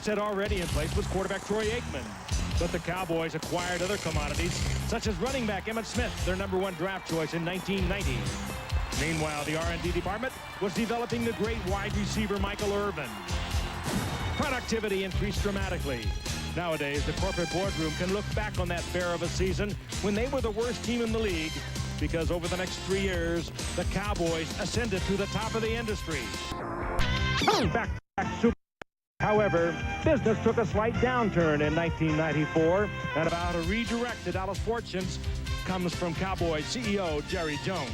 asset already in place was quarterback Troy Aikman. But the Cowboys acquired other commodities, such as running back Emmitt Smith, their #1 draft choice in 1990. Meanwhile, the R&D department was developing the great wide receiver Michael Irvin. Productivity increased dramatically. Nowadays, the corporate boardroom can look back on that bear of a season when they were the worst team in the league, because over the next 3 years, the Cowboys ascended to the top of the industry. Back-to-back Super. However, business took a slight downturn in 1994, and about a redirect to Dallas' fortunes comes from Cowboys CEO Jerry Jones.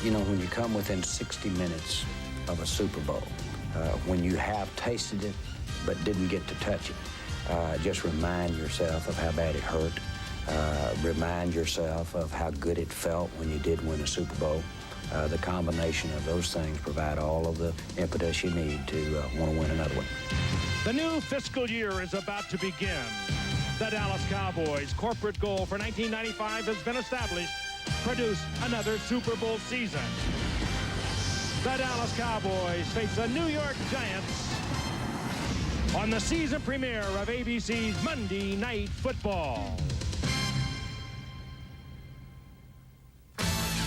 You know, when you come within 60 minutes of a Super Bowl, when you have tasted it but didn't get to touch it, just remind yourself of how bad it hurt. Remind yourself of how good it felt when you did win a Super Bowl. The combination of those things provide all of the impetus you need to want to win another one. The new fiscal year is about to begin. The Dallas Cowboys' corporate goal for 1995 has been established: produce another Super Bowl season. The Dallas Cowboys face the New York Giants on the season premiere of ABC's Monday Night Football.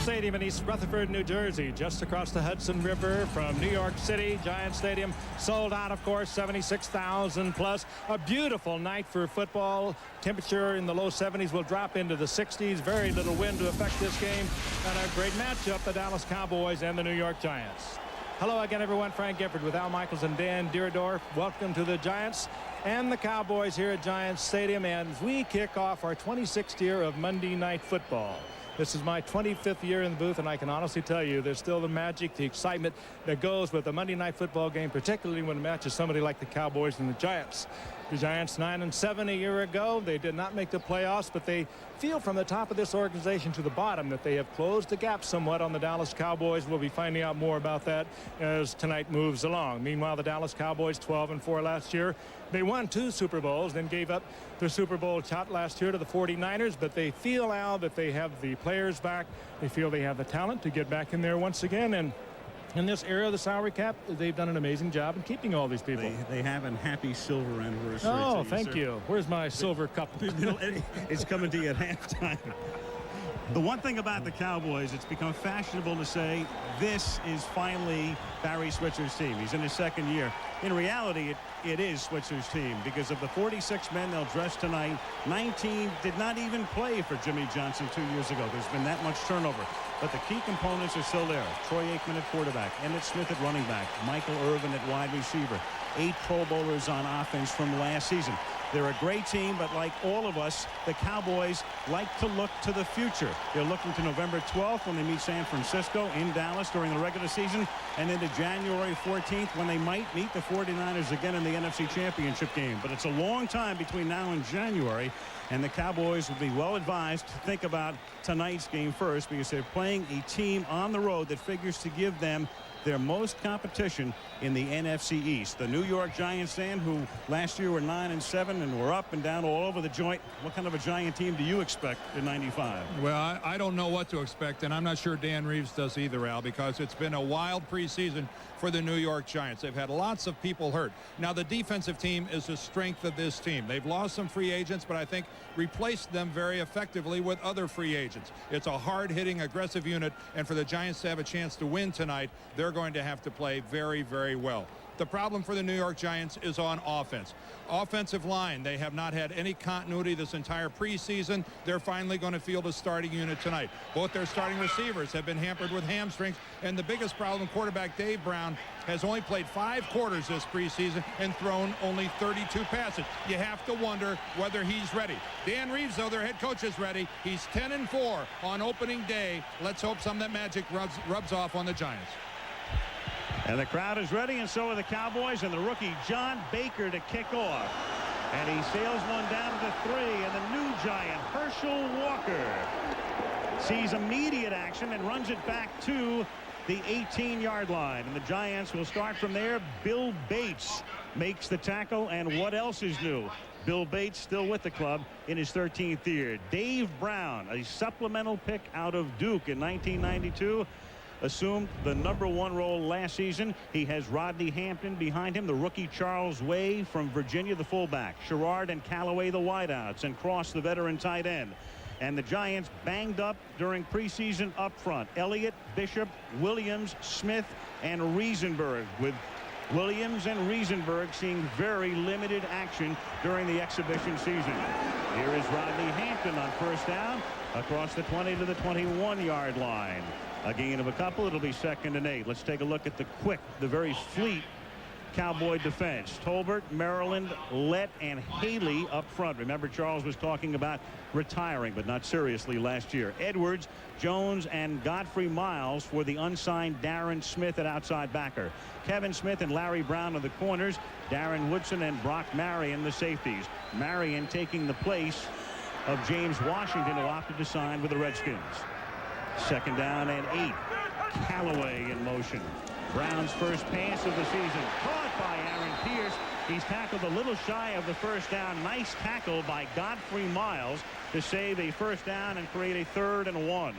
Stadium in East Rutherford, New Jersey, just across the Hudson River from New York City. Giant Stadium sold out, of course, 76,000 plus. A beautiful night for football. Temperature in the low 70s will drop into the 60s. Very little wind to affect this game. And a great matchup, the Dallas Cowboys and the New York Giants. Hello again, everyone. Frank Gifford with Al Michaels and Dan Deerdorf. Welcome to the Giants and the Cowboys here at Giant Stadium. And we kick off our 26th year of Monday Night Football. This is my 25th year in the booth, and I can honestly tell you there's still the magic, the excitement that goes with the Monday Night Football game, particularly when it matches somebody like the Cowboys and the Giants. The Giants 9-7 a year ago. They did not make the playoffs, but they feel from the top of this organization to the bottom that they have closed the gap somewhat on the Dallas Cowboys. We'll be finding out more about that as tonight moves along. Meanwhile, the Dallas Cowboys 12-4 last year. They won 2 Super Bowls, then gave up their Super Bowl shot last year to the 49ers, but they feel now that they have the players back. They feel they have the talent to get back in there once again, and in this era of the salary cap, they've done an amazing job in keeping all these people. They have a happy silver anniversary. Oh, thank you. Where's my silver cup? It's coming to you at halftime. The one thing about the Cowboys, it's become fashionable to say this is finally Barry Switzer's team. He's in his second year. In reality, it is Switzer's team, because of the 46 men they'll dress tonight, 19 did not even play for Jimmy Johnson 2 years ago. There's been that much turnover. But the key components are still there. Troy Aikman at quarterback, Emmitt Smith at running back, Michael Irvin at wide receiver, 8 Pro Bowlers on offense from last season. They're a great team, but like all of us, the Cowboys like to look to the future. They're looking to November 12th when they meet San Francisco in Dallas during the regular season, and into January 14th when they might meet the 49ers again in the NFC Championship game. But it's a long time between now and January, and the Cowboys will be well advised to think about tonight's game first, because they're playing a team on the road that figures to give them their most competition in the NFC East. The New York Giants, Dan, who last year were 9-7 and were up and down all over the joint. What kind of a Giant team do you expect in '95? Well, I don't know what to expect, and I'm not sure Dan Reeves does either, Al, because it's been a wild preseason for the New York Giants. They've had lots of people hurt. Now, the defensive team is the strength of this team. They've lost some free agents, but I think replaced them very effectively with other free agents. It's a hard-hitting, aggressive unit, and for the Giants to have a chance to win tonight, they're going to have to play very, very well. The problem for the New York Giants is on offense. Offensive line, they have not had any continuity this entire preseason. They're finally going to field a starting unit tonight. Both their starting receivers have been hampered with hamstrings, and the biggest problem, quarterback Dave Brown has only played 5 quarters this preseason and thrown only 32 passes. You have to wonder whether he's ready. Dan Reeves, though, their head coach, is ready. He's 10-4 on opening day. Let's hope some of that magic rubs off on the Giants. And the crowd is ready, and so are the Cowboys, and the rookie John Baker to kick off. And he sails one down to 3, and the new Giant, Herschel Walker, sees immediate action and runs it back to the 18-yard line. And the Giants will start from there. Bill Bates makes the tackle, and what else is new? Bill Bates still with the club in his 13th year. Dave Brown, a supplemental pick out of Duke in 1992. assumed the #1 role last season. He has Rodney Hampton behind him, the rookie Charles Way from Virginia, the fullback, Sherrard and Callaway, the wideouts, and Cross, the veteran tight end. And the Giants banged up during preseason up front. Elliott, Bishop, Williams, Smith, and Riesenberg, with Williams and Riesenberg seeing very limited action during the exhibition season. Here is Rodney Hampton on first down across the 20 to the 21-yard line. A gain of a couple. It'll be 2nd and 8. Let's take a look at the very fleet Cowboy defense. Tolbert, Maryland, Lett, and Haley up front. Remember, Charles was talking about retiring, but not seriously, last year. Edwards, Jones, and Godfrey Miles for the unsigned Darren Smith at outside backer. Kevin Smith and Larry Brown are the corners. Darren Woodson and Brock Marion the safeties. Marion taking the place of James Washington, who opted to sign with the Redskins. 2nd down and 8. Callaway in motion. Brown's first pass of the season, caught by Aaron Pierce. He's tackled a little shy of the first down. Nice tackle by Godfrey Miles to save a first down and create a 3rd and 1.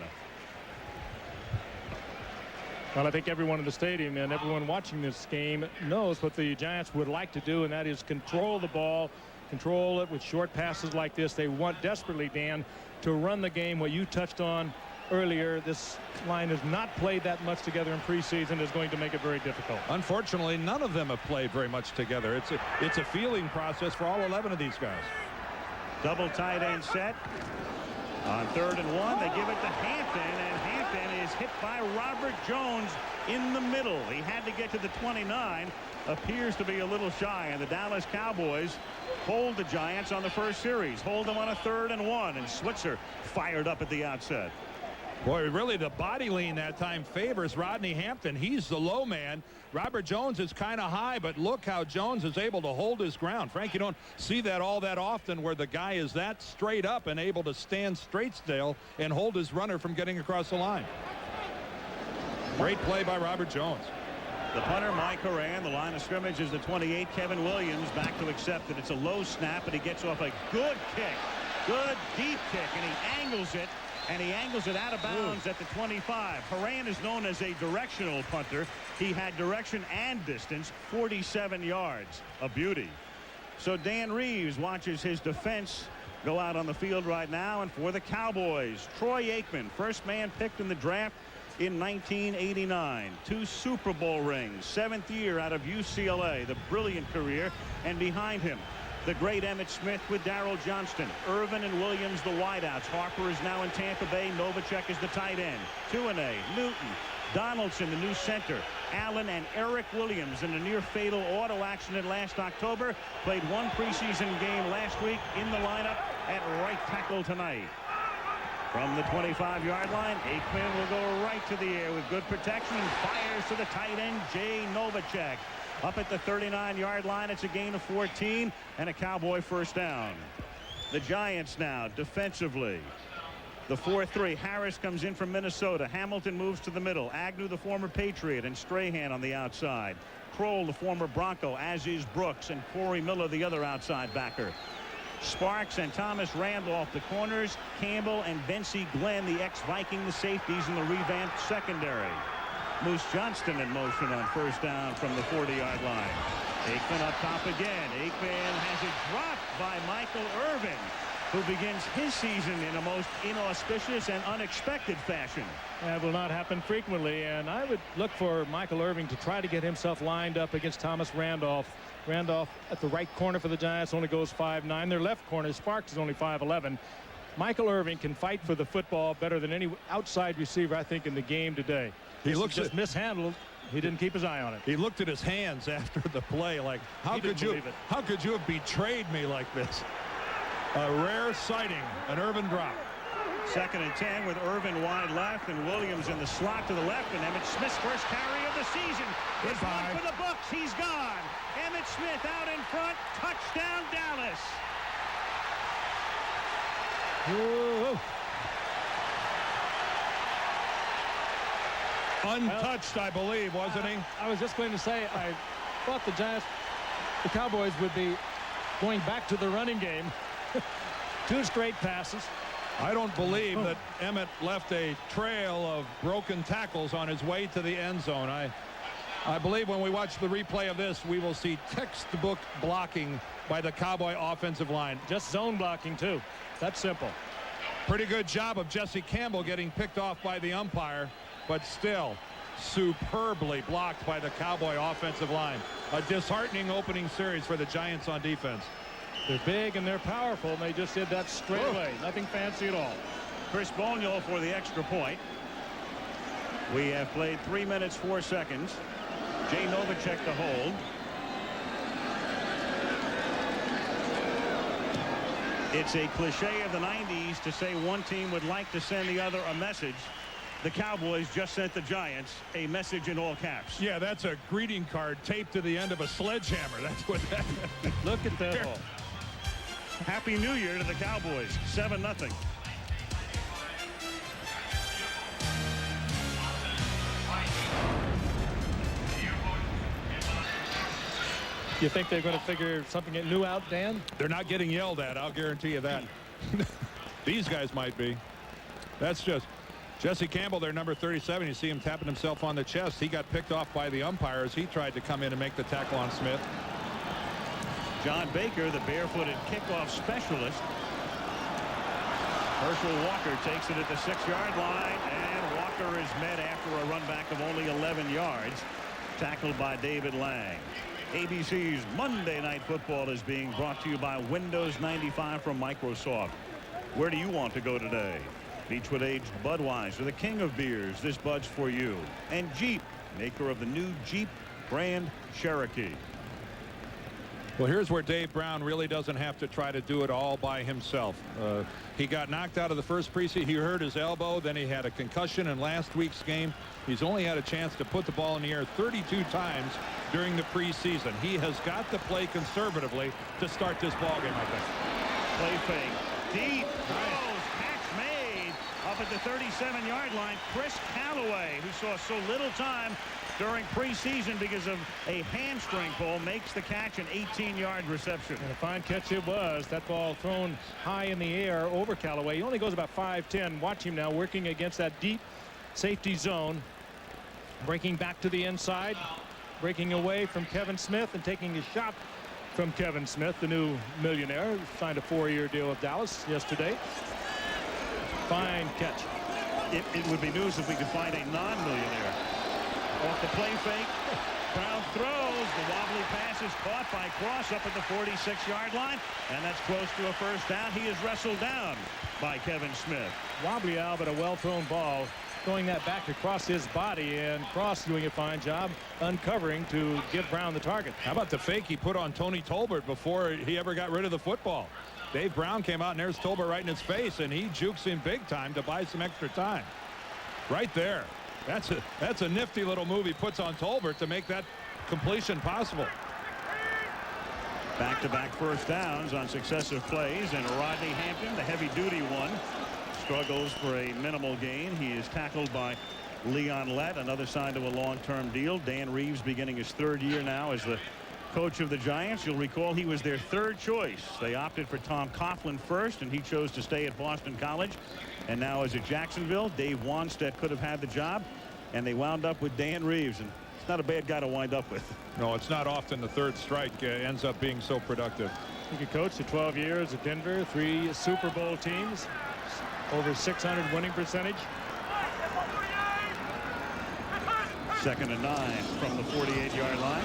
Well, I think everyone in the stadium and everyone watching this game knows what the Giants would like to do, and that is control the ball, control it with short passes like this. They want desperately, Dan, to run the game. What you touched on earlier, this line has not played that much together in preseason, is going to make it very difficult. Unfortunately, none of them have played very much together. It's a feeling process for all 11 of these guys. Double tight end set. On 3rd and 1, they give it to Hampton, and Hampton is hit by Robert Jones in the middle. He had to get to the 29. Appears to be a little shy, and the Dallas Cowboys hold the Giants on the first series. Hold them on a 3rd and 1, and Switzer fired up at the outset. Boy, really the body lean that time favors Rodney Hampton. He's the low man. Robert Jones is kind of high, but look how Jones is able to hold his ground. Frank, you don't see that all that often, where the guy is that straight up and able to stand straight still and hold his runner from getting across the line. Great play by Robert Jones. The punter, Mike Horan. The line of scrimmage is the 28. Kevin Williams back to accept that it's a low snap, but he gets off a good kick. Good deep kick, and he angles it. And he angles it out of bounds at the 25. Horan is known as a directional punter. He had direction and distance, 47 yards. A beauty. So Dan Reeves watches his defense go out on the field right now. And for the Cowboys, Troy Aikman, first man picked in the draft in 1989. 2 Super Bowl rings, 7th year out of UCLA, the brilliant career. And behind him, the great Emmitt Smith with Darrell Johnston. Irvin and Williams, the wideouts. Harper is now in Tampa Bay. Novacek is the tight end. Tuanay, Newton, Donaldson, the new center. Allen and Eric Williams in a near-fatal auto accident last October. Played 1 preseason game last week in the lineup at right tackle tonight. From the 25-yard line, Aikman will go right to the air with good protection and fires to the tight end, Jay Novacek. Up at the 39-yard line, it's a gain of 14 and a Cowboy first down. The Giants now defensively. The 4-3. Harris comes in from Minnesota. Hamilton moves to the middle. Agnew, the former Patriot, and Strahan on the outside. Kroll, the former Bronco, as is Brooks, and Corey Miller, the other outside backer. Sparks and Thomas Randolph, the corners. Campbell and Vency Glenn, the ex-Viking, the safeties in the revamped secondary. Moose Johnston in motion on first down from the 40-yard line. Aikman up top again. Aikman has it dropped by Michael Irvin, who begins his season in a most inauspicious and unexpected fashion. That will not happen frequently, and I would look for Michael Irvin to try to get himself lined up against Thomas Randolph. Randolph at the right corner for the Giants only goes 5'9". Their left corner, Sparks, is only 5'11". Michael Irvin can fight for the football better than any outside receiver, I think, in the game today. He looks just mishandled. He didn't keep his eye on it. He looked at his hands after the play like, how could you have betrayed me like this? A rare sighting, an Irvin drop. 2nd and 10 with Irvin wide left and Williams in the slot to the left, and Emmitt Smith's first carry of the season is one for the books. He's gone. Emmitt Smith out in front. Touchdown, Dallas. Whoa. Untouched, I believe, wasn't he? I was just going to say, I thought the Cowboys would be going back to the running game. 2 straight passes. I don't believe that Emmett left a trail of broken tackles on his way to the end zone. I believe when we watch the replay of this, we will see textbook blocking by the Cowboy offensive line. Just zone blocking, too. That's simple. Pretty good job of Jesse Campbell getting picked off by the umpire, but still superbly blocked by the Cowboy offensive line. A disheartening opening series for the Giants on defense. They're big and they're powerful, and they just did that straight away. Nothing fancy at all. Chris Boniol for the extra point. We have played 3 minutes 4 seconds. Jay Novacek to hold. It's a cliche of the 90s to say one team would like to send the other a message. The Cowboys just sent the Giants a message in all caps. Yeah, that's a greeting card taped to the end of a sledgehammer. That's what that Look at that ball. Happy New Year to the Cowboys. 7-0. You think they're going to figure something new out, Dan? They're not getting yelled at, I'll guarantee you that. These guys might be. That's just Jesse Campbell, their number 37. You see him tapping himself on the chest. He got picked off by the umpires. He tried to come in and make the tackle on Smith. John Baker, the barefooted kickoff specialist. Herschel Walker takes it at the 6-yard line, and Walker is met after a run back of only 11 yards. Tackled by David Lang. ABC's Monday Night Football is being brought to you by Windows 95 from Microsoft. Where do you want to go today? Beechwood aged Budweiser, the king of beers. This Bud's for you. And Jeep, maker of the new Jeep Grand Cherokee. Well, here's where Dave Brown really doesn't have to try to do it all by himself. He got knocked out of the first preseason. He hurt his elbow. Then he had a concussion in last week's game. He's only had a chance to put the ball in the air 32 times during the preseason. He has got to play conservatively to start this ball game, I think. Play fake. Deep throws. Catch made up at the 37-yard line. Chris Callaway, who saw so little time during preseason because of a hamstring pull, makes the catch, an 18-yard reception. And a fine catch it was. That ball thrown high in the air over Callaway. He only goes about 5'10". Watch him now working against that deep safety zone. Breaking back to the inside. Breaking away from Kevin Smith and taking a shot from Kevin Smith, the new millionaire. Signed a 4-year deal with Dallas yesterday. Fine catch. It would be news if we could find a non-millionaire. Off the play fake. Brown throws. The wobbly pass is caught by Cross up at the 46-yard line. And that's close to a first down. He is wrestled down by Kevin Smith. Wobbly out, but a well-thrown ball. Throwing that back across his body, and Cross doing a fine job uncovering to give Brown the target. How about the fake he put on Tony Tolbert before he ever got rid of the football? Dave Brown came out, and there's Tolbert right in his face, and he jukes him big time to buy some extra time. Right there. That's a nifty little move he puts on Tolbert to make that completion possible. Back-to-back first downs on successive plays, and Rodney Hampton, the heavy-duty one, struggles for a minimal gain. He is tackled by Leon Lett, another sign to a long-term deal. Dan Reeves beginning his 3rd year now as the coach of the Giants. You'll recall he was their 3rd choice. They opted for Tom Coughlin first, and he chose to stay at Boston College. And now is at Jacksonville. Dave Wanstead could have had the job, and they wound up with Dan Reeves, and it's not a bad guy to wind up with. No, it's not often the 3rd strike ends up being so productive. He coached for 12 years at Denver, 3 Super Bowl teams, over 600 winning percentage. 2nd and 9 from the 48-yard line.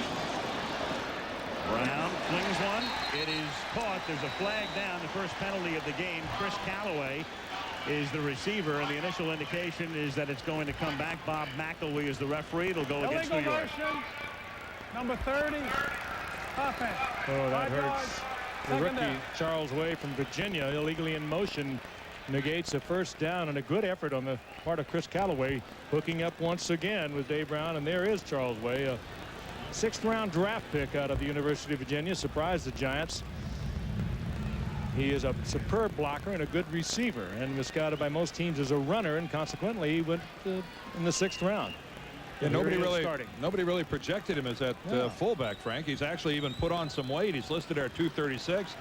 Brown flings one. It is caught. There's a flag down. The first penalty of the game. Chris Callaway is the receiver, and the initial indication is that it's going to come back. Bob McElwee is the referee. It'll go against New York. Number 30. Offense. Oh, that 5 hurts. yards. The Second rookie down. Charles Way from Virginia, illegally in motion, negates a first down, and a good effort on the part of Chris Callaway, hooking up once again with Dave Brown. And there is Charles Way, a 6th-round draft pick out of the University of Virginia. Surprised the Giants. He is a superb blocker and a good receiver, and was scouted by most teams as a runner, and consequently he went in the 6th round. Yeah, nobody really projected him as that fullback, Frank. He's actually even put on some weight. He's listed there at 236.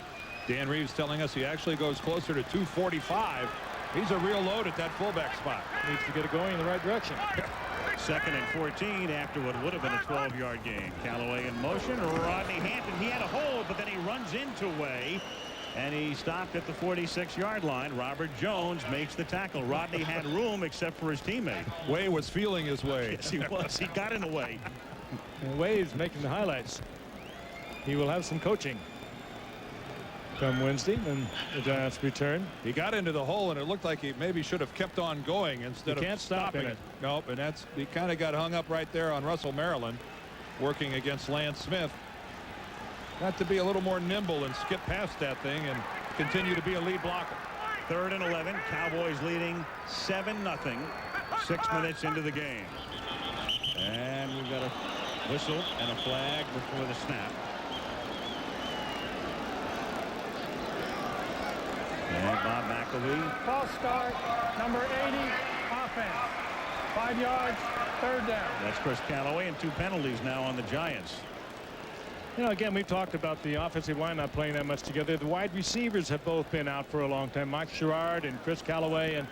Dan Reeves telling us he actually goes closer to 245 He's a real load at that fullback spot. Needs to get it going in the right direction. 2nd and 14 after what would have been a 12-yard gain. Callaway in motion. Rodney Hampton. He had a hold, but then he runs into Way. And he stopped at the 46-yard line. Robert Jones makes the tackle. Rodney had room except for his teammate. Way was feeling his way. Yes, he was. He got in the way. And Way is making the highlights. He will have some coaching come Wednesday when the Giants return. He got into the hole, and it looked like he maybe should have kept on going instead of stopping it. Nope, and he kind of got hung up right there on Russell Maryland, working against Lance Smith. Got to be a little more nimble and skip past that thing and continue to be a lead blocker. 3rd and 11. Cowboys leading 7-0. 6 minutes into the game. And we've got a whistle and a flag before the snap. And Bob McElvey. False start, number 80, offense. 5 yards, 3rd down. That's Chris Callaway, and 2 penalties now on the Giants. You know, again, we've talked about the offensive line not playing that much together. The wide receivers have both been out for a long time. Mike Sherrard and Chris Callaway, and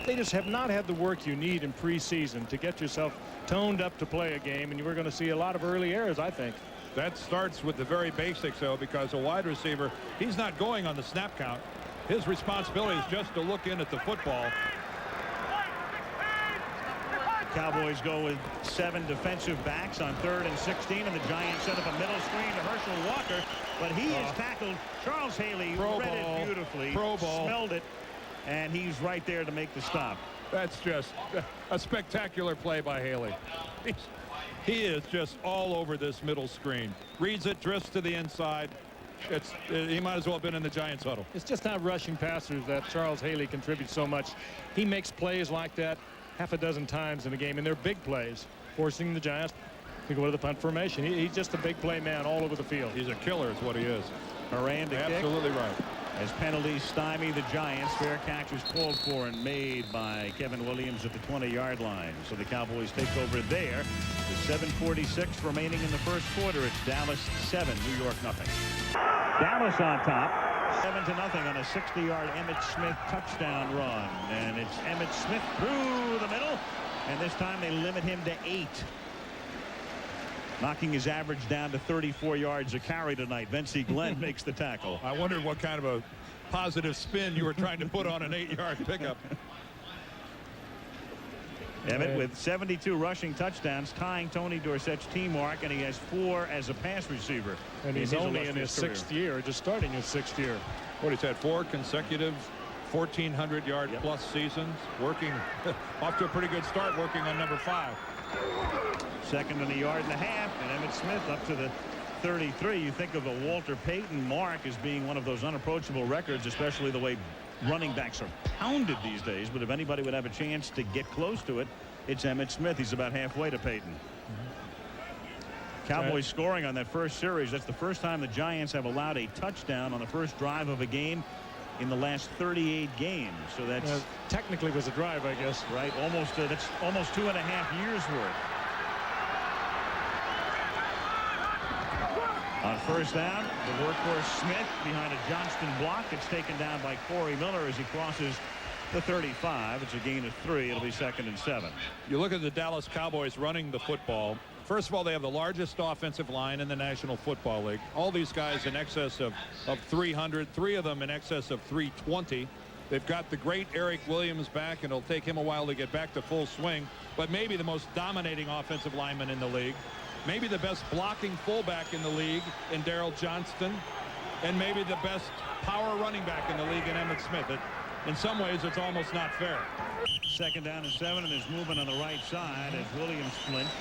they just have not had the work you need in preseason to get yourself toned up to play a game, and we're going to see a lot of early errors, I think. That starts with the very basics, though, because a wide receiver, he's not going on the snap count. His responsibility is just to look in at the football. Cowboys go with 7 defensive backs on 3rd and 16, and the Giants set up a middle screen to Herschel Walker, but he is tackled. Charles Haley read it beautifully, smelled it, and he's right there to make the stop. That's just a spectacular play by Haley. He is just all over this middle screen. Reads it, drifts to the inside. He might as well have been in the Giants huddle. It's just not rushing passers that Charles Haley contributes so much. He makes plays like that half a dozen times in a game, and they're big plays, forcing the Giants to go to the punt formation. He's just a big play man all over the field. He's a killer is what he is. Moran to kick. Absolutely right. As penalties stymie the Giants. Fair catch was called for and made by Kevin Williams at the 20-yard line. So the Cowboys take over there. With 7:46 remaining in the first quarter. It's Dallas 7, New York nothing. Dallas on top. 7-0 on a 60-yard Emmitt Smith touchdown run. And it's Emmitt Smith through the middle. And this time they limit him to 8. Knocking his average down to 34 yards a carry tonight. Vincey Glenn makes the tackle. I wondered what kind of a positive spin you were trying to put on an 8-yard pickup. Emmitt with 72 rushing touchdowns, tying Tony Dorsett's team mark, and he has 4 as a pass receiver. And he's only in his 6th year, just starting his 6th year. What, he's had 4 consecutive 1,400-yard plus seasons, working off to a pretty good start, working on number 5. 2nd and a yard and a half, and Emmitt Smith up to the 33. You think of a Walter Payton mark as being one of those unapproachable records, especially the way running backs are pounded these days. But if anybody would have a chance to get close to it, it's Emmitt Smith. He's about halfway to Payton. Cowboys scoring on that first series. That's the first time the Giants have allowed a touchdown on the first drive of a game in the last 38 games. So that's technically was a drive, I guess. Right. That's almost 2.5 years worth. On first down, the workhorse Smith behind a Johnston block. It's taken down by Corey Miller as he crosses the 35. It's a gain of 3. It'll be 2nd and 7. You look at the Dallas Cowboys running the football. First of all, they have the largest offensive line in the National Football League. All these guys in excess of 300, 3 of them in excess of 320. They've got the great Eric Williams back, and it'll take him a while to get back to full swing, but maybe the most dominating offensive lineman in the league. Maybe the best blocking fullback in the league in Darrell Johnston, and maybe the best power running back in the league in Emmitt Smith. In some ways, it's almost not fair. 2nd down and 7, and his movement on the right side as Williams flinched.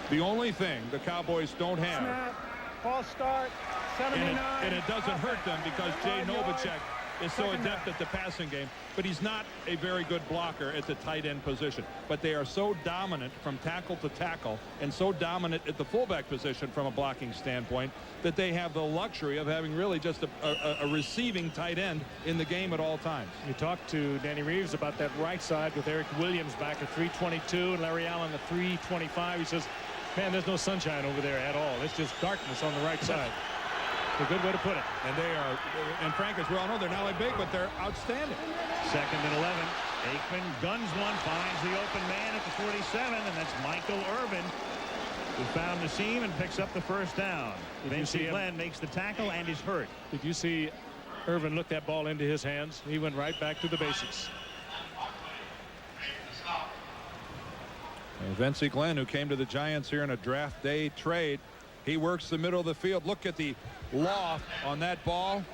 The only thing the Cowboys don't have. Snap, false start, 79. And it doesn't hurt them because Jay Novacek is so adept at the passing game, but he's not a very good blocker at the tight end position. But they are so dominant from tackle to tackle and so dominant at the fullback position from a blocking standpoint that they have the luxury of having really just a receiving tight end in the game at all times. You talked to Danny Reeves about that right side with Eric Williams back at 322 and Larry Allen at 325. He says, man, there's no sunshine over there at all. It's just darkness on the right side. A good way to put it. And they are, and Frank, as we all know, they're not only big, but they're outstanding. 2nd and 11. Aikman guns one, finds the open man at the 47, and that's Michael Irvin, who found the seam and picks up the first down. Vincey Glenn makes the tackle and is hurt. Did you see Irvin look that ball into his hands? He went right back to the basics. And Vincey Glenn, who came to the Giants here in a draft day trade, he works the middle of the field. Look at the loft on that ball.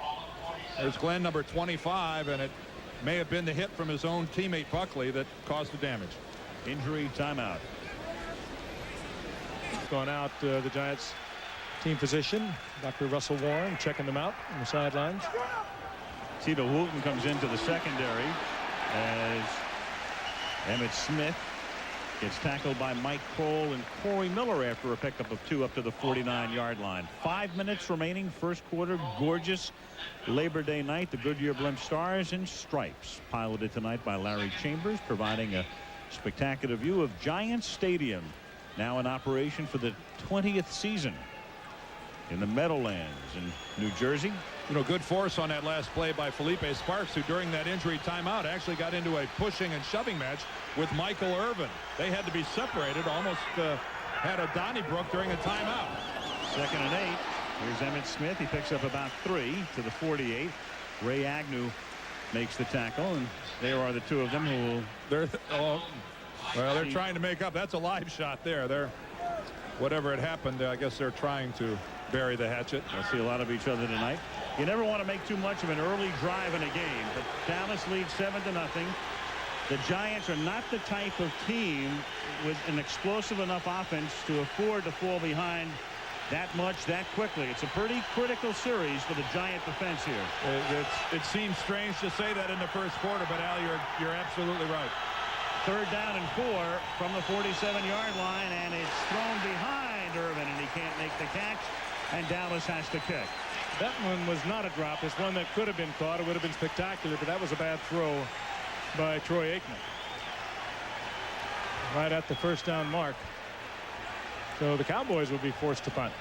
There's Glenn, number 25, and it may have been the hit from his own teammate Buckley that caused the damage. Injury timeout. Going out, the Giants team physician, Dr. Russell Warren, checking them out on the sidelines. Tito Wooten comes into the secondary as Emmitt Smith gets tackled by Mike Kroll and Corey Miller after a pickup of 2 up to the 49-yard line. 5 minutes remaining, first quarter. Gorgeous Labor Day night. The Goodyear Blimp Stars and Stripes, piloted tonight by Larry Chambers, providing a spectacular view of Giants Stadium, now in operation for the 20th season in the Meadowlands in New Jersey. You know, good force on that last play by Felipe Sparks, who during that injury timeout actually got into a pushing and shoving match with Michael Irvin. They had to be separated, almost had a Donnybrook during a timeout. 2nd and 8. Here's Emmitt Smith. He picks up about 3 to the 48. Ray Agnew makes the tackle, and there are the two of them who will. They're trying to make up. That's a live shot there. They're, whatever had happened, I guess they're trying to bury the hatchet. They'll see a lot of each other tonight. You never want to make too much of an early drive in a game, but Dallas leads 7-0. The Giants are not the type of team with an explosive enough offense to afford to fall behind that much that quickly. It's a pretty critical series for the Giant defense here. It seems strange to say that in the first quarter, but Al, you're absolutely right. 3rd down and 4 from the 47-yard line, and it's thrown behind Irvin, and he can't make the catch, and Dallas has to kick. That one was not a drop. It's one that could have been caught. It would have been spectacular, but that was a bad throw by Troy Aikman. Right at the first down mark. So the Cowboys will be forced to punt.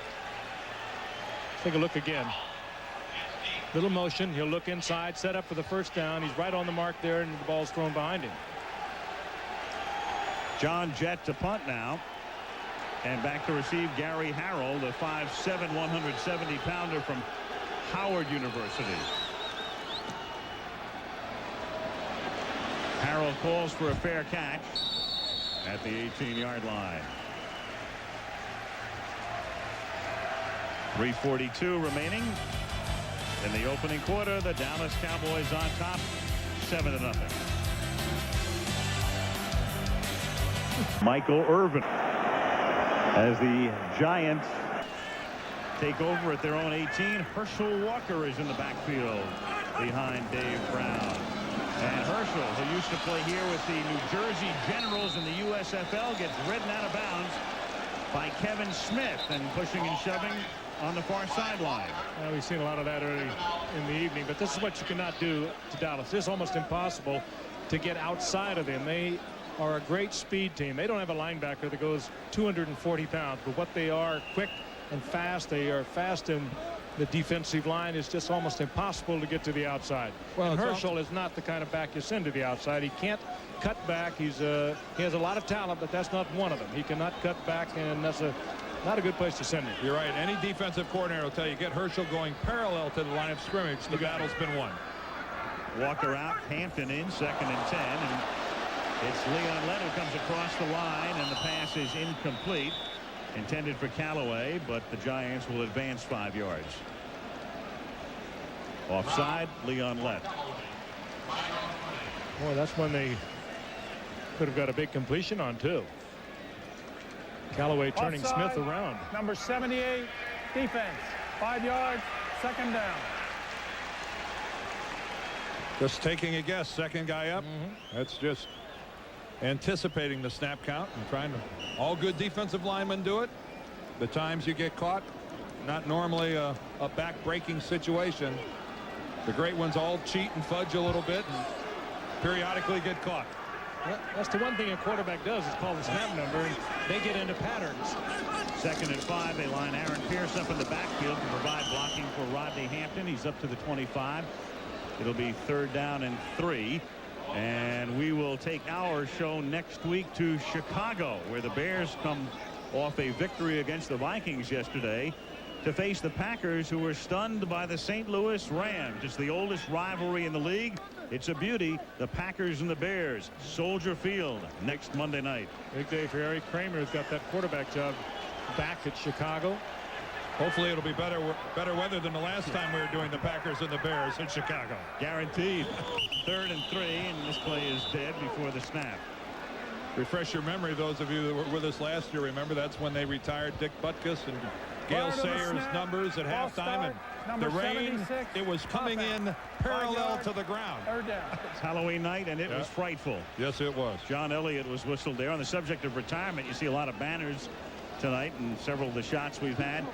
Take a look again. Little motion. He'll look inside, set up for the first down. He's right on the mark there, and the ball's thrown behind him. John Jett to punt now. And back to receive Gary Harrell, the 5'7", 170-pounder from Howard University. Harrell calls for a fair catch at the 18-yard line. 3:42 remaining in the opening quarter. The Dallas Cowboys on top, 7-0. Michael Irvin as the Giants take over at their own 18. Herschel Walker is in the backfield behind Dave Brown. And Herschel, who used to play here with the New Jersey Generals in the USFL, gets ridden out of bounds by Kevin Smith and pushing and shoving on the far sideline. Well, we've seen a lot of that early in the evening, but this is what you cannot do to Dallas. It's almost impossible to get outside of them. They are a great speed team. They don't have a linebacker that goes 240 pounds, but what they are, quick and fast. They are fast, and the defensive line is just almost impossible to get to the outside. Well, Herschel is not the kind of back you send to the outside. He can't cut back. He has a lot of talent, but that's not one of them. He cannot cut back, and that's not a good place to send him. You're right. Any defensive coordinator will tell you, get Herschel going parallel to the line of scrimmage. The battle's been won. Walker out, Hampton in, 2nd and 10, and it's Leon Lett who comes across the line, and the pass is incomplete. Intended for Callaway, but the Giants will advance 5 yards. Offside, Leon Lett. Boy, that's when they could have got a big completion on, too. Callaway turning Offside, Smith around. Number 78, defense. 5 yards, 2nd down. Just taking a guess, second guy up. That's just anticipating the snap count and trying to. All good defensive linemen do it. The times you get caught, not normally a back-breaking situation. The great ones all cheat and fudge a little bit and periodically get caught. That's the one thing a quarterback does is call the snap number, and they get into patterns. 2nd and 5. They line Aaron Pierce up in the backfield to provide blocking for Rodney Hampton. He's up to the 25. It'll be 3rd down and 3. And we will take our show next week to Chicago, where the Bears come off a victory against the Vikings yesterday to face the Packers, who were stunned by the St. Louis Rams. It's the oldest rivalry in the league. It's a beauty. The Packers and the Bears. Soldier Field next Monday night. Big day for Eric Kramer, who's got that quarterback job back at Chicago. Hopefully it'll be better weather than the last time we were doing the Packers and the Bears in Chicago. Guaranteed. 3rd and 3, and this play is dead before the snap. Refresh your memory, those of you that were with us last year. Remember, that's when they retired Dick Butkus and Gale Sayers' numbers at halftime, and the rain, it was coming in parallel to the ground. 3rd down. It's Halloween night, and it was frightful. Yes, it was. John Elliott was whistled there. On the subject of retirement, you see a lot of banners tonight, and several of the shots we've had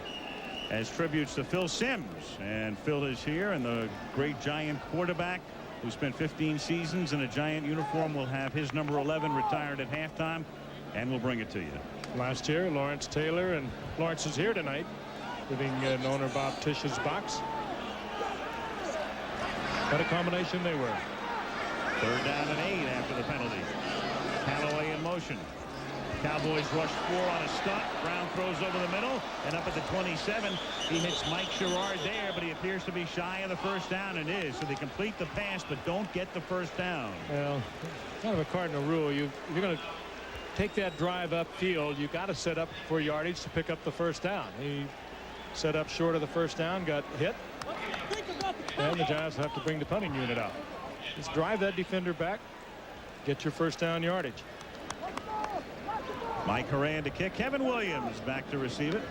as tributes to Phil Simms. And Phil is here, and the great Giant quarterback who spent 15 seasons in a Giant uniform will have his number 11 retired at halftime, and we'll bring it to you. Last year, Lawrence Taylor, and Lawrence is here tonight, giving owner Bob Tish's box. What a combination they were. 3rd down and 8 after the penalty. Callaway in motion. Cowboys rush 4 on a stunt. Brown throws over the middle, and up at the 27, he hits Mike Sherrard there, but he appears to be shy of the 1st down, and is. So they complete the pass, but don't get the 1st down. Well, kind of a cardinal rule. You're going to take that drive upfield. You got to set up for yardage to pick up the 1st down. He set up short of the 1st down, got hit, and the Giants have to bring the punting unit out. Just drive that defender back, get your 1st down yardage. Mike Horan to kick. Kevin Williams back to receive it.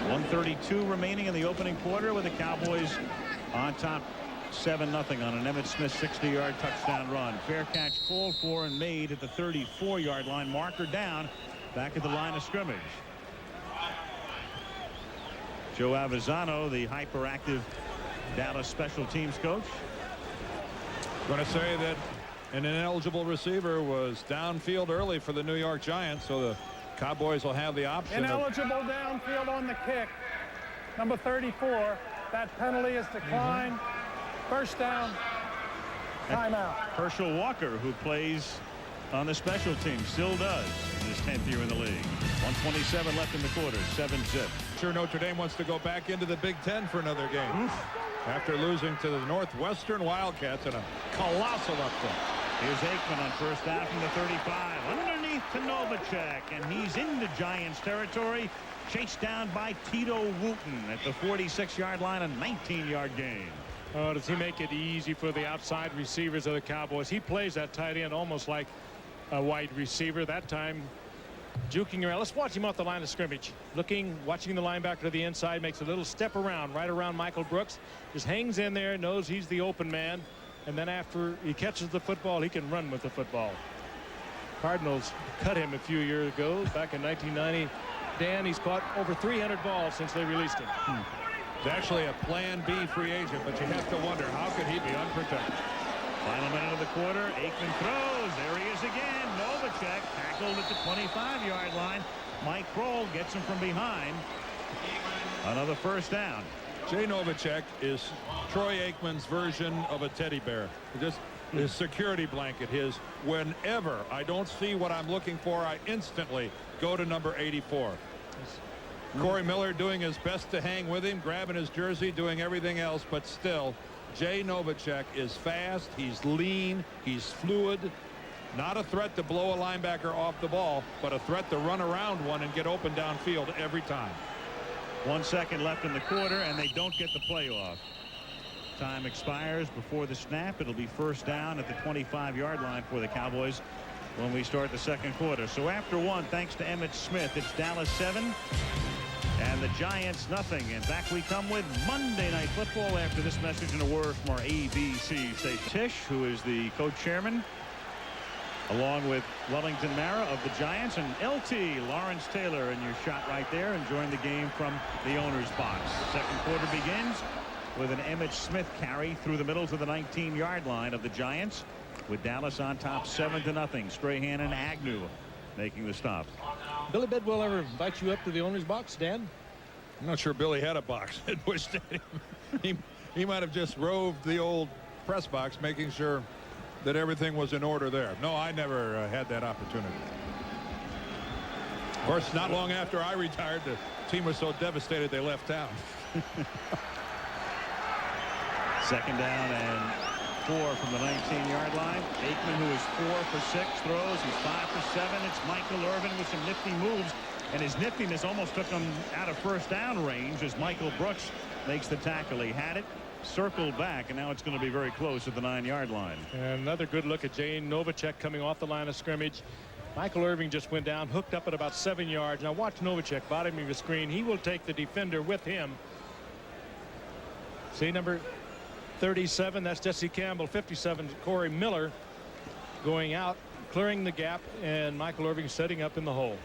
1:32 remaining in the opening quarter, with the Cowboys on top 7-0 on an Emmitt Smith 60-yard touchdown run. Fair catch called for and made at the 34-yard line. Marker down back at the line of scrimmage. Joe Avezzano, the hyperactive Dallas special teams coach. Going to say that an ineligible receiver was downfield early for the New York Giants, so the Cowboys will have the option. Ineligible downfield on the kick. Number 34. That penalty is declined. 1st down. Timeout. Herschel Walker, who plays on the special team, still does in his 10th year in the league. 1:27 left in the quarter. 7-zip. Sure, Notre Dame wants to go back into the Big Ten for another game. After losing to the Northwestern Wildcats in a colossal upset. Here's Aikman on 1st down from the 35. Underneath to Novacek, and he's into Giants territory. Chased down by Tito Wooten at the 46-yard line, a 19-yard gain. Oh, does he make it easy for the outside receivers of the Cowboys? He plays that tight end almost like a wide receiver. That time juking around. Let's watch him off the line of scrimmage. Watching the linebacker to the inside, makes a little step around, right around Michael Brooks. Just hangs in there, knows he's the open man. And then after he catches the football, he can run with the football. Cardinals cut him a few years ago, back in 1990. Dan, he's caught over 300 balls since they released him. He's actually a Plan B free agent, but you have to wonder, how could he be unprotected? Final minute of the quarter. Aikman throws. There he is again. Novacek tackled at the 25-yard line. Mike Kroll gets him from behind. Another 1st down. Jay Novacek is Troy Aikman's version of a teddy bear. Just his security blanket. His whenever I don't see what I'm looking for, I instantly go to number 84. Corey Miller doing his best to hang with him, grabbing his jersey, doing everything else, but still, Jay Novacek is fast, he's lean, he's fluid. Not a threat to blow a linebacker off the ball, but a threat to run around one and get open downfield every time. 1 second left in the quarter, and they don't get the play off. Time expires before the snap. It'll be 1st down at the 25-yard line for the Cowboys when we start the 2nd quarter. So after 1, thanks to Emmitt Smith, it's Dallas 7 and the Giants nothing. And back we come with Monday Night Football after this message and a word from our ABC station. Tisch, who is the co-chairman, along with Wellington Mara of the Giants, and LT Lawrence Taylor in your shot right there, enjoying the game from the owner's box. 2nd quarter begins with an Emmitt Smith carry through the middle to the 19-yard line of the Giants. with Dallas on top 7-0. Strahan and Agnew making the stop. Billy Bidwell ever invite you up to the owner's box, Dan? I'm not sure Billy had a box at Busch Stadium. He might have just roved the old press box, making sure that everything was in order there. No, I never had that opportunity. Of course, not long after I retired, the team was so devastated they left town. 2nd down and 4 from the 19-yard line. Aikman, who is 4 for 6 throws. He's 5 for 7. It's Michael Irvin with some nifty moves. And his niftiness almost took him out of 1st down range as Michael Brooks makes the tackle. He had it, circled back, and now it's going to be very close at the 9-yard line. And another good look at Jay Novacek coming off the line of scrimmage. Michael Irvin just went down, hooked up at about 7 yards. Now watch Novacek, bottom of the screen. He will take the defender with him. See number 37, that's Jesse Campbell. 57, Corey Miller going out, clearing the gap, and Michael Irvin setting up in the hole.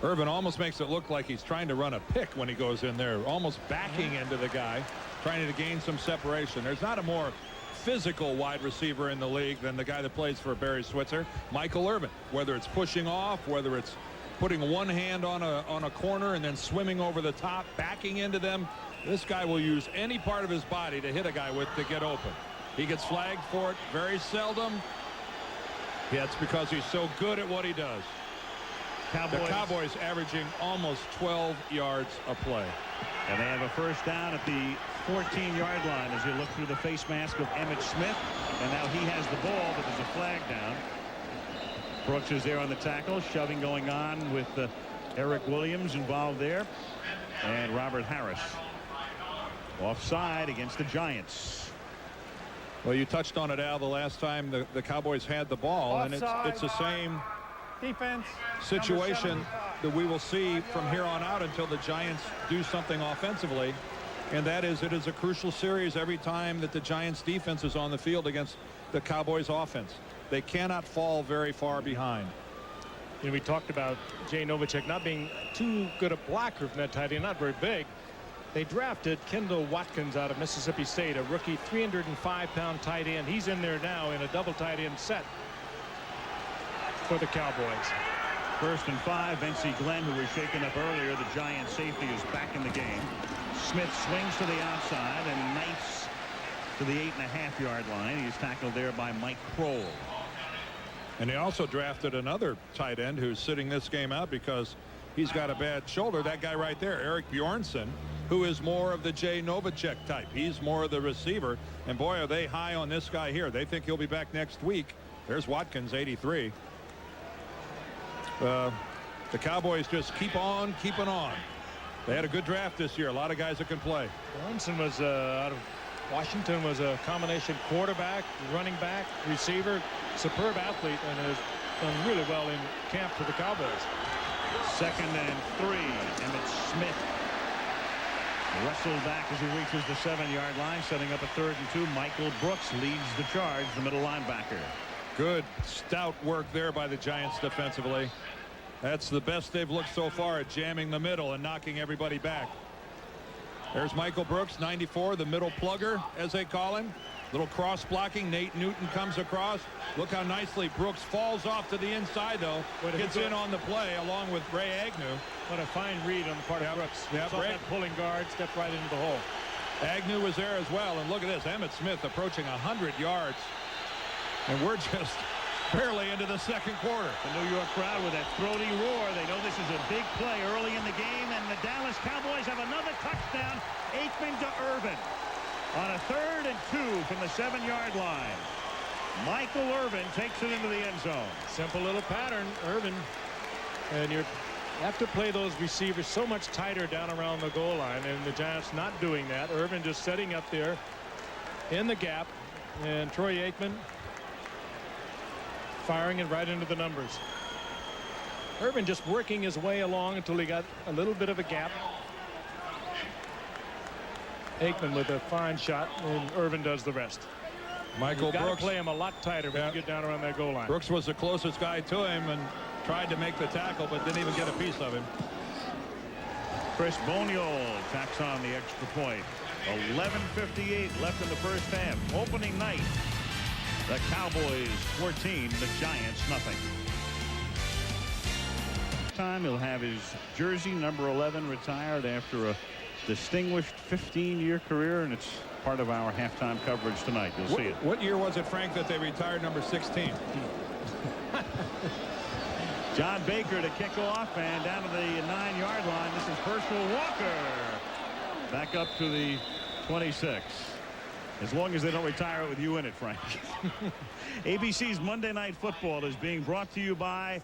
Irvin almost makes it look like he's trying to run a pick when he goes in there, almost backing into the guy, trying to gain some separation. There's not a more physical wide receiver in the league than the guy that plays for Barry Switzer, Michael Irvin. Whether it's pushing off, whether it's putting one hand on a corner and then swimming over the top, backing into them, this guy will use any part of his body to hit a guy with to get open. He gets flagged for it very seldom. Yeah, it's because he's so good at what he does. The Cowboys averaging almost 12 yards a play. And they have a 1st down at the 14-yard line as you look through the face mask of Emmitt Smith. And now he has the ball, but there's a flag down. Brooks is there on the tackle. Shoving going on with Eric Williams involved there. And Robert Harris offside against the Giants. Well, you touched on it, Al, the last time the Cowboys had the ball. Offside. And it's the same Defense. situation that we will see from here on out until the Giants do something offensively, and that is it is a crucial series every time that the Giants defense is on the field against the Cowboys offense. They cannot fall very far behind. You know, we talked about Jay Novacek not being too good a blocker from that tight end, not very big. They drafted Kendall Watkins out of Mississippi State, a rookie 305-pound tight end. He's in there now in a double tight end set for the Cowboys. 1st and 5. Vincey Glenn, who was shaken up earlier, the Giants safety, is back in the game. Smith swings to the outside and knifes to the 8.5-yard line. He's tackled there by Mike Kroll. And they also drafted another tight end who's sitting this game out because he's got a bad shoulder. That guy right there, Eric Bjornsson, who is more of the Jay Novacek type. He's more of the receiver. And boy, are they high on this guy here. They think he'll be back next week. There's Watkins, 83. The Cowboys just keep on keeping on. They had a good draft this year. A lot of guys that can play. Bjornsson was out of Washington, was a combination quarterback, running back, receiver, superb athlete, and has done really well in camp for the Cowboys. 2nd and 3. Emmitt Smith wrestled back as he reaches the 7-yard line, setting up a 3rd and 2. Michael Brooks leads the charge, the middle linebacker. Good stout work there by the Giants defensively. That's the best they've looked so far at jamming the middle and knocking everybody back. There's Michael Brooks, 94, the middle plugger, as they call him. Little cross blocking. Nate Newton comes across. Look how nicely Brooks falls off to the inside, though. Gets in on the play along with Ray Agnew. What a fine read on the part of Brooks. Saw that pulling guard, stepped right into the hole. Agnew was there as well. And look at this. Emmitt Smith approaching 100 yards. And we're just barely into the 2nd quarter. The New York crowd with that throaty roar. They know this is a big play early in the game, and the Dallas Cowboys have another touchdown. Aikman to Irvin on a 3rd and 2 from the 7-yard line. Michael Irvin takes it into the end zone. Simple little pattern, Irvin. And you have to play those receivers so much tighter down around the goal line, and the Giants not doing that. Irvin just setting up there in the gap, and Troy Aikman firing it right into the numbers. Irvin just working his way along until he got a little bit of a gap. Aikman with a fine shot, and Irvin does the rest. Michael Brooks, play him a lot tighter when you get down around that goal line. Brooks was the closest guy to him and tried to make the tackle, but didn't even get a piece of him. Chris Boniol tacks on the extra point. 11:58 left in the 1st half. Opening night. The Cowboys 14, the Giants nothing. Time he'll have his jersey number 11 retired after a distinguished 15-year career, and it's part of our halftime coverage tonight. You'll see it. What year was it, Frank, that they retired number 16? John Baker to kick off, and down to the 9-yard line. This is Herschel Walker back up to the 26. As long as they don't retire it with you in it, Frank. ABC's Monday Night Football is being brought to you by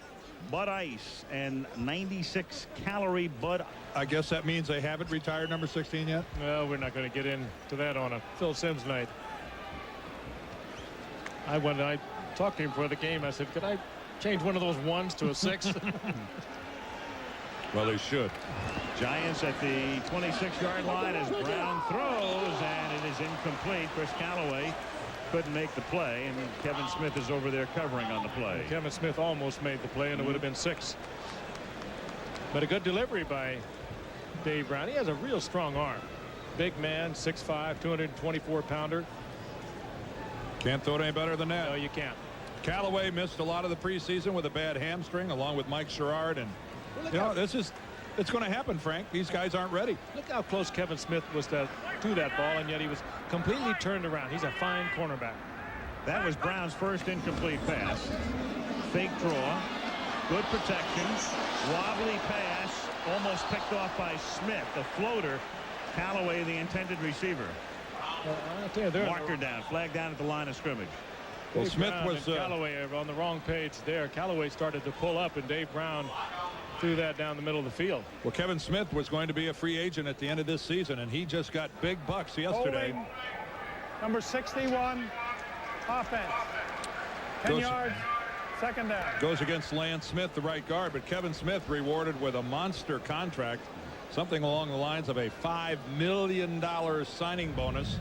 Bud Ice and 96-calorie Bud. I guess that means they haven't retired number 16 yet. Well, we're not going to get into that on a Phil Simms night. When I talked to him for the game, I said, could I change one of those 1s to a 6? Well, they should. Giants at the 26-yard line as Brown throws, and it is incomplete. Chris Callaway couldn't make the play, and Kevin Smith is over there covering on the play. Kevin Smith almost made the play, and it would have been 6. But a good delivery by Dave Brown. He has a real strong arm. Big man, 6'5", 224-pounder. Can't throw it any better than that. No, you can't. Callaway missed a lot of the preseason with a bad hamstring, along with Mike Sherrard, and you know, it's going to happen, Frank. These guys aren't ready. Look how close Kevin Smith was to that ball, and yet he was completely turned around. He's a fine cornerback. That was Brown's first incomplete pass. Fake draw. Good protection. Wobbly pass. Almost picked off by Smith. The floater. Callaway, the intended receiver. Marker down. Flag down at the line of scrimmage. Well, Dave Smith Brown was Callaway on the wrong page there. Callaway started to pull up, and Dave Brown threw that down the middle of the field. Well, Kevin Smith was going to be a free agent at the end of this season, and he just got big bucks yesterday. Holding. Number 61. Offense. 10 yards. Second down. Goes against Lance Smith, the right guard, but Kevin Smith rewarded with a monster contract, something along the lines of a $5 million signing bonus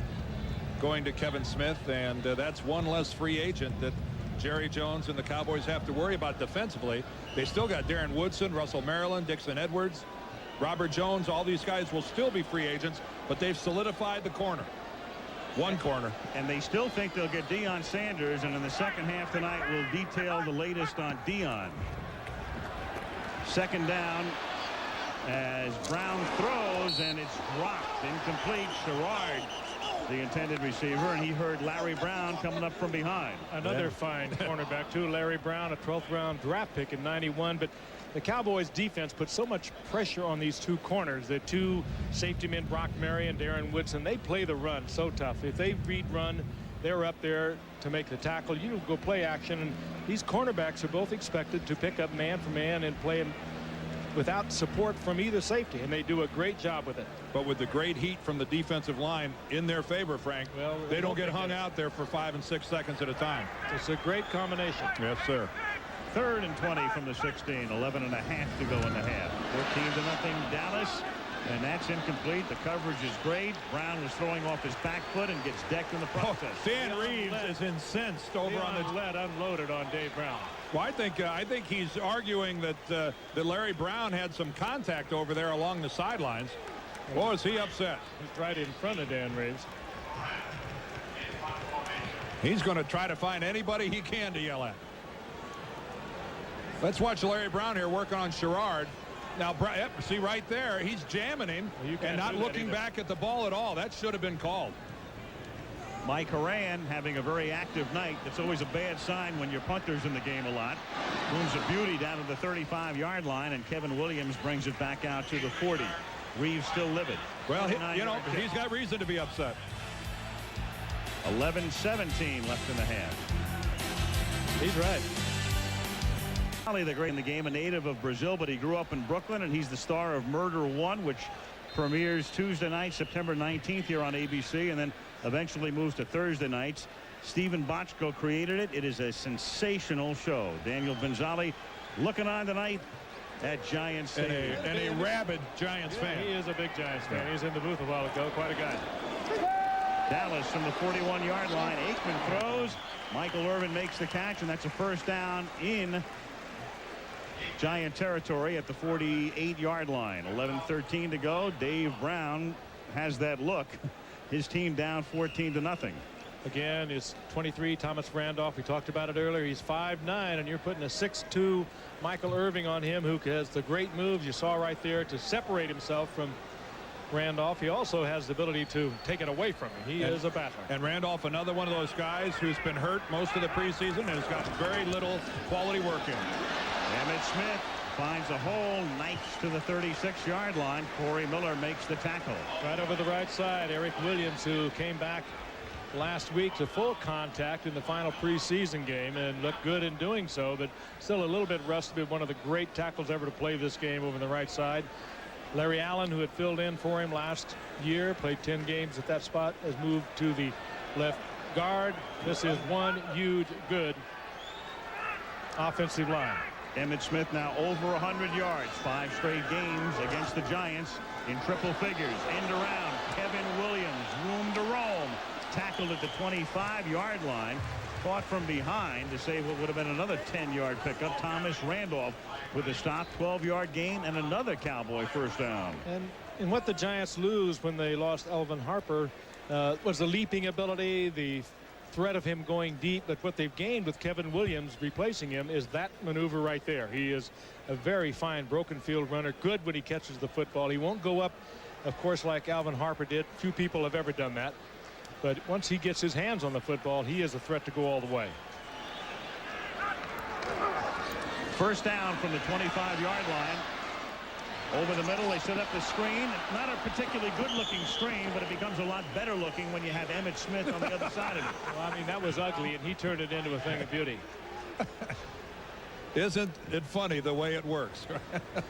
going to Kevin Smith, and that's one less free agent that Jerry Jones and the Cowboys have to worry about defensively. They still got Darren Woodson, Russell Maryland, Dixon Edwards, Robert Jones. All these guys will still be free agents, but they've solidified the corner. One corner. And they still think they'll get Deion Sanders, and in the second half tonight we'll detail the latest on Deion. Second down as Brown throws, and it's dropped. Incomplete. Sherrard, the intended receiver, and he heard Larry Brown coming up from behind. Another fine cornerback too. Larry Brown, a 12th round draft pick in '91. But the Cowboys defense put so much pressure on these two corners. The two safety men, Brock Mary and Darren Woodson, they play the run so tough. If they read run, they're up there to make the tackle. You go play action, and these cornerbacks are both expected to pick up man for man and play without support from either safety, and they do a great job with it. But with the great heat from the defensive line in their favor, Frank, well, they don't get hung out there for 5 and 6 seconds at a time. It's a great combination. Yes, sir. 3rd and 20 from the 16. 11 and a half to go in the half. 14-0 Dallas, and that's incomplete. The coverage is great. Brown was throwing off his back foot and gets decked in the process. Dan Reeves is incensed over on the lead unloaded on Dave Brown. Well, I think he's arguing that that Larry Brown had some contact over there along the sidelines. Boy, is he upset. He's right in front of Dan Reeves. He's going to try to find anybody he can to yell at. Let's watch Larry Brown here working on Sherrard. Now, see right there, he's jamming him and not looking back at the ball at all. That should have been called. Mike Horan having a very active night. That's always a bad sign when your punter's in the game a lot. Moves a beauty down to the 35-yard line, and Kevin Williams brings it back out to the 40. Reeves still livid. Well, you know, he's got reason to be upset. 11-17 left in the half. He's right. The great in the game, a native of Brazil, but he grew up in Brooklyn, and he's the star of Murder One, which premieres Tuesday night, September 19th here on ABC, and then eventually moves to Thursday nights. Stephen Bochco created it. It is a sensational show. Daniel Benzali looking on tonight at Giants Stadium. And a rabid Giants fan. He is a big Giants fan. He was in the booth a while ago. Quite a guy. Dallas from the 41-yard line. Aikman throws. Michael Irvin makes the catch, and that's a first down in Giant territory at the 48-yard line. 11-13 to go. Dave Brown has that look. His team down 14-0. Again, is 23, Thomas Randolph. We talked about it earlier. He's 5'9", and you're putting a 6'2" Michael Irving on him, who has the great moves you saw right there to separate himself from Randolph. He also has the ability to take it away from him. He is a battler. And Randolph, another one of those guys who's been hurt most of the preseason and has gotten very little quality work in. Emmitt Smith finds a hole, knifes to the 36-yard line. Corey Miller makes the tackle. Right over the right side, Eric Williams, who came back last week to full contact in the final preseason game and looked good in doing so, but still a little bit rusty. One of the great tackles ever to play this game over the right side. Larry Allen, who had filled in for him last year, played 10 games at that spot, has moved to the left guard. This is one huge good offensive line. Emmitt Smith now over 100 yards, 5 straight games against the Giants in triple figures. End around, Kevin Williams, room to roam. Tackled at the 25-yard line, fought from behind to save what would have been another 10-yard pickup. Thomas Randolph with a stop, 12-yard gain, and another Cowboy first down. And what the Giants lose when they lost Alvin Harper was the leaping ability, the threat of him going deep. But what they've gained with Kevin Williams replacing him is that maneuver right there. He is a very fine broken field runner, good when he catches the football. He won't go up, of course, like Alvin Harper did. Few people have ever done that. But once he gets his hands on the football, he is a threat to go all the way. First down from the 25-yard line. Over the middle, they set up the screen. Not a particularly good-looking screen, but it becomes a lot better looking when you have Emmitt Smith on the other side of it. Well, I mean, that was ugly, and he turned it into a thing of beauty. Isn't it funny the way it works?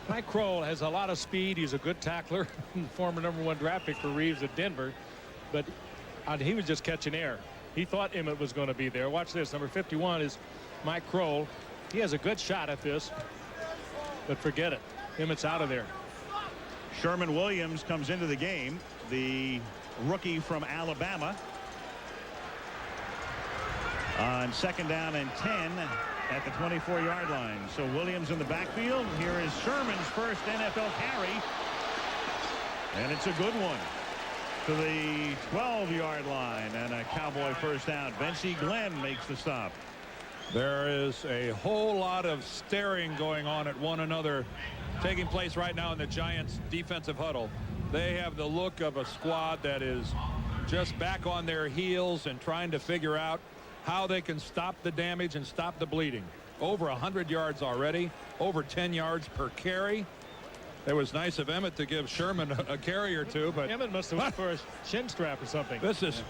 Mike Kroll has a lot of speed. He's a good tackler. Former #1 draft pick for Reeves at Denver. But he was just catching air. He thought Emmitt was going to be there. Watch this. Number 51 is Mike Kroll. He has a good shot at this, but forget it. Emmitt's out of there. Sherman Williams comes into the game, the rookie from Alabama. On second down and 10 at the 24-yard line. So Williams in the backfield. Here is Sherman's first NFL carry. And it's a good one. To the 12-yard line, and a Cowboy first down. Bensie Glenn makes the stop. There is a whole lot of staring going on at one another taking place right now in the Giants defensive huddle. They have the look of a squad that is just back on their heels and trying to figure out how they can stop the damage and stop the bleeding. Over 100 yards already, over 10 yards per carry. It was nice of Emmitt to give Sherman a carry or two, but Emmitt must have went for a shin strap or something. This has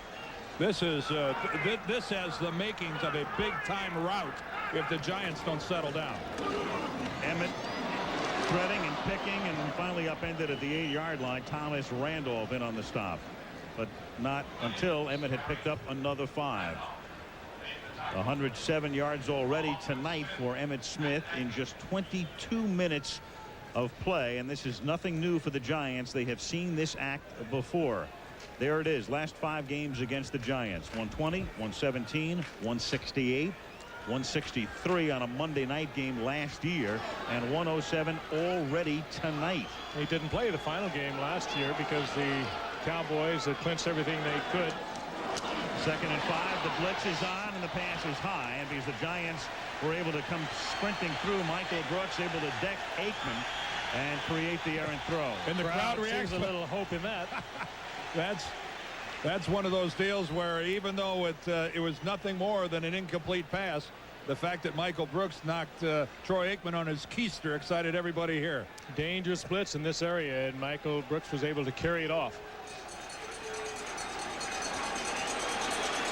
the makings of a big-time rout if the Giants don't settle down. Emmitt threading and picking and finally upended at the 8-yard line. Thomas Randolph in on the stop, but not until Emmitt had picked up another 5. 107 yards already tonight for Emmitt Smith in just 22 minutes of play, and this is nothing new for the Giants. They have seen this act before. There it is. Last 5 games against the Giants. 120, 117, 168, 163 on a Monday night game last year, and 107 already tonight. He didn't play the final game last year because the Cowboys had clinched everything they could. Second and 5. The blitz is on and the pass is high, and because the Giants were able to come sprinting through, Michael Brooks able to deck Aikman and create the errant throw. And the crowd reacts. A little hope in that. That's one of those deals where even though it was nothing more than an incomplete pass, the fact that Michael Brooks knocked Troy Aikman on his keister excited everybody here. Dangerous blitz in this area, and Michael Brooks was able to carry it off.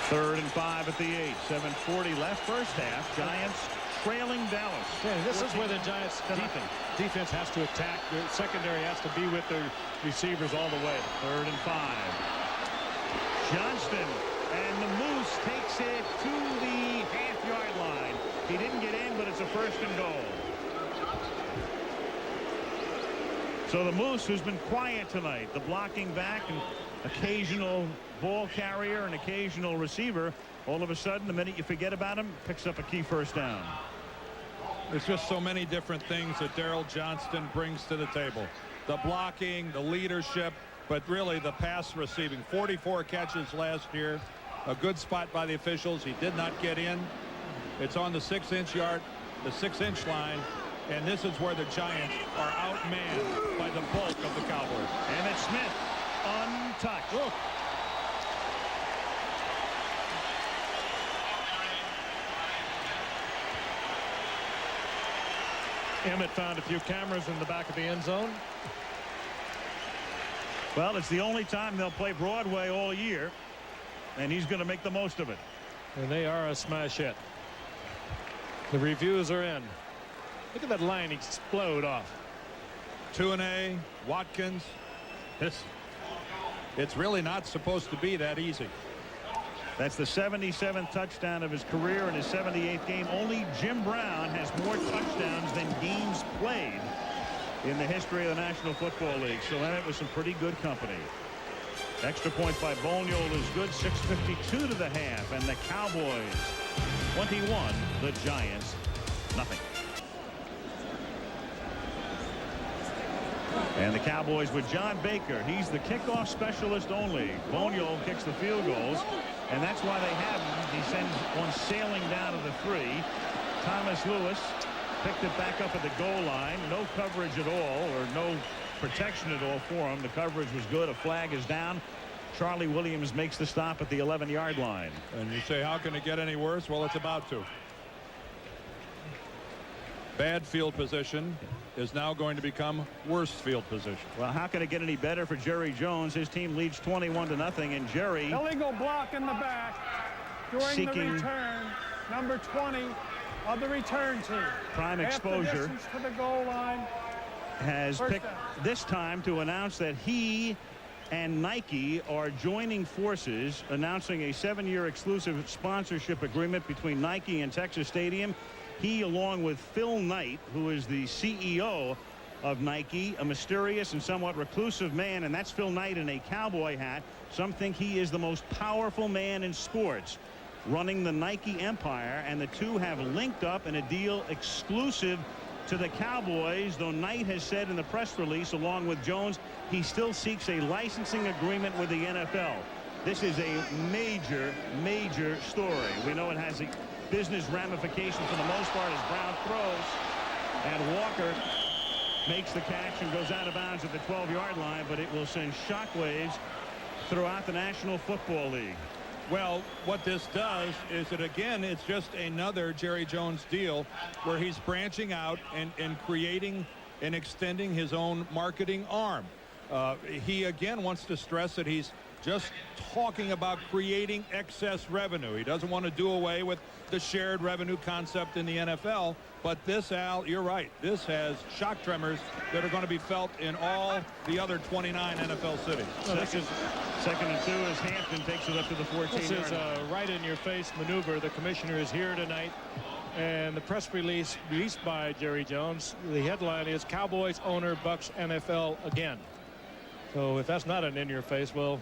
3rd and 5 at the 8. 7:40 left first half. Giants trailing Dallas. Yeah, this is where the Giants defense has to attack. The secondary has to be with the receivers all the way. 3rd and 5. Johnston, and the Moose takes it to the half-yard line. He didn't get in, but it's a 1st and goal. So the Moose, who's been quiet tonight, the blocking back and occasional ball carrier and occasional receiver, all of a sudden, the minute you forget about him, picks up a key first down. There's just so many different things that Daryl Johnston brings to the table. The blocking, the leadership, but really the pass receiving. 44 catches last year, A good spot by the officials. He did not get in. It's on the 6-inch yard, the 6-inch line, and this is where the Giants are outmanned by the bulk of the Cowboys. Emmitt Smith untouched. Look. Emmett found a few cameras in the back of the end zone. Well, it's the only time they'll play Broadway all year, and he's going to make the most of it. And they are a smash hit. The reviews are in. Look at that line explode off. 2-A, Watkins. It's really not supposed to be that easy. That's the 77th touchdown of his career in his 78th game. Only Jim Brown has more touchdowns than games played in the history of the National Football League. So Emmett was some pretty good company. Extra point by Boniol is good. 6:52 to the half, and the Cowboys 21, the Giants nothing. And the Cowboys with John Baker. He's the kickoff specialist only. Boniol kicks the field goals, and that's why they have him. He sends one sailing down to the 3. Thomas Lewis picked it back up at the goal line. No coverage at all, or no protection at all for him. The coverage was good. A flag is down. Charlie Williams makes the stop at the 11-yard line. And you say, how can it get any worse? Well, it's about to. Bad field position is now going to become worse field position. Well, how can it get any better for Jerry Jones? His team leads 21-0, and Jerry Illegal block in the back during the return. Number 20 of the return team. Prime exposure. To the goal line. Has picked this time to announce that he and Nike are joining forces, announcing a 7-year exclusive sponsorship agreement between Nike and Texas Stadium. He, along with Phil Knight, who is the CEO of Nike, a mysterious and somewhat reclusive man, and that's Phil Knight in a cowboy hat. Some think he is the most powerful man in sports, running the Nike empire, and the two have linked up in a deal exclusive to the Cowboys, though Knight has said in the press release, along with Jones, he still seeks a licensing agreement with the NFL. This is a major, major story. We know it has a business ramification for the most part as Brown throws, and Walker makes the catch and goes out of bounds at the 12-yard line, but it will send shockwaves throughout the National Football League. Well, what this does is that, again, it's just another Jerry Jones deal where he's branching out and creating and extending his own marketing arm. He, again, wants to stress that he's just talking about creating excess revenue. He doesn't want to do away with the shared revenue concept in the NFL. But this, Al, you're right. This has shock tremors that are going to be felt in all the other 29 NFL cities. Well, this is second and 2 as Hampton takes it up to the 14-yard line. This is a right-in-your-face maneuver. The commissioner is here tonight, and the press release released by Jerry Jones, the headline is Cowboys owner bucks NFL again. So if that's not an in-your-face, well,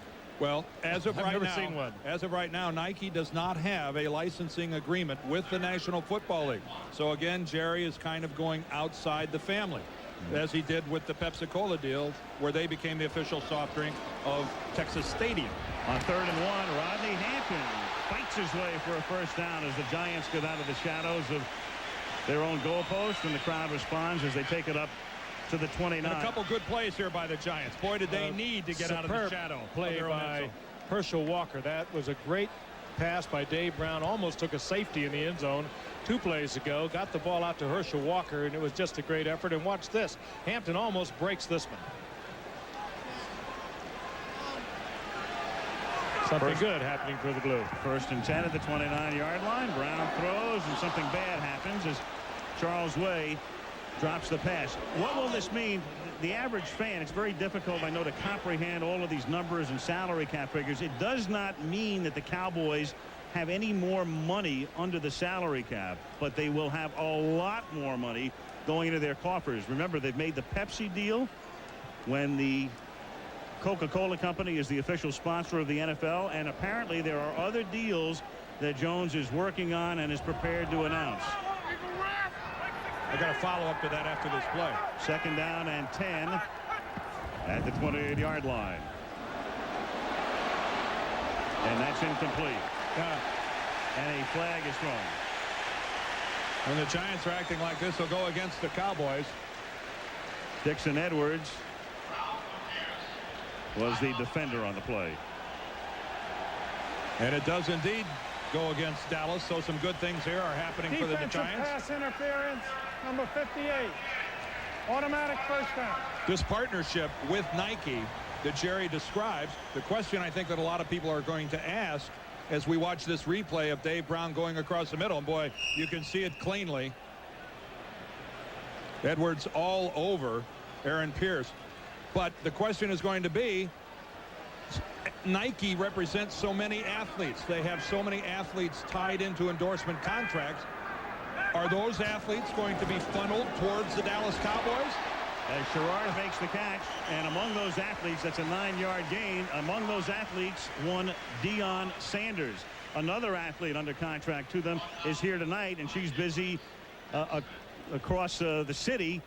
as of right now, as of right now, Nike does not have a licensing agreement with the National Football League. So again, Jerry is kind of going outside the family, as he did with the Pepsi-Cola deal, where they became the official soft drink of Texas Stadium. On 3rd and 1, Rodney Hampton fights his way for a first down as the Giants get out of the shadows of their own goalpost, and the crowd responds as they take it up to the 29. And a couple good plays here by the Giants. Boy, did they need to get out of the shadow. Play by Herschel Walker. That was a great pass by Dave Brown. Almost took a safety in the end zone 2 plays ago. Got the ball out to Herschel Walker, and it was just a great effort. And watch this. Hampton almost breaks this one. Something good happening for the Blue. 1st and 10 at the 29-yard line. Brown throws, and something bad happens as Charles Way drops the pass. What will this mean? The average fan, it's very difficult, I know, to comprehend all of these numbers and salary cap figures. It does not mean that the Cowboys have any more money under the salary cap, but they will have a lot more money going into their coffers. Remember, they've made the Pepsi deal when the Coca-Cola company is the official sponsor of the NFL, and apparently there are other deals that Jones is working on and is prepared to announce. I got a follow-up to that after this play. 2nd down and 10 at the 28-yard line. And that's incomplete. And a flag is thrown. When the Giants are acting like this, they'll go against the Cowboys. Dixon Edwards was the defender on the play. And it does indeed go against Dallas, so some good things here are happening for the Giants. Pass interference, number 58. Automatic first down. This partnership with Nike that Jerry describes, the question I think that a lot of people are going to ask as we watch this replay of Dave Brown going across the middle, and boy, you can see it cleanly. Edwards all over Aaron Pierce. But the question is going to be, Nike represents so many athletes. They have so many athletes tied into endorsement contracts. Are those athletes going to be funneled towards the Dallas Cowboys? As Sherrard makes the catch, and among those athletes, that's a 9-yard gain. Among those athletes, one Deion Sanders. Another athlete under contract to them is here tonight, and she's busy across the city,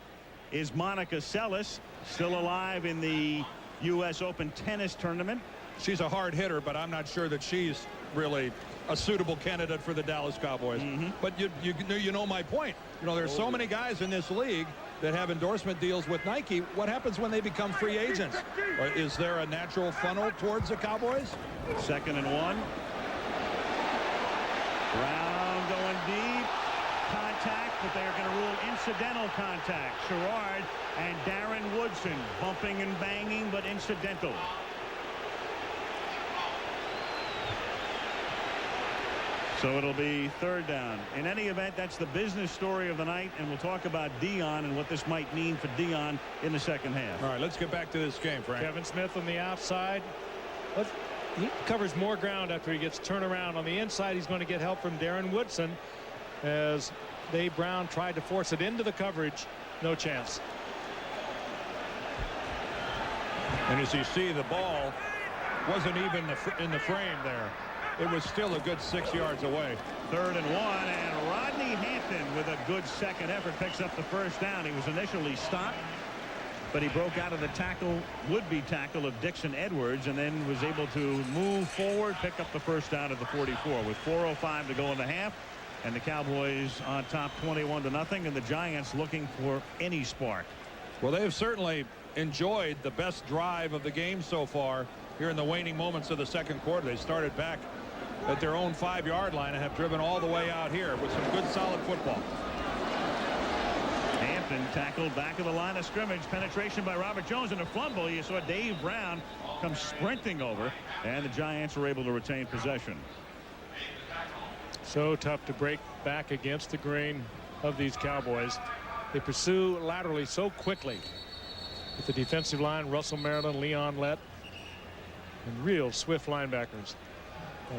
is Monica Seles, still alive in the U.S. Open tennis tournament. She's a hard hitter, but I'm not sure that she's really a suitable candidate for the Dallas Cowboys. But you know my point. You know, there's so many guys in this league that have endorsement deals with Nike. What happens when they become free agents? Or is there a natural funnel towards the Cowboys? 2nd and 1. Brown going deep. Contact, but they're going to rule incidental contact. Sherrard and Darren Woodson bumping and banging, but incidental. So it'll be 3rd down. In any event, that's the business story of the night, and we'll talk about Deion and what this might mean for Deion in the second half. All right, let's get back to this game, Frank. Kevin Smith on the outside. He covers more ground after he gets turned around. On the inside, he's going to get help from Darren Woodson as Dave Brown tried to force it into the coverage. No chance. And as you see, the ball wasn't even in the frame there. It was still a good 6 yards away. 3rd and 1, and Rodney Hampton with a good second effort picks up the first down. He was initially stopped, but he broke out of the would-be tackle of Dixon Edwards, and then was able to move forward, pick up the first down at the 44 with 4:05 to go in the half, and the Cowboys on top 21-0, and the Giants looking for any spark. Well, they have certainly enjoyed the best drive of the game so far here in the waning moments of the second quarter. They started back at their own 5-yard line and have driven all the way out here with some good solid football. Hampton tackled back of the line of scrimmage. Penetration by Robert Jones, and a fumble. You saw Dave Brown come sprinting over, and the Giants were able to retain possession. So tough to break back against the grain of these Cowboys. They pursue laterally so quickly with the defensive line, Russell Maryland, Leon Lett, and real swift linebackers.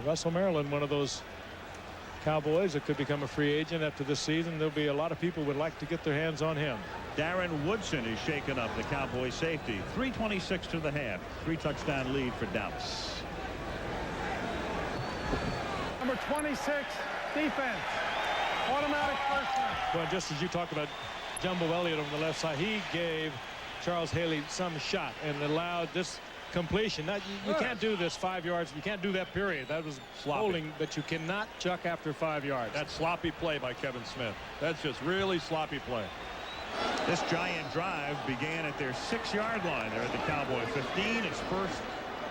Russell Maryland, one of those Cowboys that could become a free agent after this season. There'll be a lot of people who would like to get their hands on him. Darren Woodson is shaken up, the Cowboy safety. 3:26 to the half. 3-touchdown lead for Dallas. Number 26, defense. Automatic first down. Well, just as you talked about Jumbo Elliott on the left side, he gave Charles Haley some shot and allowed this completion. Now, you can't do this 5 yards. You can't do that, period. That was holding, but you cannot chuck after 5 yards. That sloppy play by Kevin Smith. That's just really sloppy play. This Giant drive began at their 6-yard line. They're at the Cowboy 15. It's 1st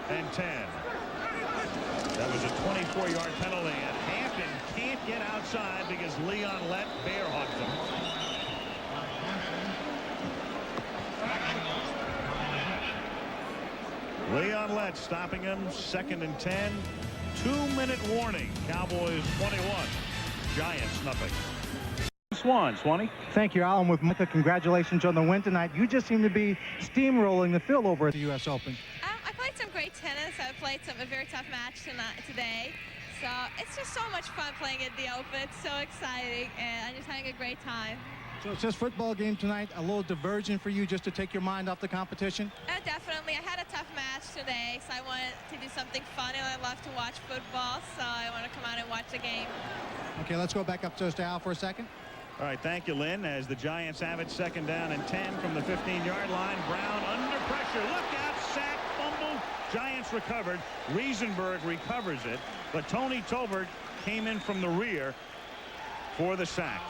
and 10. That was a 24-yard penalty, and Hampton can't get outside because Leon Lett bear hugged him. Leon Lett stopping him. 2nd and 10. 2-minute warning. Cowboys 21. Giants nothing. Swan, Swanee. Thank you, Alan. With Micah, congratulations on the win tonight. You just seem to be steamrolling the field over at the U.S. Open. I played some great tennis. I played a very tough match today. So it's just so much fun playing at the Open. It's so exciting, and I'm just having a great time. So it's just football game tonight, a little diversion for you just to take your mind off the competition? Definitely. I had a tough match today, so I wanted to do something fun, and I love to watch football, so I want to come out and watch the game. Okay, let's go back upstairs to Al for a second. All right, thank you, Lynn. As the Giants have it, 2nd down and 10 from the 15-yard line. Brown under pressure. Look out, sack, fumble. Giants once recovered. Riesenberg recovers it, but Tony Tolbert came in from the rear for the sack.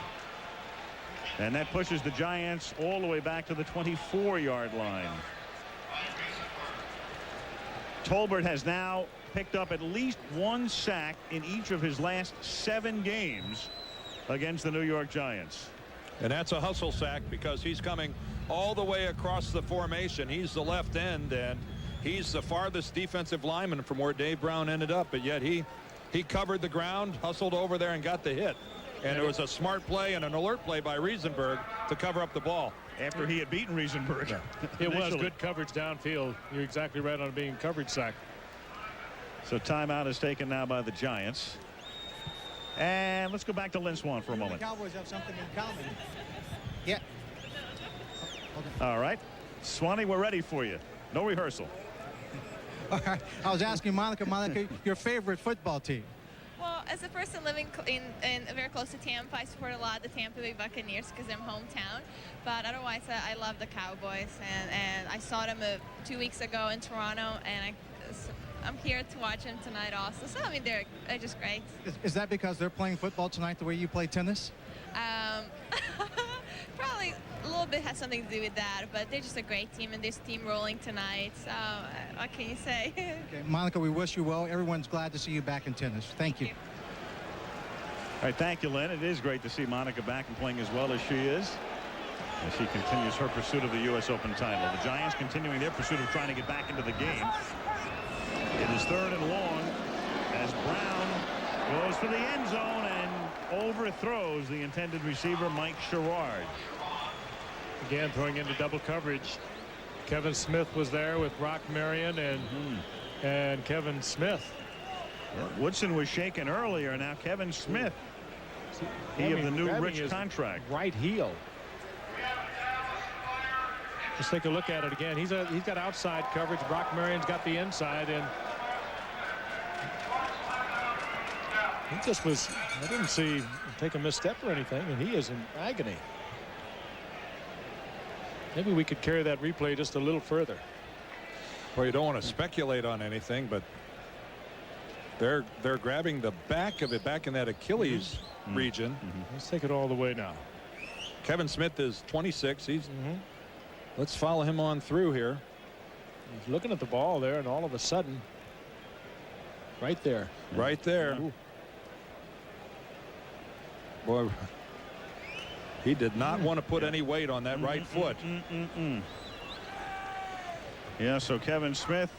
And that pushes the Giants all the way back to the 24-yard line. Tolbert has now picked up at least one sack in each of his last 7 games against the New York Giants. And that's a hustle sack because he's coming all the way across the formation. He's the left end, and he's the farthest defensive lineman from where Dave Brown ended up. But yet he covered the ground, hustled over there, and got the hit. And it was a smart play and an alert play by Riesenberg to cover up the ball. After he had beaten Riesenberg. Yeah. It was good coverage downfield. You're exactly right on being coverage sack. So timeout is taken now by the Giants. And let's go back to Lynn Swan for a moment. The Cowboys have something in common. Yeah. All right. Swanee, we're ready for you. No rehearsal. All right. I was asking Monica, your favorite football team. Well, as a person living in very close to Tampa, I support a lot the Tampa Bay Buccaneers because they're hometown. But otherwise, I love the Cowboys, and I saw them 2 weeks ago in Toronto, and I'm here to watch them tonight also. So I mean, they're just great. Is that because they're playing football tonight the way you play tennis? Probably a little bit has something to do with that, but they're just a great team, and they're steamrolling tonight. So what can you say? Okay, Monica, we wish you well. Everyone's glad to see you back in tennis. Thank you. All right, thank you, Lynn. It is great to see Monica back and playing as well as she is, as she continues her pursuit of the U.S. Open title. The Giants continuing their pursuit of trying to get back into the game. It is 3rd and long as Brown goes for the end zone and overthrows the intended receiver, Mike Sherrard. Again, throwing into double coverage. Kevin Smith was there with Brock Marion and Kevin Smith. Yeah, Woodson was shaken earlier. Now Kevin Smith, he of the new rich contract. Right heel. Let's take a look at it again. He's got outside coverage. Brock Marion's got the inside, and he just was. I didn't see him take a misstep or anything, and he is in agony. Maybe we could carry that replay just a little further. Well, you don't want to speculate on anything, but they're grabbing the back of it, back in that Achilles region. Let's take it all the way now. Kevin Smith is 26. Let's follow him on through here. He's looking at the ball there, and all of a sudden, right there. Right there. Ooh. Boy, he did not want to put any weight on that right foot. Yeah, so Kevin Smith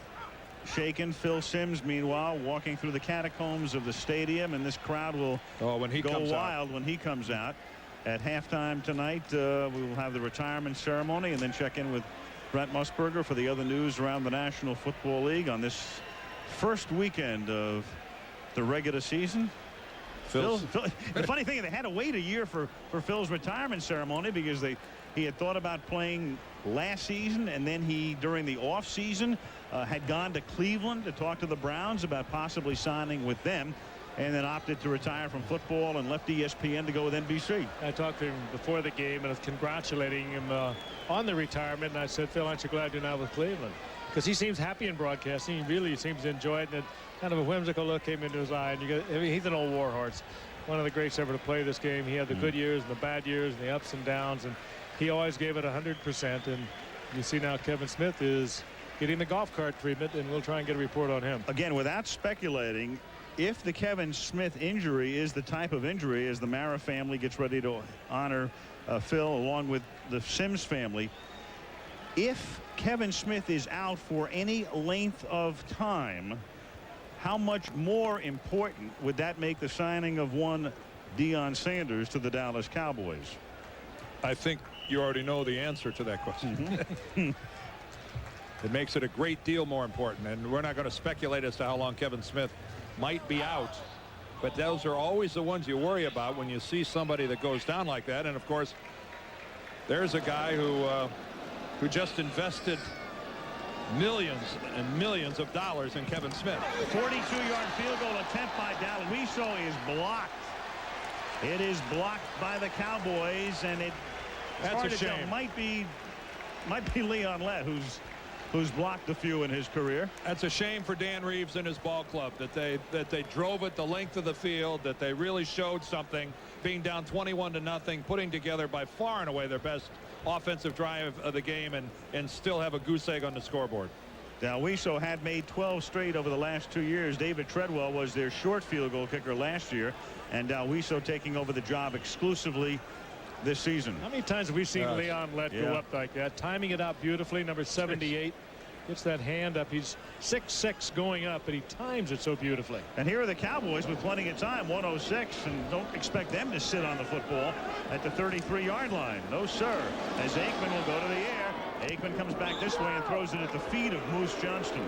shaken. Phil Simms, meanwhile, walking through the catacombs of the stadium, and this crowd will go wild when he comes out. At halftime tonight, we will have the retirement ceremony and then check in with Brent Musburger for the other news around the National Football League on this first weekend of the regular season. Phil, the funny thing is they had to wait a year for Phil's retirement ceremony because he had thought about playing last season, and then he, during the off season, had gone to Cleveland to talk to the Browns about possibly signing with them, and then opted to retire from football and left ESPN to go with NBC. I talked to him before the game and I was congratulating him on the retirement, and I said, Phil, aren't you glad you're not with Cleveland? Because he seems happy in broadcasting. He really seems to enjoy it, and kind of a whimsical look came into his eye. And he's an old warhorse, one of the greats ever to play this game. He had the good years and the bad years and the ups and downs, and he always gave it 100%. And you see now Kevin Smith is getting the golf cart treatment, and we'll try and get a report on him. Again, without speculating, if the Kevin Smith injury is the type of injury as the Mara family gets ready to honor Phil along with the Simms family, if Kevin Smith is out for any length of time, how much more important would that make the signing of one Deion Sanders to the Dallas Cowboys? I think you already know the answer to that question. It makes it a great deal more important, and we're not going to speculate as to how long Kevin Smith might be out, but those are always the ones you worry about when you see somebody that goes down like that. And of course, there's a guy who just invested millions and millions of dollars in Kevin Smith. 42-yard field goal attempt by Dallas. Wiesel is blocked. It is blocked by the Cowboys, and that's a shame. Might be Leon Lett, who's who's blocked a few in his career. That's a shame for Dan Reeves and his ball club that they drove it the length of the field, that they really showed something, being down 21-0, putting together by far and away their best offensive drive of the game, and still have a goose egg on the scoreboard. Dalwiso had made 12 straight over the last 2 years. David Treadwell was their short field goal kicker last year, and Dalwiso taking over the job exclusively this season. How many times have we seen Leon Lett go up like that, timing it out beautifully? Number 78 gets that hand up. He's 6'6" going up, but he times it so beautifully. And here are the Cowboys with plenty of time, 1:06, and don't expect them to sit on the football at the 33-yard line. No, sir. As Aikman will go to the air. Aikman comes back this way and throws it at the feet of Moose Johnston.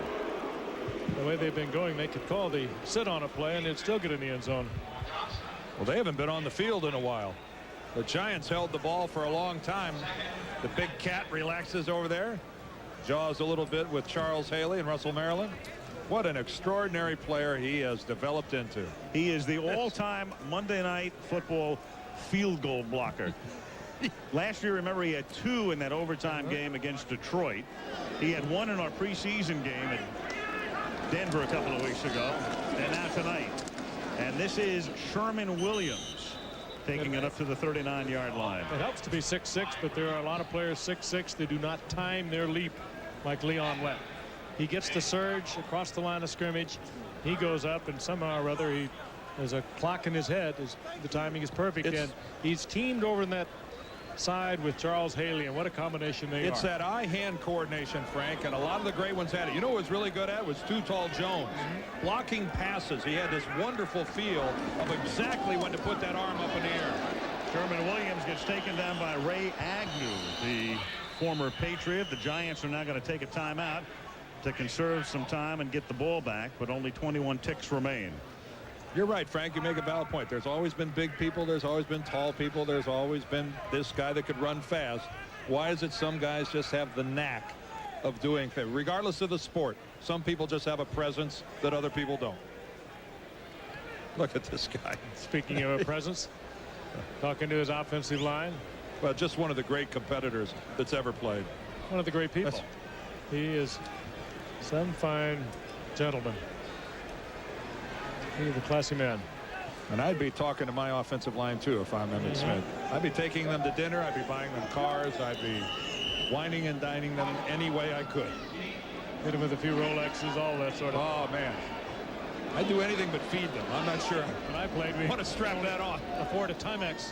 The way they've been going, they could call the sit on a play and they'd still get in the end zone. Well, they haven't been on the field in a while. The Giants held the ball for a long time. The big cat relaxes over there, jaws a little bit with Charles Haley and Russell Maryland. What an extraordinary player he has developed into. He is the all-time Monday Night Football field goal blocker. Last year, remember, he had 2 in that overtime game against Detroit. He had 1 in our preseason game at Denver a couple of weeks ago, and now tonight. And this is Sherman Williams taking it up to the 39-yard line. It helps to be 6'6", but there are a lot of players 6'6". They do not time their leap like Leon Lett. He gets the surge across the line of scrimmage. He goes up, and somehow or other, there's a clock in his head. The timing is perfect, and he's teamed over in that side with Charles Haley, and what a combination they are. It's that eye-hand coordination, Frank, and a lot of the great ones had it. You know what was really good at was Too Tall Jones. Blocking passes. He had this wonderful feel of exactly when to put that arm up in the air. Sherman Williams gets taken down by Ray Agnew, the former Patriot. The Giants are now going to take a timeout to conserve some time and get the ball back, but only 21 ticks remain. You're right, Frank. You make a valid point. There's always been big people. There's always been tall people. There's always been this guy that could run fast. Why is it some guys just have the knack of doing things? Regardless of the sport, some people just have a presence that other people don't. Look at this guy. Speaking of a presence, talking to his offensive line. Well, just one of the great competitors that's ever played. One of the great people. He is some fine gentleman. He's a classy man. And I'd be talking to my offensive line, too, if I'm Emmitt Smith. I'd be taking them to dinner. I'd be buying them cars. I'd be wining and dining them any way I could. Hit him with a few Rolexes, all that sort of. Oh, man. I'd do anything but feed them. I'm not sure. When I played, we want to strap that on. Afford a Timex.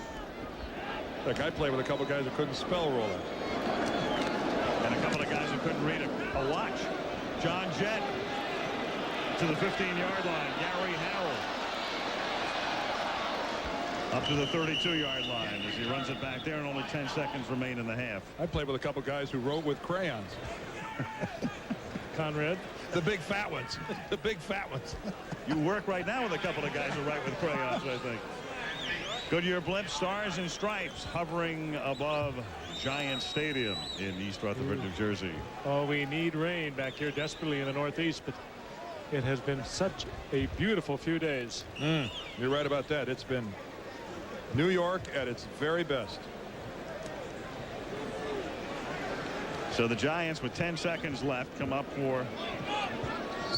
Look, I played with a couple guys who couldn't spell Rolex. And a couple of guys who couldn't read a watch. John Jett to the 15-yard line. Gary Harrell up to the 32-yard line as he runs it back there, and only 10 seconds remain in the half. I played with a couple guys who wrote with crayons. Conrad. The big fat ones. The big fat ones. You work right now with a couple of guys who write with crayons, I think. Goodyear blimp, stars and stripes hovering above Giant Stadium in East Rutherford, New Jersey. Oh, we need rain back here desperately in the Northeast, but it has been such a beautiful few days. You're right about that. It's been New York at its very best. So the Giants, with 10 seconds left, come up for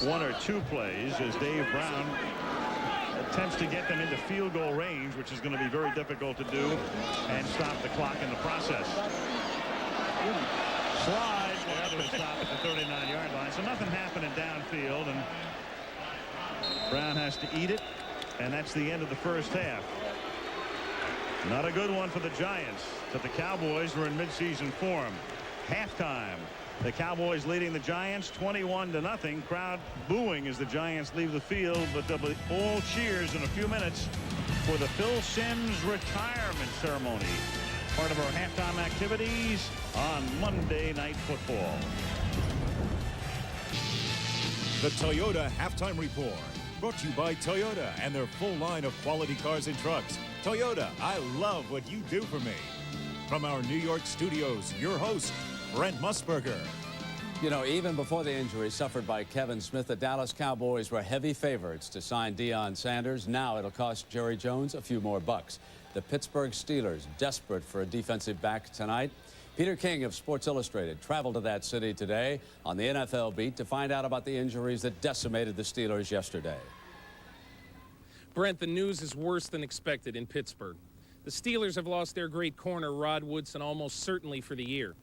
1 or 2 plays as Dave Brown attempts to get them into field goal range, which is going to be very difficult to do, and stop the clock in the process. Slide, well, to stop at the 39-yard line. So nothing happening downfield, and Brown has to eat it, and that's the end of the first half. Not a good one for the Giants, but the Cowboys were in midseason form. Halftime, the Cowboys leading the Giants 21-0. Crowd booing as the Giants leave the field, but they'll be all cheers in a few minutes for the Phil Simms retirement ceremony. Part of our halftime activities on Monday Night Football. The Toyota Halftime Report, brought to you by Toyota and their full line of quality cars and trucks. Toyota, I love what you do for me. From our New York studios, your host, Brent Musburger. You know, even before the injury suffered by Kevin Smith, the Dallas Cowboys were heavy favorites to sign Deion Sanders. Now it'll cost Jerry Jones a few more bucks. The Pittsburgh Steelers, desperate for a defensive back tonight. Peter King of Sports Illustrated traveled to that city today on the NFL beat to find out about the injuries that decimated the Steelers yesterday. Brent, the news is worse than expected in Pittsburgh. The Steelers have lost their great corner, Rod Woodson, almost certainly for the year.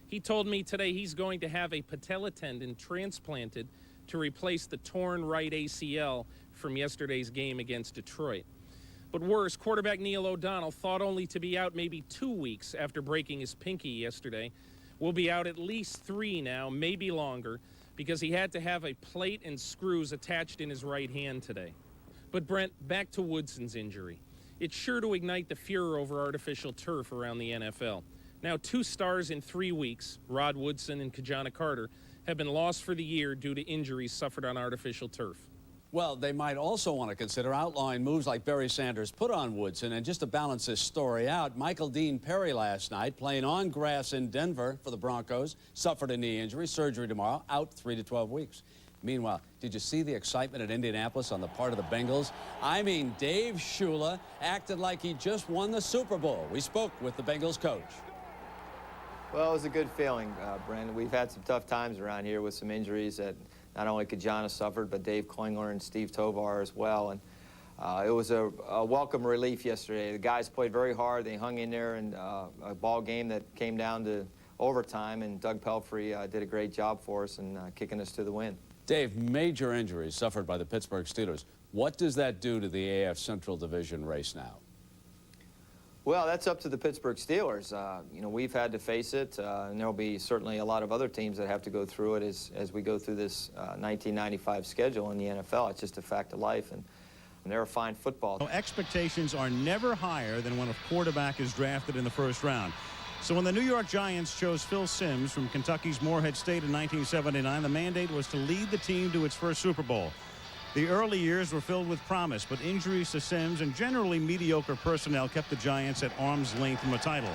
He told me today he's going to have a patella tendon transplanted to replace the torn right ACL from yesterday's game against Detroit. But worse, quarterback Neil O'Donnell, thought only to be out maybe 2 weeks after breaking his pinky yesterday, will be out at least 3 now, maybe longer, because he had to have a plate and screws attached in his right hand today. But Brent, back to Woodson's injury. It's sure to ignite the furor over artificial turf around the NFL. Now 2 stars in 3 weeks, Rod Woodson and Kajana Carter, have been lost for the year due to injuries suffered on artificial turf. Well, they might also want to consider outlawing moves like Barry Sanders put on Woodson. And just to balance this story out, Michael Dean Perry last night, playing on grass in Denver for the Broncos, suffered a knee injury, surgery tomorrow, out 3 to 12 weeks. Meanwhile, did you see the excitement at Indianapolis on the part of the Bengals? I mean, Dave Shula acted like he just won the Super Bowl. We spoke with the Bengals coach. Well, it was a good feeling, Brandon. We've had some tough times around here with some injuries that not only Kajana suffered, but Dave Klingler and Steve Tovar as well. And it was a welcome relief yesterday. The guys played very hard. They hung in there in a ball game that came down to overtime, and Doug Pelfrey did a great job for us in kicking us to the win. Dave, major injuries suffered by the Pittsburgh Steelers. What does that do to the AF Central Division race now? Well, that's up to the Pittsburgh Steelers. You know, we've had to face it, and there'll be certainly a lot of other teams that have to go through it as we go through this 1995 schedule in the NFL. It's just a fact of life, and they're a fine football. Expectations are never higher than when a quarterback is drafted in the first round. So when the New York Giants chose Phil Simms from Kentucky's Morehead State in 1979, the mandate was to lead the team to its first Super Bowl. The early years were filled with promise, but injuries to Simms and generally mediocre personnel kept the Giants at arm's length from a title.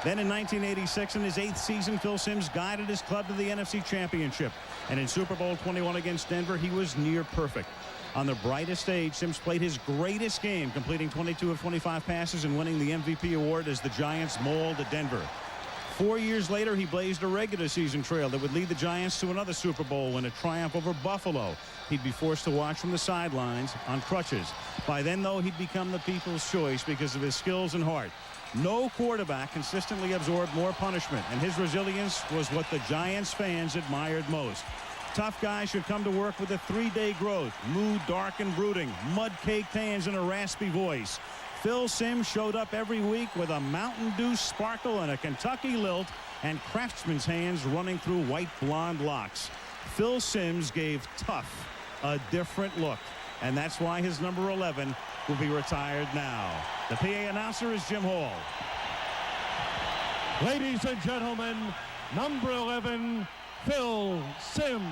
Then in 1986, in his 8th season, Phil Simms guided his club to the NFC Championship. And in Super Bowl 21 against Denver, he was near perfect. On the brightest stage, Simms played his greatest game, completing 22 of 25 passes and winning the MVP award as the Giants mauled at Denver. 4 years later, he blazed a regular season trail that would lead the Giants to another Super Bowl win, a triumph over Buffalo. He'd be forced to watch from the sidelines on crutches. By then, though, he'd become the people's choice because of his skills and heart. No quarterback consistently absorbed more punishment, and his resilience was what the Giants fans admired most. Tough guys should come to work with a 3-day growth, mood dark and brooding, mud-caked hands and a raspy voice. Phil Simms showed up every week with a Mountain Dew sparkle and a Kentucky lilt and craftsman's hands running through white blonde locks. Phil Simms gave tough a different look, and that's why his number 11 will be retired now. The PA announcer is Jim Hall. Ladies and gentlemen, number 11, Phil Simms.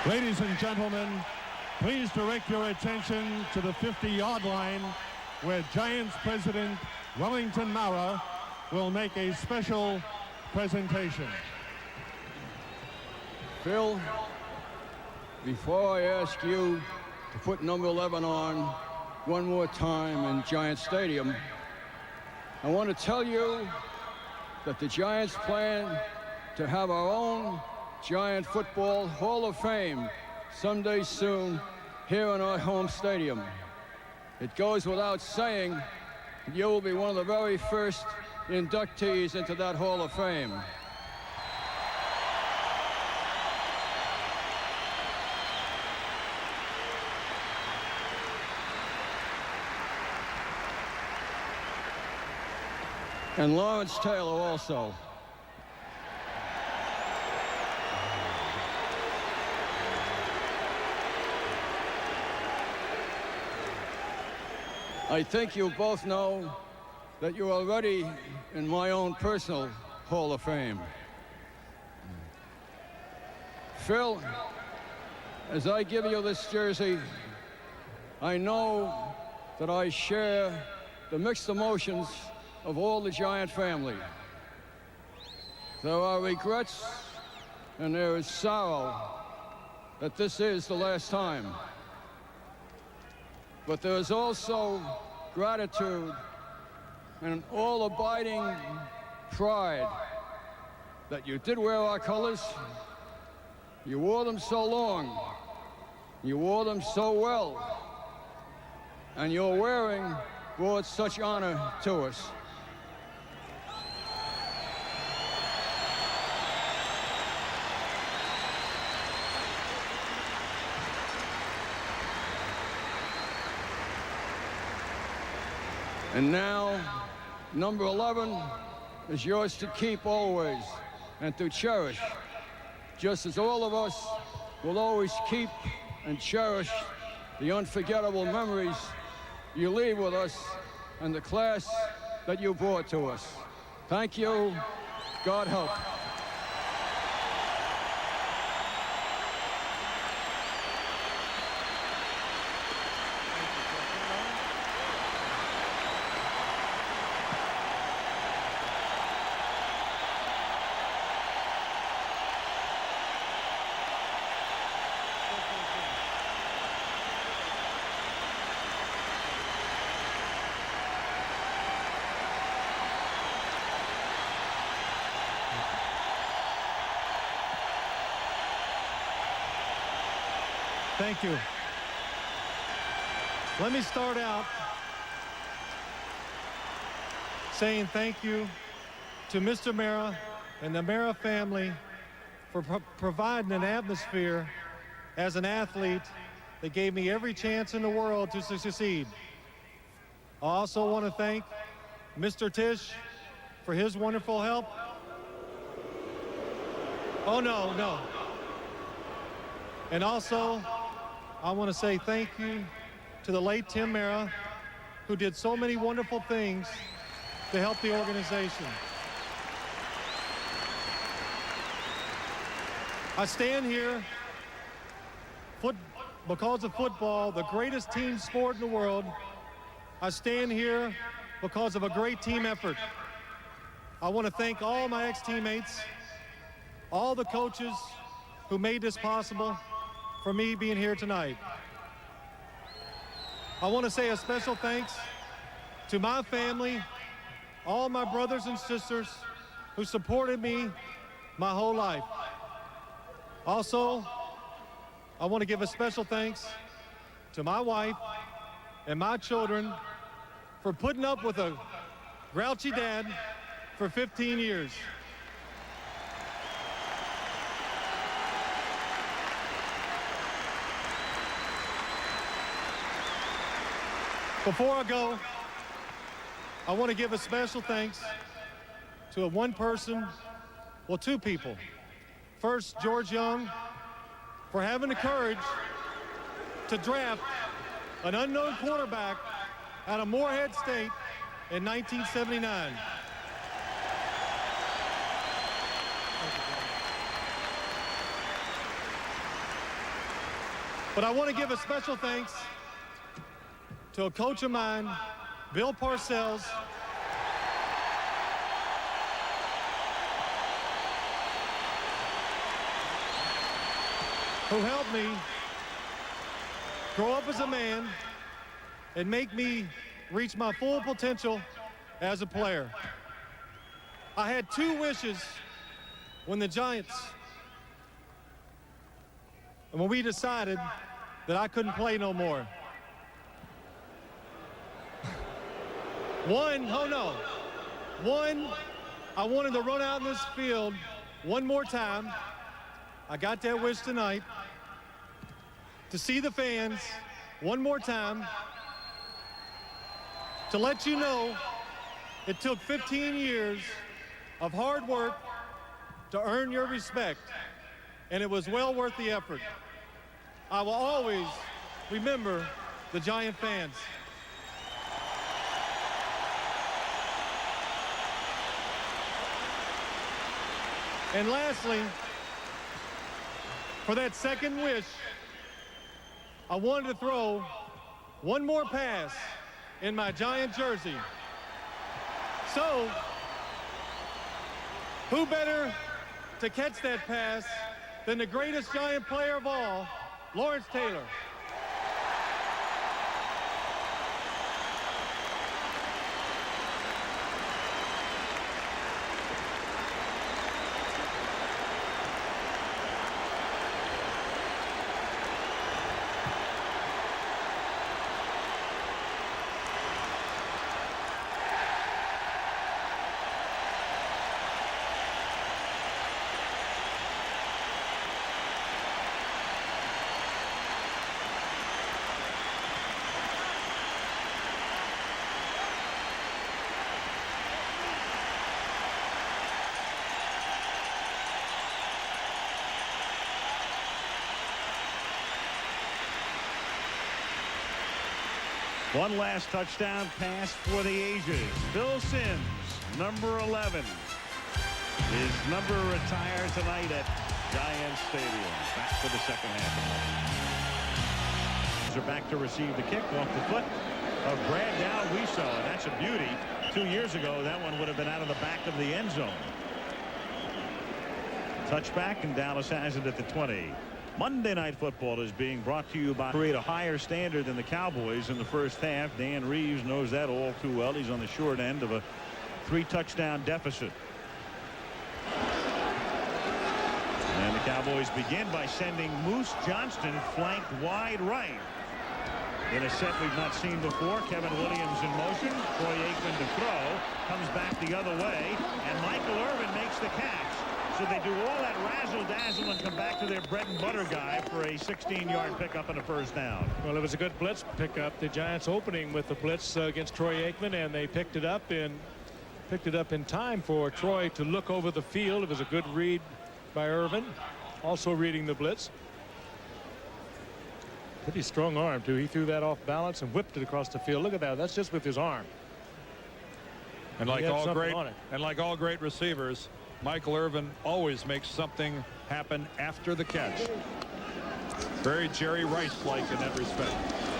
Ladies and gentlemen, please direct your attention to the 50-yard line where Giants President Wellington Mara will make a special presentation. Phil, before I ask you to put number 11 on one more time in Giant Stadium, I want to tell you that the Giants plan to have our own Giant Football Hall of Fame someday soon here in our home stadium. It goes without saying that you will be one of the very first inductees into that Hall of Fame. And Lawrence Taylor also. I think you both know that you're already in my own personal Hall of Fame. Phil, as I give you this jersey, I know that I share the mixed emotions of all the Giant family. There are regrets and there is sorrow that this is the last time. But there is also gratitude and an all-abiding pride that you did wear our colors. You wore them so long. You wore them so well. And your wearing brought such honor to us. And now, number 11 is yours to keep always and to cherish, just as all of us will always keep and cherish the unforgettable memories you leave with us and the class that you brought to us. Thank you. God help. Thank you. Let me start out saying thank you to Mr. Mara and the Mara family for providing an atmosphere as an athlete that gave me every chance in the world to succeed. I also want to thank Mr. Tisch for his wonderful help. Oh, no. And also, I want to say thank you to the late Tim Mara, who did so many wonderful things to help the organization. I stand here because of football, the greatest team sport in the world. I stand here because of a great team effort. I want to thank all my ex-teammates, all the coaches who made this possible for me being here tonight. I want to say a special thanks to my family, all my brothers and sisters who supported me my whole life. Also, I want to give a special thanks to my wife and my children for putting up with a grouchy dad for 15 years. Before I go, I want to give a special thanks to two people. First, George Young, for having the courage to draft an unknown quarterback out of Morehead State in 1979. But I want to give a special thanks to a coach of mine, Bill Parcells, who helped me grow up as a man and make me reach my full potential as a player. I had two wishes when the Giants, and when we decided that I couldn't play no more. One, I wanted to run out in this field one more time. I got that wish tonight. To see the fans one more time. To let you know it took 15 years of hard work to earn your respect, and it was well worth the effort. I will always remember the Giant fans. And lastly, for that second wish, I wanted to throw one more pass in my Giant jersey So, who better to catch that pass than the greatest Giant player of all, Lawrence Taylor? One last touchdown pass for the ages. Phil Simms, number 11. His number retired tonight at Giants Stadium. Back for the second half. They're back to receive the kick off the foot of Brad Dalwiso, and that's a beauty. 2 years ago, that one would have been out of the back of the end zone. Touchback, and Dallas has it at the 20. Monday Night Football is being brought to you by create a higher standard than the Cowboys in the first half. Dan Reeves knows that all too well. He's on the short end of a 3-touchdown deficit. And the Cowboys begin by sending Moose Johnston flanked wide right. In a set we've not seen before. Kevin Williams in motion. Troy Aikman to throw. Comes back the other way. And Michael Irvin makes the catch. So they do all that razzle-dazzle and come back to their bread-and-butter guy for a 16-yard pickup and a first down. Well, it was a good blitz pickup. The Giants opening with the blitz against Troy Aikman, and they picked it up in time for Troy to look over the field. It was a good read by Irvin, also reading the blitz. Pretty strong arm, too. He threw that off balance and whipped it across the field. Look at that. That's just with his arm. And like all great receivers, Michael Irvin always makes something happen after the catch. Very Jerry Rice-like in that respect.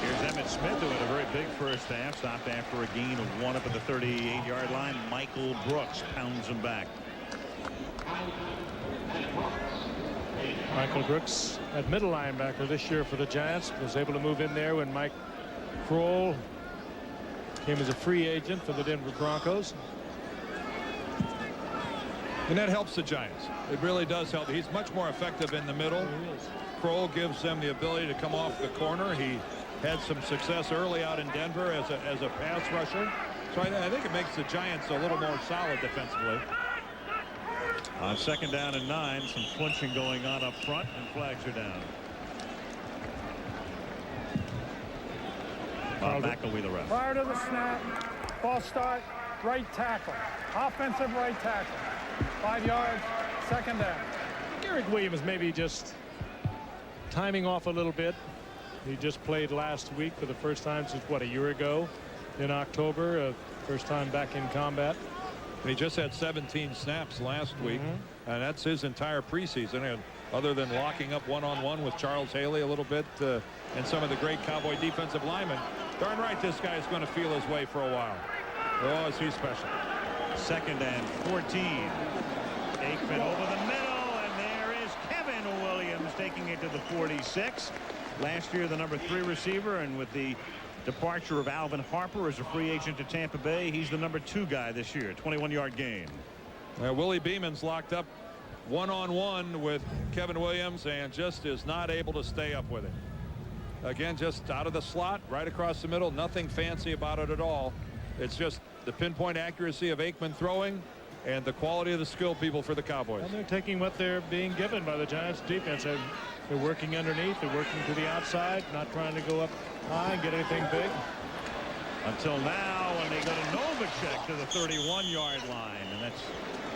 Here's Emmitt Smith, who had a very big first half. Stopped after a gain of 1 up at the 38-yard line. Michael Brooks pounds him back. Michael Brooks at middle linebacker this year for the Giants. Was able to move in there when Mike Kroll came as a free agent for the Denver Broncos. And that helps the Giants. It really does help. He's much more effective in the middle. Kroll gives them the ability to come off the corner. He had some success early out in Denver as a pass rusher. So I think it makes the Giants a little more solid defensively. On 2nd down and 9, some clinching going on up front, and flags are down. McElwee, the ref. Prior to the snap, false start, right tackle. Offensive right tackle. 5 yards, 2nd down. Garrick Williams maybe just timing off a little bit. He just played last week for the first time since, what, a year ago in October. First time back in combat. He just had 17 snaps last week, and that's his entire preseason. And other than locking up one-on-one with Charles Haley a little bit and some of the great Cowboy defensive linemen, darn right this guy is going to feel his way for a while. Oh, is he special. 2nd and 14. Aikman over the middle, and there is Kevin Williams taking it to the 46. Last year the number 3 receiver, and with the departure of Alvin Harper as a free agent to Tampa Bay, he's the number 2 guy this year. 21-yard gain. Willie Beeman's locked up one-on-one with Kevin Williams and just is not able to stay up with it. Again, just out of the slot, right across the middle. Nothing fancy about it at all. It's just the pinpoint accuracy of Aikman throwing and the quality of the skill people for the Cowboys. And they're taking what they're being given by the Giants defense. They're working underneath. They're working to the outside, not trying to go up high and get anything big. Until now, when they go to Novacek to the 31-yard line, and that's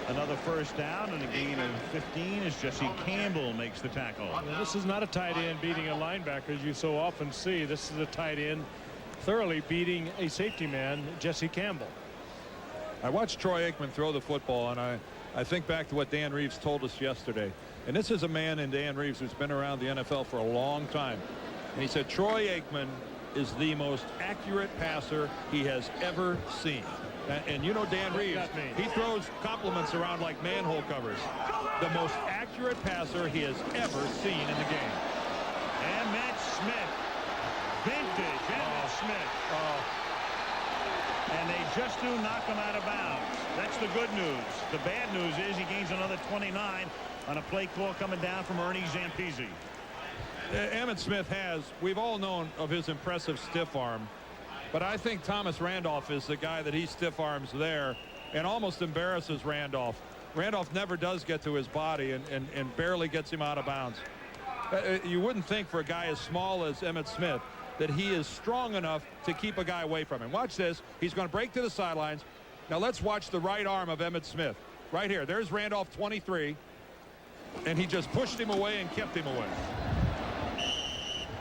another first down and a gain of 15 as Jesse Campbell makes the tackle. Well, this is not a tight end beating a linebacker, as you so often see. This is a tight end thoroughly beating a safety man, Jesse Campbell. I watched Troy Aikman throw the football, and I think back to what Dan Reeves told us yesterday. And this is a man in Dan Reeves who's been around the NFL for a long time. And he said Troy Aikman is the most accurate passer he has ever seen. And you know Dan Reeves, he throws compliments around like manhole covers. The most accurate passer he has ever seen in the game. Emmitt Smith. Vintage Emmitt Smith. And they just do knock him out of bounds. That's the good news. The bad news is he gains another 29 on a play call coming down from Ernie Zampese. Emmitt Smith has, we've all known of his impressive stiff arm, but I think Thomas Randolph is the guy that he stiff arms there and almost embarrasses Randolph. Randolph never does get to his body and barely gets him out of bounds. You wouldn't think for a guy as small as Emmitt Smith that he is strong enough to keep a guy away from him. Watch this. He's going to break to the sidelines. Now let's watch the right arm of Emmitt Smith. Right here. There's Randolph, 23. And he just pushed him away and kept him away.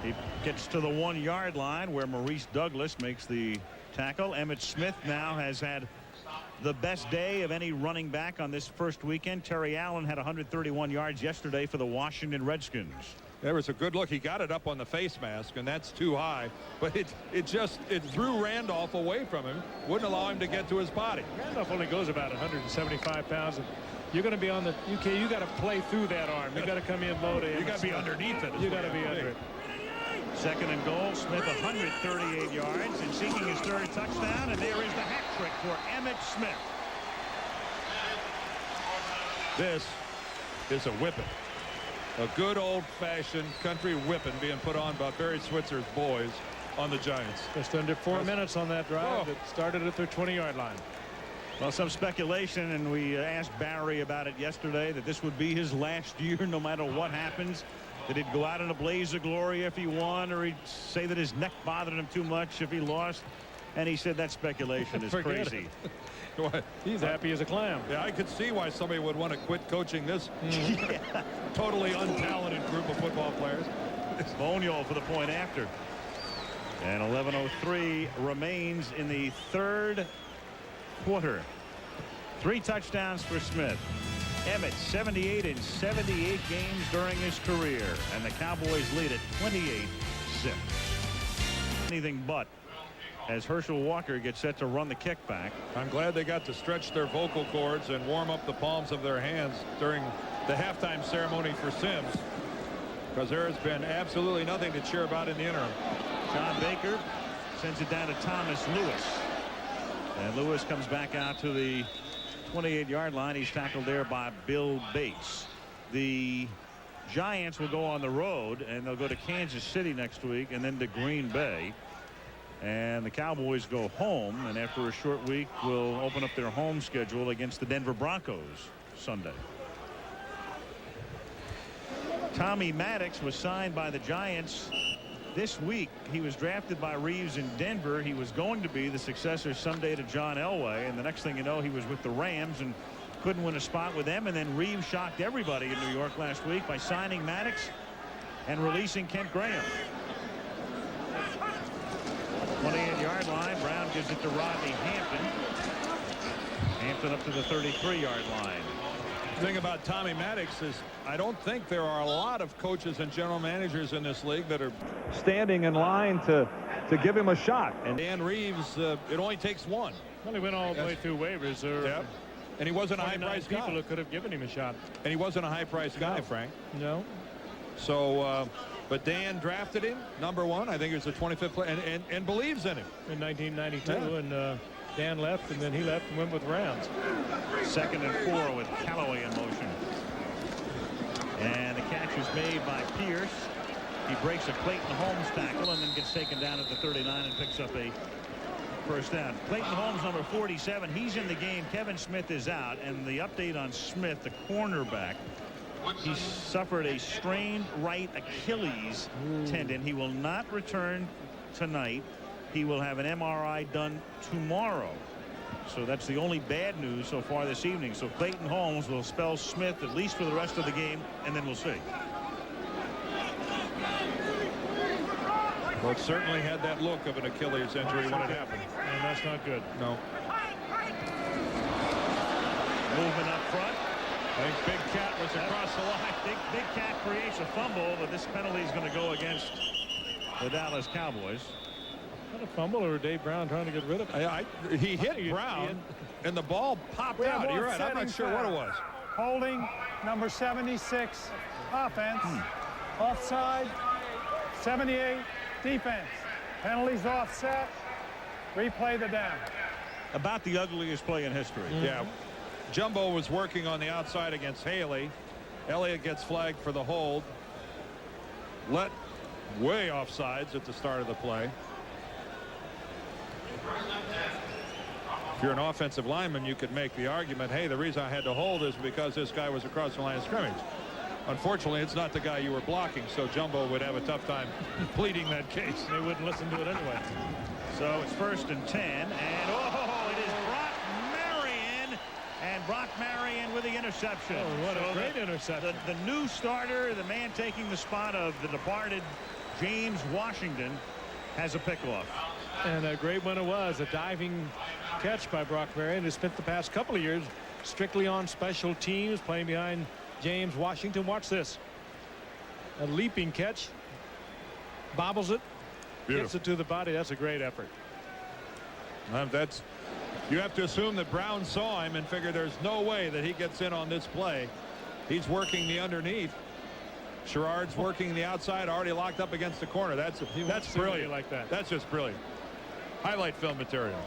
He gets to the 1 yard line where Maurice Douglas makes the tackle. Emmitt Smith now has had the best day of any running back on this first weekend. Terry Allen had 131 yards yesterday for the Washington Redskins. There was a good look. He got it up on the face mask, and that's too high. But it threw Randolph away from him. Wouldn't allow him to get to his body. Randolph only goes about 175 pounds. And you're going to be on the UK. You got to play through that arm. You got to come in low to him. You got to be underneath it. You got to be under it. Second and goal. Smith 138 yards and seeking his third touchdown. And there is the hat trick for Emmitt Smith. This is a whipping. A good old-fashioned country whipping being put on by Barry Switzer's boys on the Giants. Just under 4 minutes on that drive that started at their 20-yard line. Well, some speculation, and we asked Barry about it yesterday, that this would be his last year no matter what happens. That he'd go out in a blaze of glory if he won, or he'd say that his neck bothered him too much if he lost. And he said that speculation is crazy. He's happy as a clam. Yeah, I could see why somebody would want to quit coaching this totally untalented group of football players. Boniol for the point after. And 11:03 remains in the third quarter. 3 touchdowns for Smith. Emmitt 78 in 78 games during his career, and the Cowboys lead at 28-6. Anything but, as Herschel Walker gets set to run the kickback. I'm glad they got to stretch their vocal cords and warm up the palms of their hands during the halftime ceremony for Sims, because there has been absolutely nothing to cheer about in the interim. John Baker sends it down to Thomas Lewis, and Lewis comes back out to the 28-yard line. He's tackled there by Bill Bates. The Giants will go on the road, and they'll go to Kansas City next week and then to Green Bay. And the Cowboys go home, and after a short week will open up their home schedule against the Denver Broncos Sunday. Tommy Maddox was signed by the Giants this week. He was drafted by Reeves in Denver. He was going to be the successor someday to John Elway, and the next thing you know, he was with the Rams and couldn't win a spot with them. And then Reeves shocked everybody in New York last week by signing Maddox and releasing Kent Graham. 28-yard line. Brown gives it to Rodney Hampton. Hampton up to the 33-yard line. The thing about Tommy Maddox is I don't think there are a lot of coaches and general managers in this league that are standing in line to give him a shot. And Dan Reeves, it only takes one. Well, he went all the way through waivers. Yep. And he wasn't a high-priced guy. People who could have given him a shot. And he wasn't a high-priced guy, Frank. No. So, but Dan drafted him, #1. I think he was the 25th player, and believes in him. In 1992, and Dan left, and then he left and went with Rams. 2nd and 4 with Callaway in motion. And the catch is made by Pierce. He breaks a Clayton Holmes tackle and then gets taken down at the 39 and picks up a first down. Clayton Holmes, number 47, he's in the game. Kevin Smith is out, and the update on Smith, the cornerback, he suffered a strained right Achilles tendon. He will not return tonight. He will have an MRI done tomorrow. So that's the only bad news so far this evening. So Clayton Holmes will spell Smith at least for the rest of the game, and then we'll see. Well, it certainly had that look of an Achilles injury when it happened. And that's not good. No. Movement up front. I think Big Cat was across the line. Big Cat creates a fumble, but this penalty is going to go against the Dallas Cowboys. Not a fumble or Dave Brown trying to get rid of it. He hit Brown, and the ball popped out. You're right. I'm not sure what it was. Holding number 76 offense. Offside 78 defense. Penalties offset. Replay the down. About the ugliest play in history. Yeah. Jumbo was working on the outside against Haley. Elliott gets flagged for the hold. Let way offsides at the start of the play. If you're an offensive lineman, you could make the argument, hey, the reason I had to hold is because this guy was across the line of scrimmage. Unfortunately, it's not the guy you were blocking, so Jumbo would have a tough time pleading that case. They wouldn't listen to it anyway. So it's 1st and 10, and it is Brock Marion, and Brock Marion with the interception. Oh, what a great interception. The new starter, the man taking the spot of the departed James Washington, has a pickoff. And a great one it was, a diving catch by Brock Marion, who spent the past couple of years strictly on special teams, playing behind James Washington. Watch this. A leaping catch. Bobbles it. Beautiful. Gets it to the body. That's a great effort. You have to assume that Brown saw him and figured there's no way that he gets in on this play. He's working the underneath. Sherrard's working the outside, already locked up against the corner. That's brilliant. Like that. That's just brilliant. Highlight film material.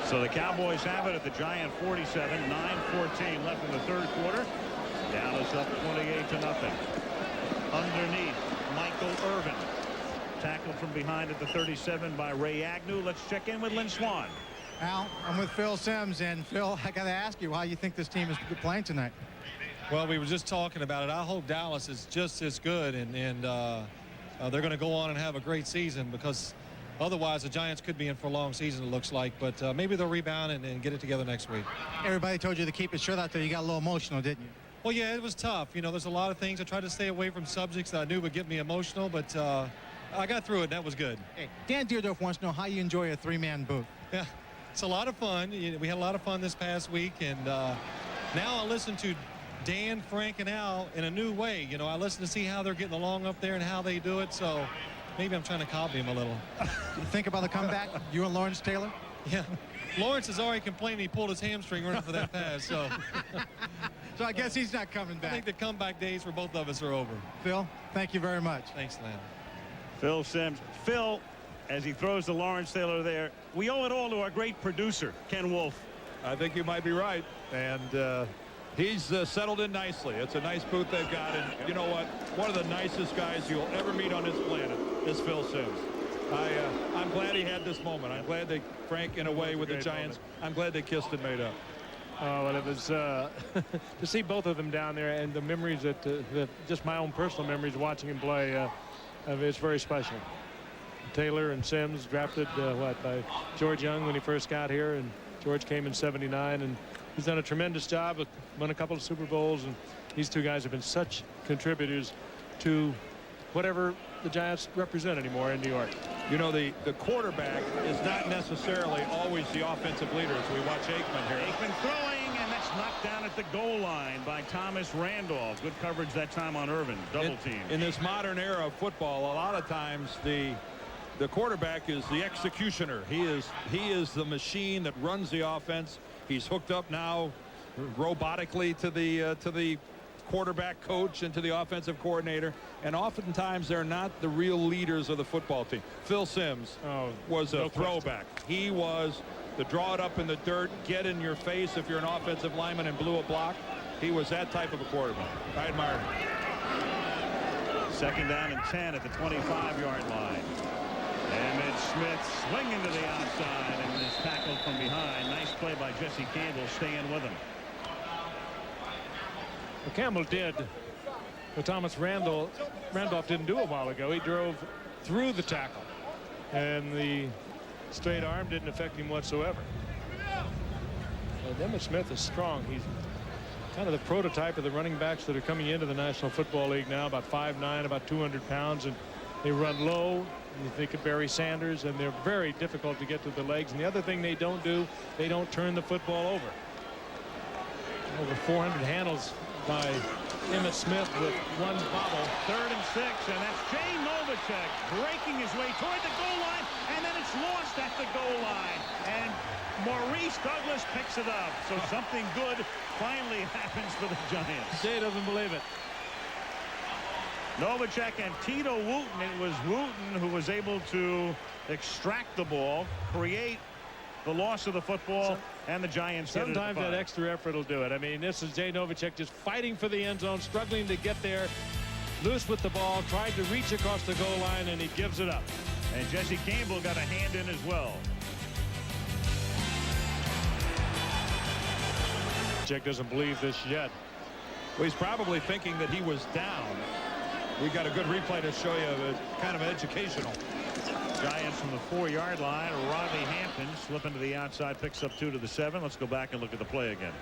So the Cowboys have it at the Giant 47, 9:14 left in the 3rd quarter. Dallas up 28-0. Underneath, Michael Irvin. Tackled from behind at the 37 by Ray Agnew. Let's check in with Lynn Swan. Al, I'm with Phil Simms, and Phil, I got to ask you how you think this team is playing tonight. Well, we were just talking about it. I hope Dallas is just as good, and they're going to go on and have a great season, because otherwise the Giants could be in for a long season, it looks like. But maybe they'll rebound and get it together next week. Everybody told you to keep it short out there. You got a little emotional, didn't you? Well, yeah, it was tough. You know, there's a lot of things. I tried to stay away from subjects that I knew would get me emotional, but I got through it, and that was good. Hey, Dan Deerdorf wants to know how you enjoy a 3-man booth. Yeah, it's a lot of fun. We had a lot of fun this past week, and now I listen to Dan, Frank, and Al in a new way. You know, I listen to see how they're getting along up there and how they do it, so maybe I'm trying to copy him a little. You think about the comeback, you and Lawrence Taylor? Yeah. Lawrence has already complained he pulled his hamstring running for that pass, so. So I guess he's not coming back. I think the comeback days for both of us are over. Phil, thank you very much. Thanks, Len. Phil Simms. Phil, as he throws to Lawrence Taylor there, we owe it all to our great producer, Ken Wolf. I think you might be right. And he's settled in nicely. It's a nice booth they've got. And you know what? One of the nicest guys you'll ever meet on this planet is Phil Simms. I'm glad he had this moment. I'm glad they, Frank, in a way, with the Giants, I'm glad they kissed and made up. Oh, well, it was to see both of them down there, and the memories that just my own personal memories watching him play, it's very special. Taylor and Simms drafted by George Young when he first got here, and George came in '79, and he's done a tremendous job. Won a couple of Super Bowls, and these two guys have been such contributors to whatever the Giants represent anymore in New York. You know, the quarterback is not necessarily always the offensive leader, as we watch Aikman here. Aikman throwing, and that's knocked down at the goal line by Thomas Randolph. Good coverage that time on Irvin. Double team. In this modern era of football, a lot of times the quarterback is the executioner. He is the machine that runs the offense. He's hooked up now robotically to the quarterback coach and to the offensive coordinator, and oftentimes they're not the real leaders of the football team. Phil Simms was a throwback. He was the draw it up in the dirt, get in your face if you're an offensive lineman and blew a block. He was that type of a quarterback. I admire him. 2nd down and 10 at the 25-yard line. Emmitt Smith swinging to the outside and is tackled from behind. Nice play by Jesse Campbell, staying with him. Well, Campbell did what Thomas Randolph didn't do a while ago. He drove through the tackle, and the straight arm didn't affect him whatsoever. Emmitt Smith is strong. He's kind of the prototype of the running backs that are coming into the National Football League now, about 5'9", about 200 pounds, and they run low. You think of Barry Sanders, and they're very difficult to get to the legs. And the other thing they don't do, they don't turn the football over. Over 400 handles by Emmitt Smith with one bobble. 3rd and 6, and that's Jay Novacek breaking his way toward the goal line, and then it's lost at the goal line. And Maurice Douglas picks it up. So something good finally happens for the Giants. Jay doesn't believe it. Novacek and Tito Wooten. It was Wooten who was able to extract the ball, create the loss of the football, and the Giants hit it at the Sometimes that 5. extra effort will do it. I mean, this is Jay Novacek just fighting for the end zone, struggling to get there, loose with the ball, tried to reach across the goal line, and he gives it up. And Jesse Campbell got a hand in as well. Jack doesn't believe this yet. Well, he's probably thinking that he was down. We got a good replay to show you, kind of educational. Giants from the 4-yard line. Rodney Hampton slipping to the outside, picks up 2 to the 7. Let's go back and look at the play again.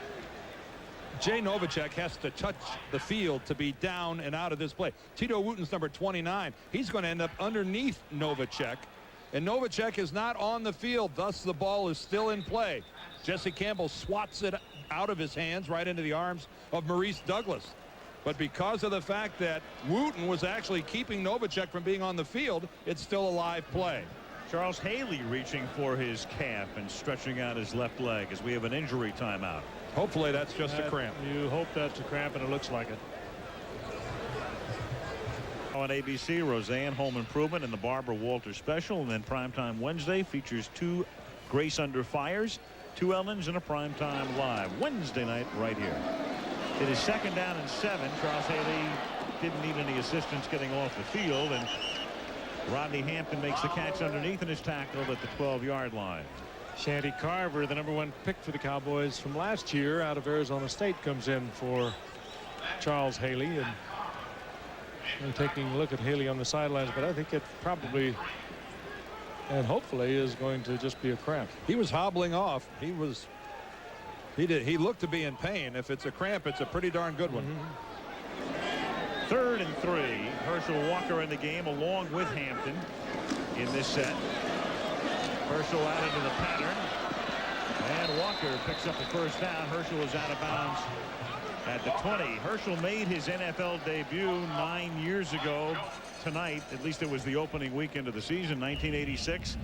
Jay Novacek has to touch the field to be down and out of this play. Tito Wooten's number 29. He's going to end up underneath Novacek, and Novacek is not on the field. Thus, the ball is still in play. Jesse Campbell swats it out of his hands right into the arms of Maurice Douglas. But because of the fact that Wooten was actually keeping Novacek from being on the field, it's still a live play. Charles Haley reaching for his calf and stretching out his left leg as we have an injury timeout. Hopefully that's just a cramp. You hope that's a cramp, and it looks like it. On ABC, Roseanne Home Improvement and the Barbara Walters special, and then Primetime Wednesday features 2 Grace Under Fires, 2 Ellens, and a Primetime Live Wednesday night right here. It is 2nd down and 7. Charles Haley didn't need any assistance getting off the field, and Rodney Hampton makes the catch underneath and is tackled at the 12-yard line. Shanty Carver, the #1 pick for the Cowboys from last year out of Arizona State, comes in for Charles Haley. And I'm taking a look at Haley on the sidelines, but I think it probably and hopefully is going to just be a cramp. He was hobbling off. He looked to be in pain. If it's a cramp, it's a pretty darn good one. 3rd and 3. Herschel Walker in the game along with Hampton in this set. Herschel out into the pattern, and Walker picks up the first down. Herschel is out of bounds at the 20. Herschel made his NFL debut 9 years ago tonight. At least it was the opening weekend of the season, 1986.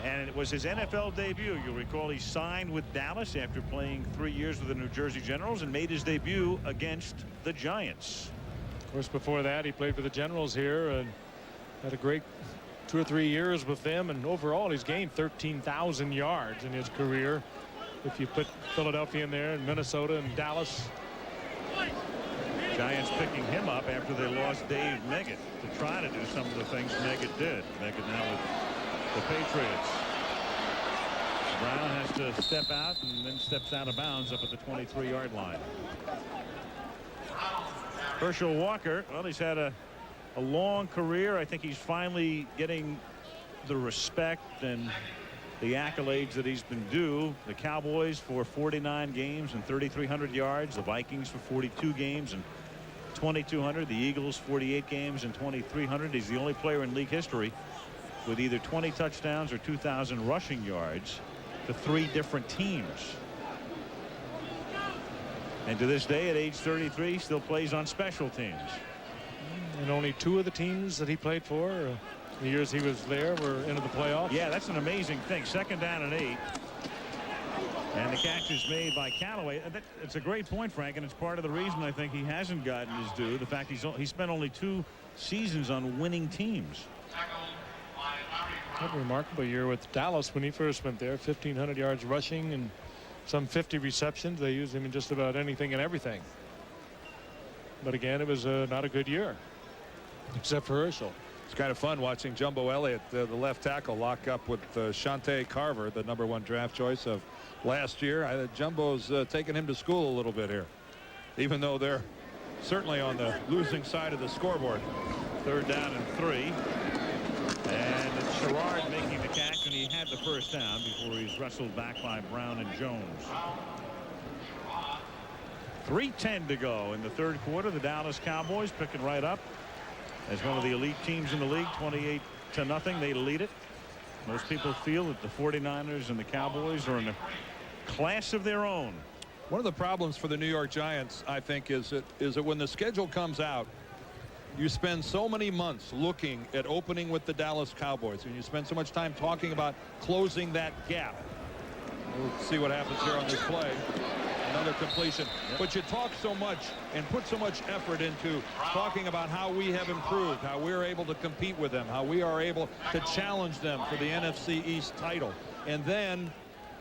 And it was his NFL debut. You'll recall he signed with Dallas after playing 3 years with the New Jersey Generals and made his debut against the Giants. Of course, before that, he played for the Generals here and had a great 2 or 3 years with them. And overall, he's gained 13,000 yards in his career. If you put Philadelphia in there and Minnesota and Dallas. Giants picking him up after they lost Dave Meggett to try to do some of the things Meggett did. Meggett now with the Patriots. Brown has to step out and then steps out of bounds up at the 23-yard line. Herschel Walker, well, he's had a long career. I think he's finally getting the respect and the accolades that he's been due. The Cowboys for 49 games and 3,300 yards. The Vikings for 42 games and 2,200. The Eagles 48 games and 2,300. He's the only player in league history with either 20 touchdowns or 2,000 rushing yards to 3 different teams. And to this day, at age 33, still plays on special teams. And only 2 of the teams that he played for the years he was there were into the playoffs. Yeah, that's an amazing thing. 2nd down and 8. And the catch is made by Callaway. It's a great point, Frank, and it's part of the reason I think he hasn't gotten his due. The fact he spent only 2 seasons on winning teams. What a remarkable year with Dallas when he first went there. 1,500 yards rushing and some 50 receptions. They used him in just about anything and everything. But again, it was not a good year, except for Herschel. It's kind of fun watching Jumbo Elliott, the left tackle, lock up with Shanty Carver, the #1 draft choice of last year. Jumbo's taking him to school a little bit here, even though they're certainly on the losing side of the scoreboard. 3rd down and 3. And it's Sherrard making the catch, and he had the first down before he's wrestled back by Brown and Jones. 3:10 to go in the 3rd quarter. The Dallas Cowboys picking right up as one of the elite teams in the league. 28-0. They lead it. Most people feel that the 49ers and the Cowboys are in a class of their own. One of the problems for the New York Giants, I think, is that when the schedule comes out, you spend so many months looking at opening with the Dallas Cowboys, and you spend so much time talking about closing that gap. We'll see what happens here on this play. Another completion. But you talk so much and put so much effort into talking about how we have improved, how we're able to compete with them, how we are able to challenge them for the NFC East title. And then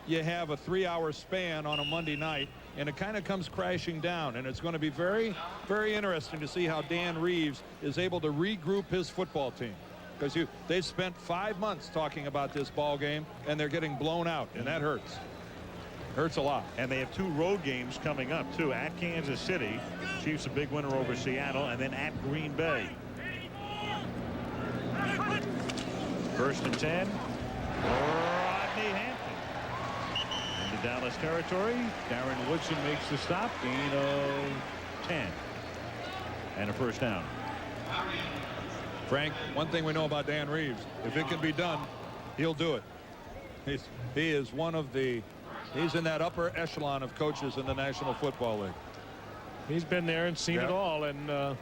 you have a 3-hour span on a Monday night, and it kind of comes crashing down. And it's going to be very, very interesting to see how Dan Reeves is able to regroup his football team. Because they've spent 5 months talking about this ball game, and they're getting blown out, and that hurts. Hurts a lot. And they have 2 road games coming up, too. At Kansas City, Chiefs a big winner over Seattle, and then at Green Bay. 1st and 10. Rodney Hampton. Into Dallas territory. Darren Woodson makes the stop. Gain of 10. And a 1st down. Frank, one thing we know about Dan Reeves, if it can be done, he'll do it. He is one of the, he's in that upper echelon of coaches in the National Football League. He's been there and seen it all, and I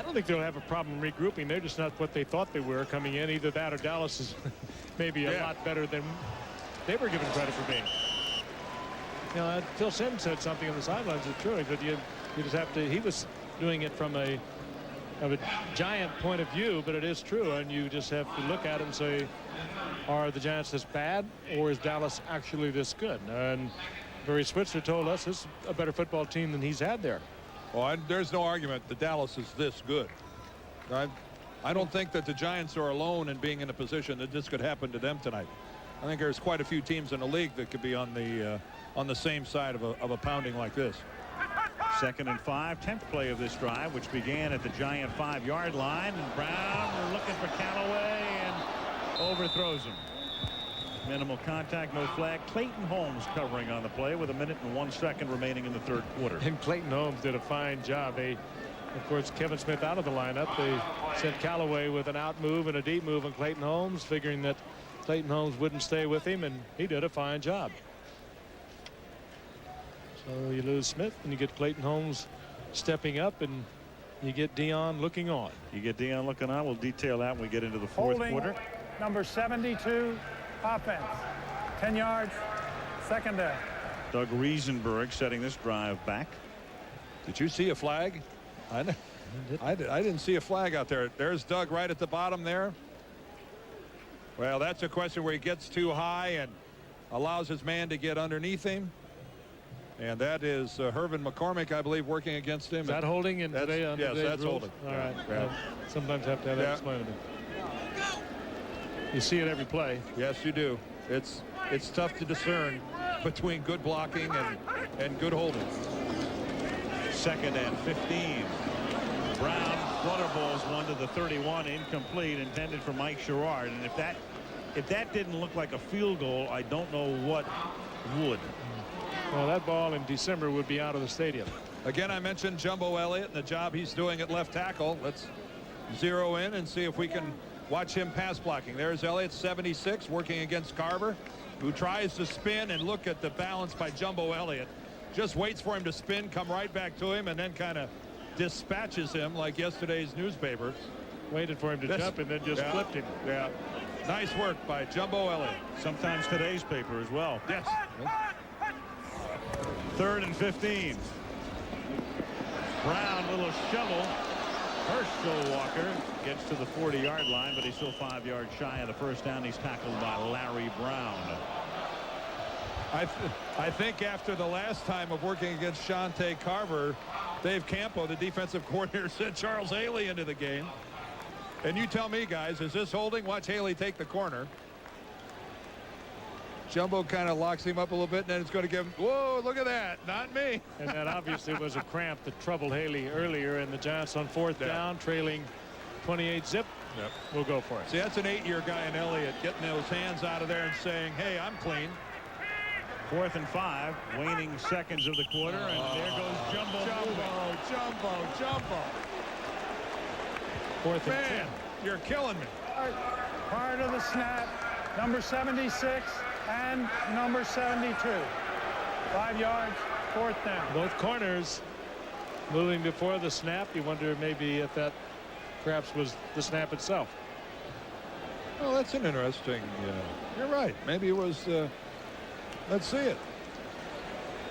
don't think they'll have a problem regrouping. They're just not what they thought they were coming in. Either that or Dallas is maybe a lot better than they were given credit for being. You know, Phil Simms said something on the sidelines. It's true, but you just have to. He was doing it from a Giant point of view, but it is true, and you just have to look at it and say, are the Giants this bad, or is Dallas actually this good? And Barry Switzer told us this is a better football team than he's had there. Well, there's no argument that Dallas is this good. I don't think that the Giants are alone in being in a position that this could happen to them tonight. I think there's quite a few teams in the league that could be on the same side of a pounding like this. 2nd and 5, 10th play of this drive, which began at the Giant 5-yard line. And Brown looking for Callaway and overthrows him. Minimal contact, no flag. Clayton Holmes covering on the play with 1 minute and 1 second remaining in the 3rd quarter. And Clayton Holmes did a fine job. Of course, Kevin Smith out of the lineup. They sent Callaway with an out move and a deep move on Clayton Holmes, figuring that Clayton Holmes wouldn't stay with him, and he did a fine job. So you lose Smith, and you get Clayton Holmes stepping up, and you get Dion looking on. You get Dion looking on. We'll detail that when we get into the 4th quarter. Number 72, offense. 10 yards, 2nd down. Doug Riesenberg setting this drive back. Did you see a flag? I didn't see a flag out there. There's Doug right at the bottom there. Well, that's a question where he gets too high and allows his man to get underneath him. And that is Hervin McCormick, I believe, working against him. Is that holding in today? Yes, that's rules? holding. All right. Yeah. Sometimes have to have that explained to me. You see it every play. Yes, you do. It's tough to discern between good blocking and good holding. 2nd and 15. Brown flutter balls one to the 31, incomplete, intended for Mike Sherrard. And if that didn't look like a field goal, I don't know what would. Well, that ball in December would be out of the stadium. Again, I mentioned Jumbo Elliott and the job he's doing at left tackle. Let's zero in and see if we can watch him pass blocking. There's Elliott, 76, working against Carver, who tries to spin, and look at the balance by Jumbo Elliott. Just waits for him to spin, come right back to him, and then kind of dispatches him like yesterday's newspaper. Waited for him to jump and then just flipped him. Yeah. Nice work by Jumbo Elliott. Sometimes today's paper as well. Yes. 3rd and 15. Brown, little shovel. Herschel Walker gets to the 40-yard line, but he's still 5 yards shy of the 1st down. He's tackled by Larry Brown. I think after the last time of working against Shante Carver, Dave Campo, the defensive coordinator, sent Charles Haley into the game. And you tell me, guys, is this holding? Watch Haley take the corner. Jumbo kind of locks him up a little bit, and then it's going to give him, whoa, look at that, not me. And that obviously was a cramp that troubled Haley earlier, and the Giants on 4th down, trailing 28-zip. Yep. We'll go for it. See, that's an 8-year guy in Elliott, getting those hands out of there and saying, hey, I'm clean. 4th and 5, waning seconds of the quarter, and there goes Jumbo. Jumbo. 4th and 10. You're killing me. Prior to the snap, number 76 and number 72. 5 yards, 4th down. Both corners moving before the snap. You wonder maybe if that perhaps was the snap itself. Well, that's an interesting. You're right. Maybe it was. Let's see it.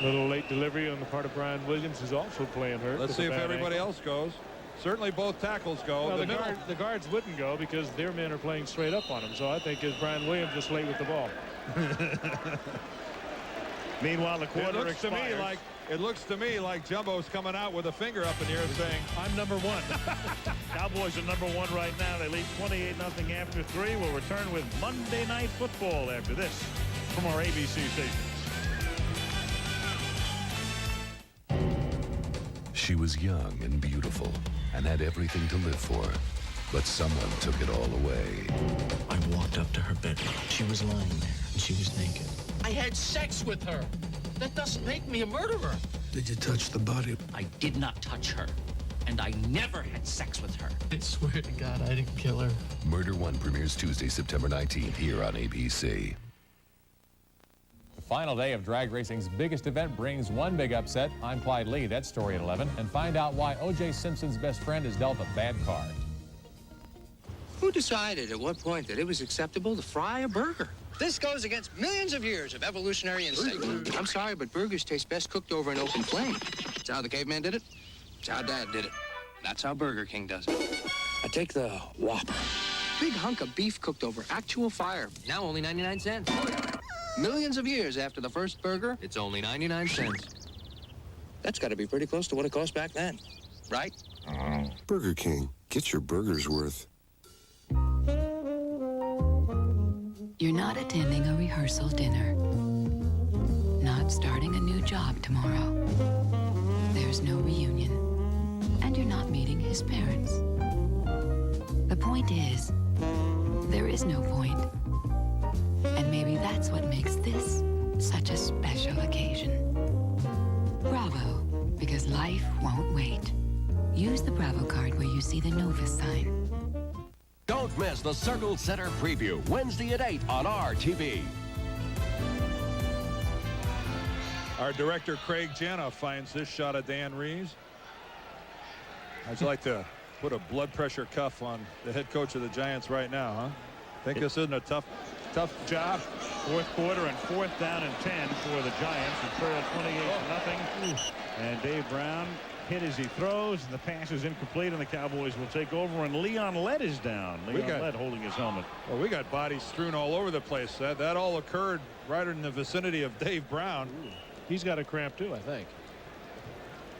Little late delivery on the part of Brian Williams, who's also playing hurt. Let's see if everybody else goes. Certainly both tackles go. Well, the guards wouldn't go because their men are playing straight up on him. So I think it's Brian Williams just late with the ball. Meanwhile, the quarter expires. It looks to me like Jumbo's coming out with a finger up in the air saying, I'm number one. Cowboys are number one right now. They lead 28-0 after 3. We'll return with Monday Night Football after this from our ABC stations. She was young and beautiful and had everything to live for, but someone took it all away. I walked up to her bedroom. She was lying there, and she was naked. I had sex with her. That doesn't make me a murderer. Did you touch the body? I did not touch her, and I never had sex with her. I swear to God, I didn't kill her. Murder One premieres Tuesday, September 19th here on ABC. The final day of drag racing's biggest event brings one big upset. I'm Clyde Lee. That's story at 11. And find out why O.J. Simpson's best friend is dealt a bad card. Who decided at what point that it was acceptable to fry a burger? This goes against millions of years of evolutionary instinct. I'm sorry, but burgers taste best cooked over an open flame. That's how the caveman did it. That's how Dad did it. That's how Burger King does it. I take the Whopper. Big hunk of beef cooked over actual fire. Now only 99 cents. Millions of years after the first burger, it's only 99 cents. That's got to be pretty close to what it cost back then, right? Burger King. Get your burger's worth. You're not attending a rehearsal dinner. Not starting a new job tomorrow. There's no reunion. And you're not meeting his parents. The point is, there is no point. And maybe that's what makes this such a special occasion. Bravo, because life won't wait. Use the Bravo card where you see the Novus sign. Don't miss the Circle Center preview, Wednesday at 8 on RTV. Our director, Craig Janoff, finds this shot of Dan Reeves. I'd like to put a blood pressure cuff on the head coach of the Giants right now, huh? Think this isn't a tough job. Fourth quarter and 4th down and 10 for the Giants, who trail 28-0. And Dave Brown hit as he throws, and the pass is incomplete, and the Cowboys will take over, and Leon Lett is down. Leon Lett holding his helmet. Well, we got bodies strewn all over the place. That all occurred right in the vicinity of Dave Brown. He's got a cramp too, I think.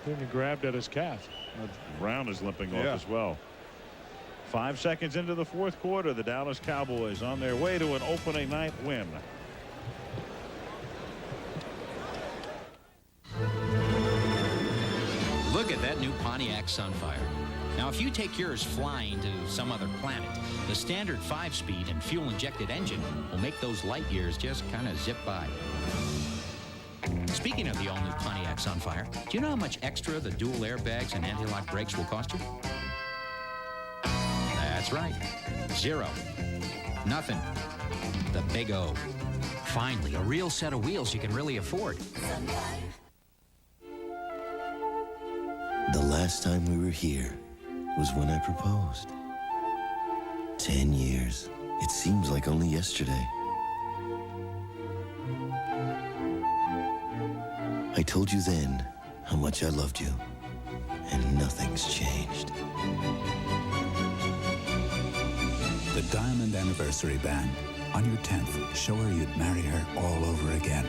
He grabbed at his calf. Brown is limping off as well. 5 seconds into the fourth quarter, the Dallas Cowboys on their way to an opening night win. Look at that new Pontiac Sunfire. Now, if you take yours flying to some other planet, the standard 5-speed and fuel-injected engine will make those light years just kind of zip by. Speaking of the all-new Pontiac Sunfire, do you know how much extra the dual airbags and anti-lock brakes will cost you? That's right. Zero. Nothing. The Big O. Finally, a real set of wheels you can really afford. The last time we were here was when I proposed. 10 years. It seems like only yesterday. I told you then how much I loved you, and nothing's changed. The Diamond Anniversary Band. On your 10th, show her you'd marry her all over again.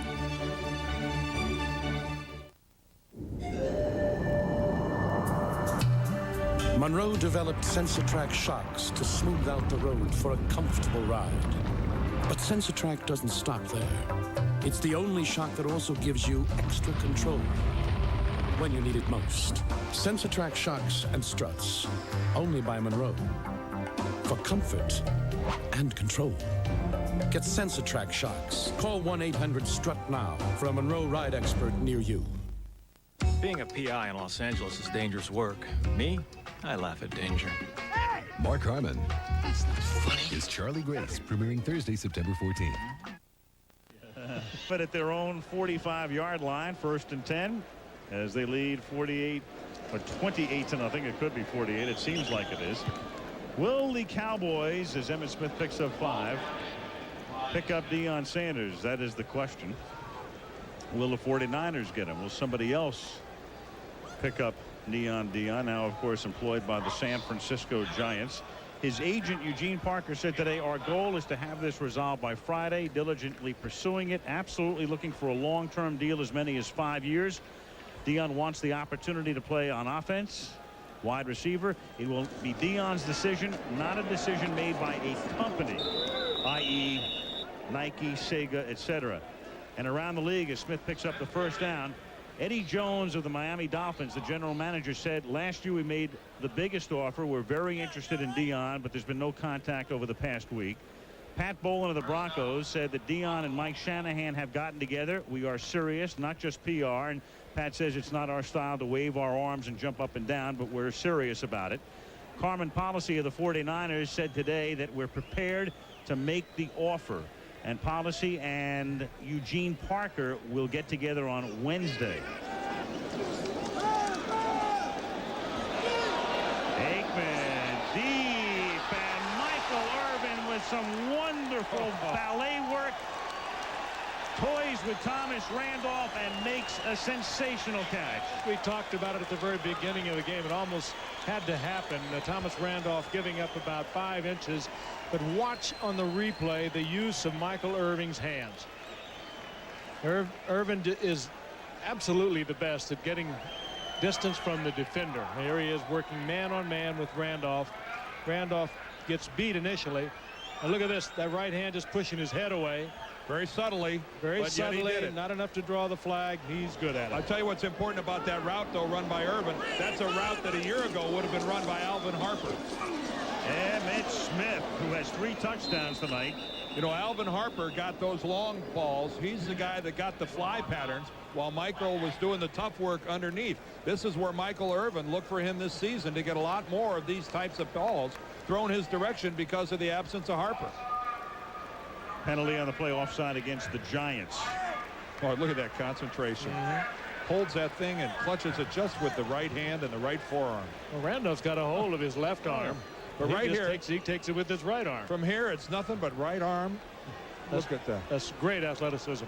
Monroe developed Sensatrack shocks to smooth out the road for a comfortable ride. But Sensatrack doesn't stop there. It's the only shock that also gives you extra control when you need it most. Sensatrack shocks and struts, only by Monroe. For comfort and control. Get Sensatrack shocks. Call 1-800-STRUT now for a Monroe ride expert near you. Being a PI in Los Angeles is dangerous work. Me, I laugh at danger. Mark Harmon That's not funny. is Charlie Grace, premiering Thursday, September 14th. But at their own 45-yard line, 1st and 10, as they lead 48 or 28-0. It could be 48. It seems like it is. Will the Cowboys, as Emmitt Smith picks up 5, pick up Deion Sanders? That is the question. Will the 49ers get him? Will somebody else pick up Deion, now of course employed by the San Francisco Giants? His agent Eugene Parker said today, our goal is to have this resolved by Friday, diligently pursuing it, absolutely looking for a long-term deal, as many as 5 years. Deion wants the opportunity to play on offense, wide receiver. It will be Deion's decision, not a decision made by a company, i.e. Nike, Sega, etc. And around the league, as Smith picks up the 1st down, Eddie Jones of the Miami Dolphins, the general manager, said last year we made the biggest offer. We're very interested in Deion, but there's been no contact over the past week. Pat Bowlen of the Broncos said that Deion and Mike Shanahan have gotten together. We are serious, not just PR. And Pat says it's not our style to wave our arms and jump up and down, but we're serious about it. Carmen Policy of the 49ers said today that we're prepared to make the offer. And Policy and Eugene Parker will get together on Wednesday. Aikman deep, and Michael Irvin with some wonderful ballet work. Toys with Thomas Randolph and makes a sensational catch. We talked about it at the very beginning of the game. It almost had to happen. Thomas Randolph giving up about 5 inches. But watch on the replay the use of Michael Irvin's hands. Irvin is absolutely the best at getting distance from the defender. Here he is working man on man with Randolph. Randolph gets beat initially. And look at this. That right hand is pushing his head away. Very subtly. Very but yet he subtly. did it. Not enough to draw the flag. He's good at it. I'll tell you what's important about that route, though, run by Irvin. That's a route that a year ago would have been run by Alvin Harper. Emmitt Smith, who has 3 touchdowns tonight. You know, Alvin Harper got those long balls. He's the guy that got the fly patterns while Michael was doing the tough work underneath. This is where Michael Irvin looked for him this season to get a lot more of these types of balls thrown his direction because of the absence of Harper. Penalty on the play, offside against the Giants. Oh, look at that concentration. Holds that thing and clutches it just with the right hand and the right forearm. Well, Randolph's got a hold of his left arm. But right here, he takes it with his right arm. From here, it's nothing but right arm. Look at that. That's great athleticism.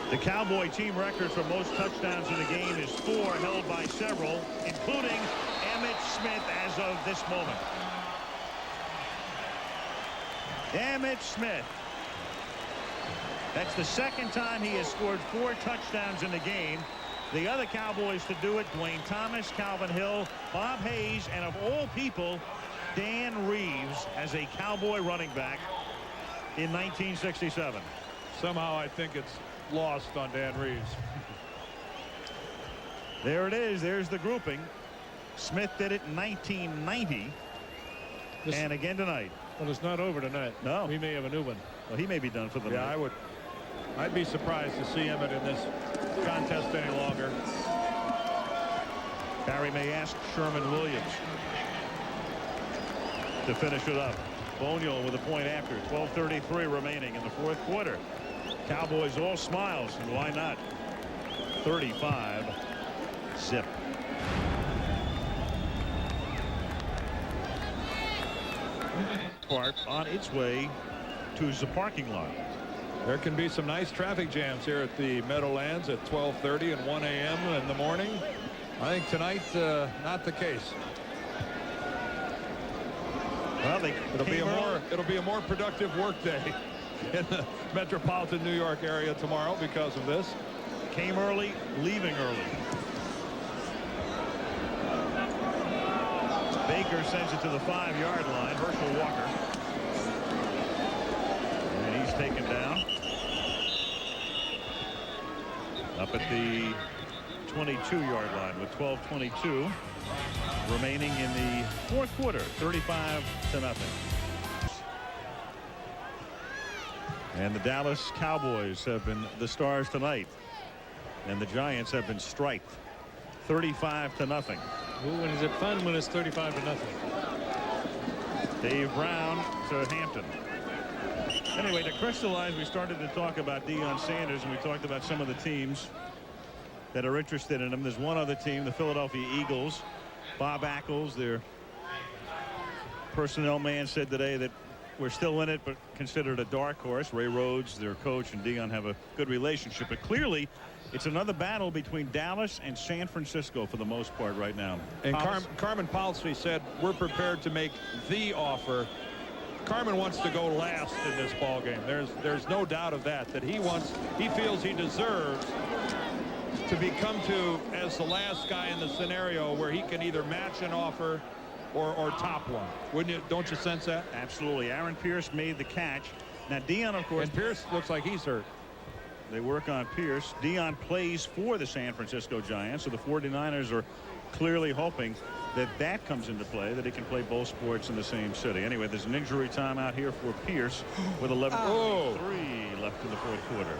The Cowboy team record for most touchdowns in the game is 4, held by several, including Emmitt Smith as of this moment. Emmitt Smith. That's the 2nd time he has scored 4 touchdowns in the game. The other Cowboys to do it, Dwayne Thomas, Calvin Hill, Bob Hayes, and of all people, Dan Reeves as a Cowboy running back in 1967. Somehow I think it's lost on Dan Reeves. There it is. There's the grouping. Smith did it in 1990 and again tonight. Well, it's not over tonight. No. We may have a new one. Well, he may be done for the night. I'd be surprised to see Emmitt in this contest any longer. Barry may ask Sherman Williams to finish it up. Boniol with a point after. 12:33 remaining in the 4th quarter. Cowboys all smiles, and why not? 35-zip. Part on its way to the parking lot. There can be some nice traffic jams here at the Meadowlands at 12:30 and 1 a.m. in the morning. I think tonight, not the case. Well, it'll be a more productive work day in the metropolitan New York area tomorrow because of this. Came early, leaving early. Baker sends it to the 5-yard line. Herschel Walker. And he's taken down. Up at the 22-yard line with 12:22 remaining in the 4th quarter. 35-0. And the Dallas Cowboys have been the stars tonight. And the Giants have been striped. 35-0. Ooh, and is it fun when it's 35-0? Dave Brown to Hampton. Anyway, to crystallize, we started to talk about Deion Sanders, and we talked about some of the teams that are interested in him. There's one other team, the Philadelphia Eagles. Bob Ackles, their personnel man, said today that we're still in it, but considered a dark horse. Ray Rhodes, their coach, and Deion have a good relationship. But clearly, it's another battle between Dallas and San Francisco for the most part right now. And Carmen Palsy said, we're prepared to make the offer. Carmen wants to go last in this ball game. There's no doubt of that he feels he deserves to become to as the last guy in the scenario where he can either match an offer or top one. Wouldn't you? Don't you sense that? Absolutely. Aaron Pierce made the catch. Now Deion, of course, and Pierce looks like he's hurt. They work on Pierce. Deion plays for the San Francisco Giants, so the 49ers are clearly hoping that comes into play, that he can play both sports in the same city. Anyway, there's an injury timeout here for Pierce with 11:3 left in the fourth quarter.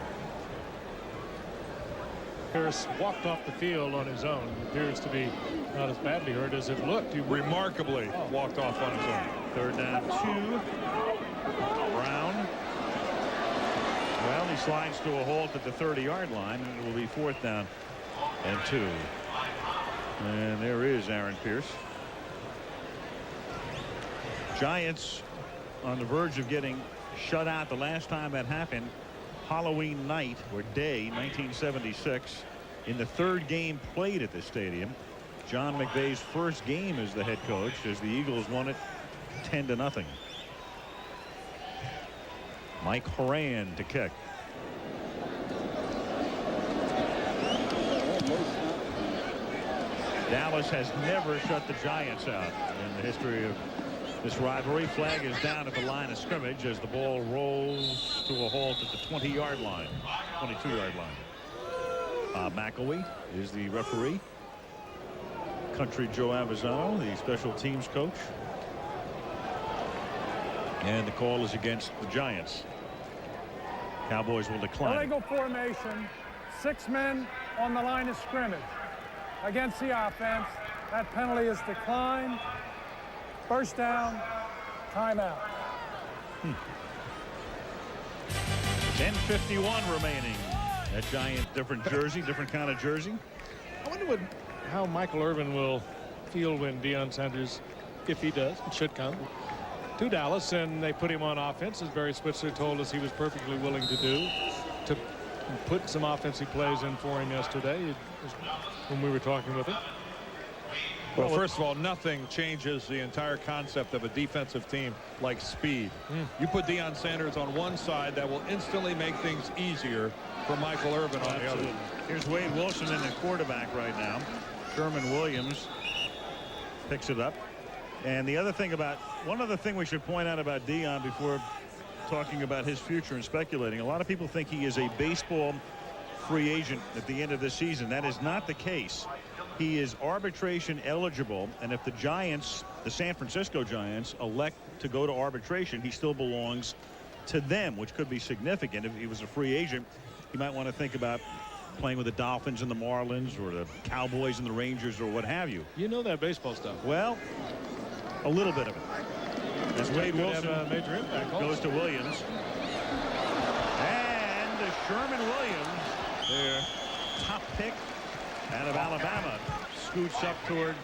Pierce walked off the field on his own. Appears to be not as badly hurt as it looked. He remarkably walked off on his own. Third down 2. Brown. Well, he slides to a halt at the 30-yard line, and it will be 4th down and 2. And there is Aaron Pierce. Giants on the verge of getting shut out. The last time that happened, Halloween night or day, 1976, in the 3rd game played at this stadium. John McVay's first game as the head coach, as the Eagles won it 10-0. Mike Horan to kick. Dallas has never shut the Giants out in the history of this rivalry. Flag is down at the line of scrimmage as the ball rolls to a halt at the 20-yard line, 22-yard line. McElwee is the referee. Country Joe Avisano, the special teams coach. And the call is against the Giants. Cowboys will decline. Illegal formation, 6 men on the line of scrimmage. Against the offense, that penalty is declined. First down, timeout. 10:51 remaining. That Giant, different jersey, different kind of jersey. I wonder how Michael Irvin will feel when Deion Sanders, if he does, it should come, to Dallas, and they put him on offense, as Barry Switzer told us he was perfectly willing to do, to put some offensive plays in for him yesterday when we were talking with him. Well, first of all, nothing changes the entire concept of a defensive team like speed. You put Deion Sanders on one side, that will instantly make things easier for Michael Irvin on the other. Here's Wade Wilson in the quarterback right now. Sherman Williams picks it up. And the other thing one other thing we should point out about Deion before talking about his future and speculating, a lot of people think he is a baseball free agent at the end of this season. That is not the case. He is arbitration eligible, and if the Giants, the San Francisco Giants, elect to go to arbitration, he still belongs to them, which could be significant. If he was a free agent, he might want to think about playing with the Dolphins and the Marlins, or the Cowboys and the Rangers, or what have you. You know that baseball stuff. Well, a little bit of it. As Wade Wilson have a major impact goes to Williams. And Sherman Williams, their top pick out of Alabama, scoots up toward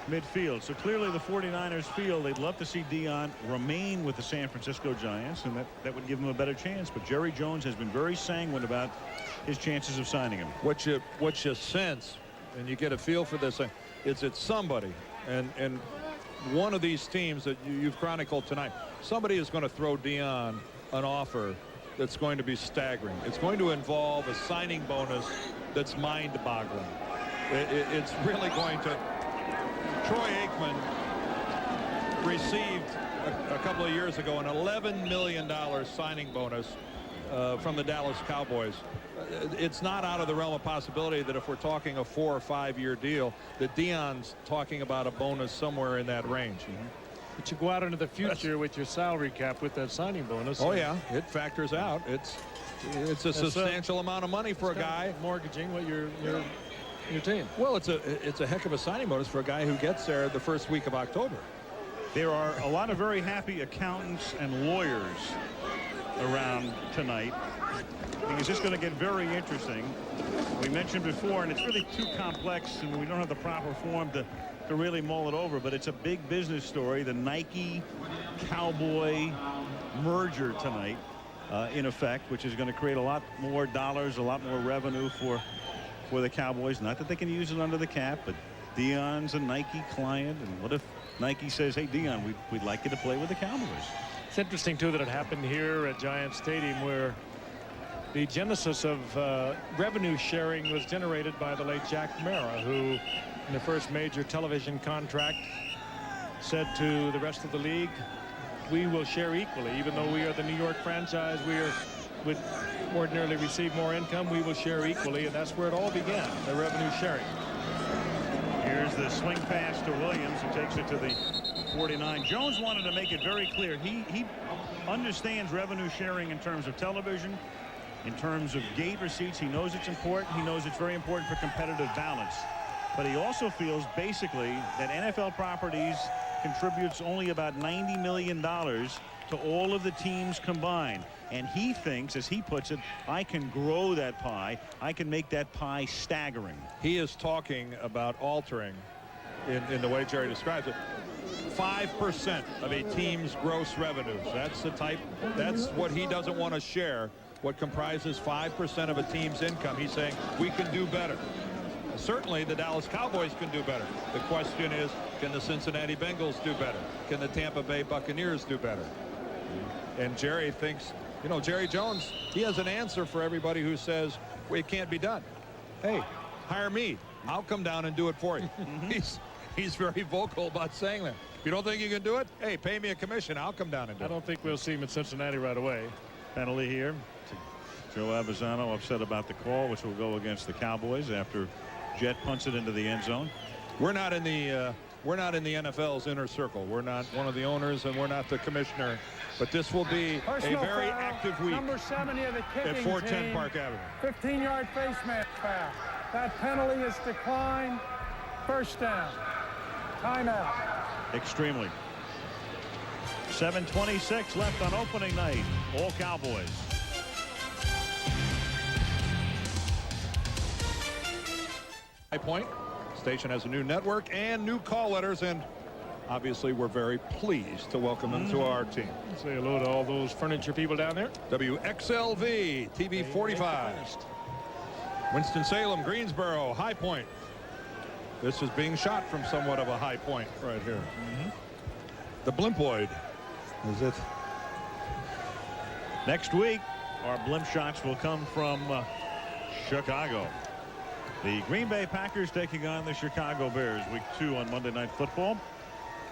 midfield. So clearly the 49ers feel they'd love to see Deion remain with the San Francisco Giants, and that would give him a better chance. But Jerry Jones has been very sanguine about his chances of signing him. What you sense, and you get a feel for this, is that somebody, and one of these teams that you've chronicled tonight, somebody is going to throw Deion an offer that's going to be staggering. It's going to involve a signing bonus that's mind-boggling. It's really going to. Troy Aikman received a couple of years ago an $11 million signing bonus from the Dallas Cowboys. It's not out of the realm of possibility that if we're talking a 4 or 5 year deal, that Deion's talking about a bonus somewhere in that range. But you go out into the future with your salary cap with that signing bonus. Oh yeah, it factors out. It's a substantial amount of money for a guy mortgaging what your team. Well, it's a heck of a signing bonus for a guy who gets there the first week of October. There are a lot of very happy accountants and lawyers around tonight, because it's going to get very interesting. We mentioned before, and it's really too complex, and we don't have the proper form to really mull it over, but it's a big business story. The Nike Cowboy merger tonight, in effect, which is going to create a lot more dollars, a lot more revenue for the Cowboys. Not that they can use it under the cap, but Dion's a Nike client, and what if Nike says, hey, Dion, we'd like you to play with the Cowboys? It's interesting, too, that it happened here at Giant Stadium, where the genesis of revenue sharing was generated by the late Jack Mara, who in the first major television contract said to the rest of the league, we will share equally. Even though we are the New York franchise, would ordinarily receive more income, we will share equally, and that's where it all began, the revenue sharing. Here's the swing pass to Williams, who takes it to the 49. Jones wanted to make it very clear. He understands revenue sharing in terms of television, in terms of gate receipts. He knows it's important. He knows it's very important for competitive balance. But he also feels basically that NFL Properties contributes only about $90 million to all of the teams combined. And he thinks, as he puts it, I can grow that pie. I can make that pie staggering. He is talking about altering, in the way Jerry describes it, 5% of a team's gross revenues. That's what he doesn't want to share, what comprises 5% of a team's income. He's saying we can do better. Certainly the Dallas Cowboys can do better. The question is, can the Cincinnati Bengals do better? Can the Tampa Bay Buccaneers do better? And Jerry thinks, you know, Jerry Jones, he has an answer for everybody who says, well, it can't be done. Hey, hire me. I'll come down and do it for you. He's very vocal about saying that. If you don't think you can do it, hey, pay me a commission. I'll come down and do it. I don't think we'll see him in Cincinnati right away. Penalty here. Joe Abbazzano upset about the call, which will go against the Cowboys after Jet punts it into the end zone. We're not in the NFL's inner circle. We're not one of the owners, and we're not the commissioner. But this will be a very active week number 70 of the kicking at 410 team. Park Avenue. 15-yard face mask foul. That penalty is declined. First down. Timeout. Extremely. 7:26 left on opening night. All Cowboys. High Point station has a new network and new call letters, and obviously we're very pleased to welcome them to our team. Say hello to all those furniture people down there. WXLV TV 45. Winston-Salem, Greensboro, High Point. This is being shot from somewhat of a high point right here. The Blimpoid is it. Next week, our blimp shots will come from Chicago. The Green Bay Packers taking on the Chicago Bears, week 2 on Monday Night Football.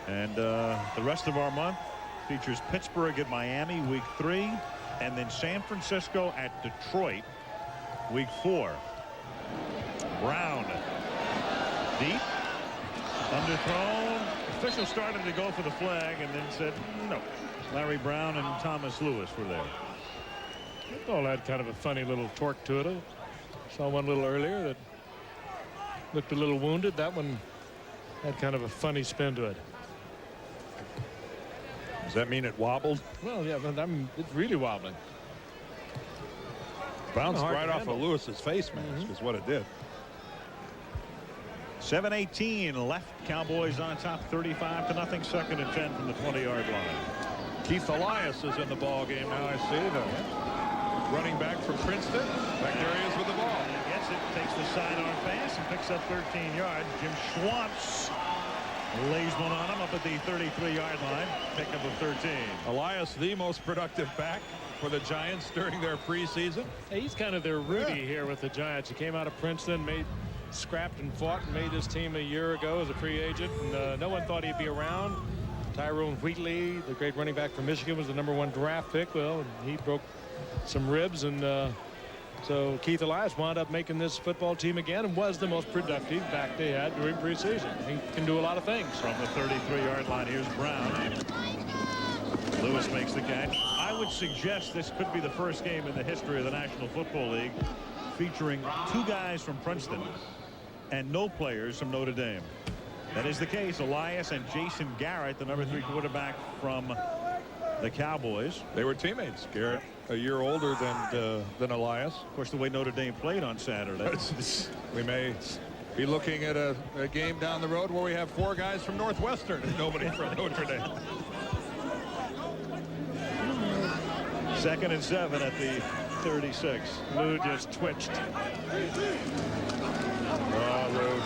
And the rest of our month features Pittsburgh at Miami, week 3, and then San Francisco at Detroit, week 4. Brown deep, underthrown. Official started to go for the flag and then said no. Larry Brown and Thomas Lewis were there. It all had kind of a funny little torque to it. I saw one a little earlier that looked a little wounded. That one had kind of a funny spin to it. Does that mean it wobbled? Well, yeah, but it's really wobbling. Bounced right off of Lewis's face mask is what it did. 7:18 left. Cowboys on top, 35-0. Second and 10 from the 20-yard line. Keith Elias is in the ball game now. I see the running back from Princeton. Back there he is with the ball. He gets it, takes the sidearm pass, and picks up 13 yards. Jim Schwantz lays one on him up at the 33-yard line. Pickup of 13. Elias, the most productive back for the Giants during their preseason. Hey, he's kind of their Rudy here with the Giants. He came out of Princeton, scrapped and fought and made his team a year ago as a free agent, and no one thought he'd be around. Tyrone Wheatley, the great running back from Michigan, was the #1 draft pick. Well, he broke some ribs, and so Keith Elias wound up making this football team again and was the most productive back they had during preseason. He can do a lot of things. From the 33-yard line, here's Brown. Lewis makes the catch. I would suggest this could be the first game in the history of the National Football League featuring 2 guys from Princeton and no players from Notre Dame. That is the case. Elias and Jason Garrett, the #3 quarterback from the Cowboys. They were teammates. Garrett a year older than Elias. Of course, the way Notre Dame played on Saturday. We may be looking at a game down the road where we have 4 guys from Northwestern and nobody from Notre Dame. 2nd and 7 at the 36. Lou just twitched. Oh, Lou.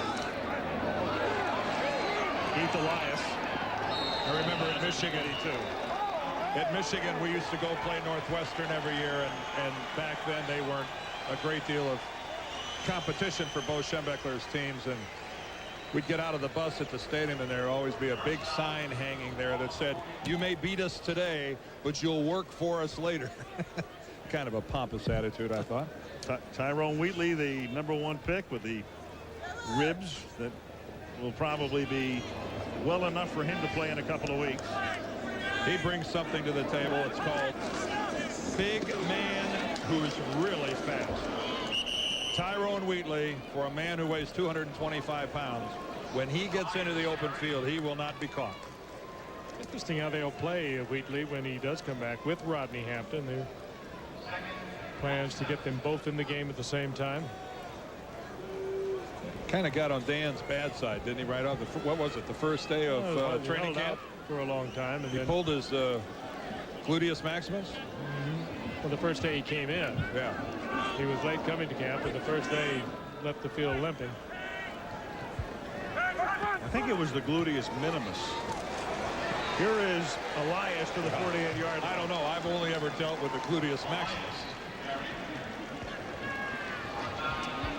Keith Elias. I remember at Michigan, At Michigan, we used to go play Northwestern every year, and back then they weren't a great deal of competition for Bo Schembechler's teams, and we'd get out of the bus at the stadium and there'd always be a big sign hanging there that said, "You may beat us today, but you'll work for us later." Kind of a pompous attitude, I thought. Tyrone Wheatley, the #1 pick with the ribs that will probably be well enough for him to play in a couple of weeks. He brings something to the table. It's called big man who's really fast. Tyrone Wheatley, for a man who weighs 225 pounds, when he gets into the open field, he will not be caught. Interesting how they'll play Wheatley when he does come back with Rodney Hampton. There plans to get them both in the game at the same time. Kind of got on Dan's bad side, didn't he? Right off the what was it? The first day of training camp for a long time, and he pulled his gluteus maximus. Well, the first day he came in, yeah, he was late coming to camp, and the first day he left the field limping. I think it was the gluteus minimus. Here is Elias to the 48-yard line. I don't know. I've only ever dealt with the gluteus maximus.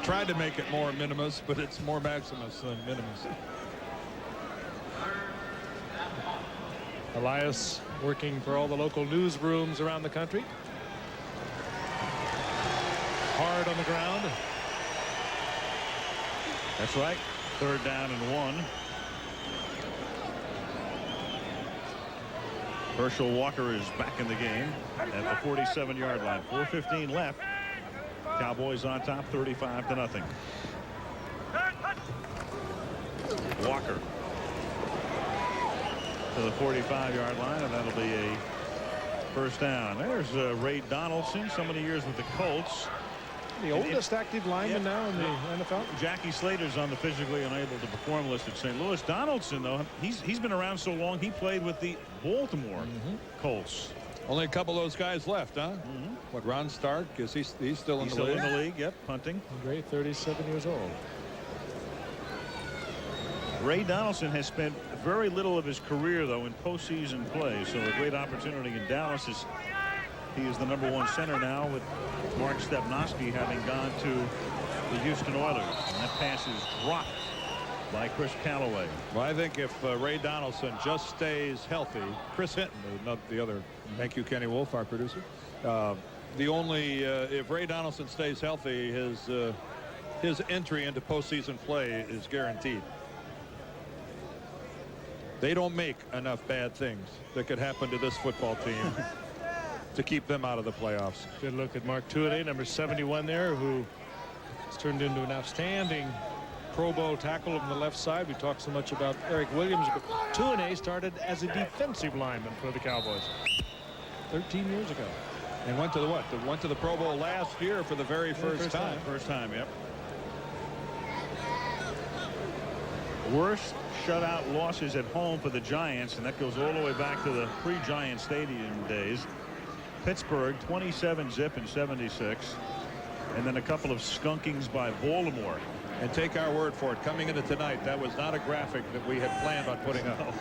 Tried to make it more minimus, but it's more maximus than minimus. Elias working for all the local newsrooms around the country. Hard on the ground. That's right. 3rd down and 1. Herschel Walker is back in the game at the 47-yard line. 4:15 left. Cowboys on top, 35-0. Walker to the 45-yard line, and that'll be a first down. There's Ray Donaldson, so many years with the Colts. The oldest active lineman now in the NFL. Jackie Slater's on the physically unable to perform list at St. Louis. Donaldson, though, he's been around so long, he played with the Baltimore Colts. Only a couple of those guys left, huh? What, Ron Stark? Is he's still in the league? Still in the league, yep, punting. Great, 37 years old. Ray Donaldson has spent very little of his career, though, in postseason play, so a great opportunity in Dallas. He is the #1 center now, with Mark Stepnoski having gone to the Houston Oilers. And that pass is dropped by Chris Callaway. Well, I think if Ray Donaldson just stays healthy, Chris Hinton, the other, thank you, Kenny Wolf, our producer. If Ray Donaldson stays healthy, his entry into postseason play is guaranteed. They don't make enough bad things that could happen to this football team to keep them out of the playoffs. Good look at Mark Tuaney, number 71 there, who has turned into an outstanding Pro Bowl tackle on the left side. We talked so much about Eric Williams, but Tuaney started as a defensive lineman for the Cowboys 13 years ago. And went to the Pro Bowl last year for the very first time. First time, yep. Worst shutout losses at home for the Giants, and that goes all the way back to the pre-Giant Stadium days. Pittsburgh 27-0 in '76, and then a couple of skunkings by Baltimore. And take our word for it, coming into tonight, that was not a graphic that we had planned on putting up.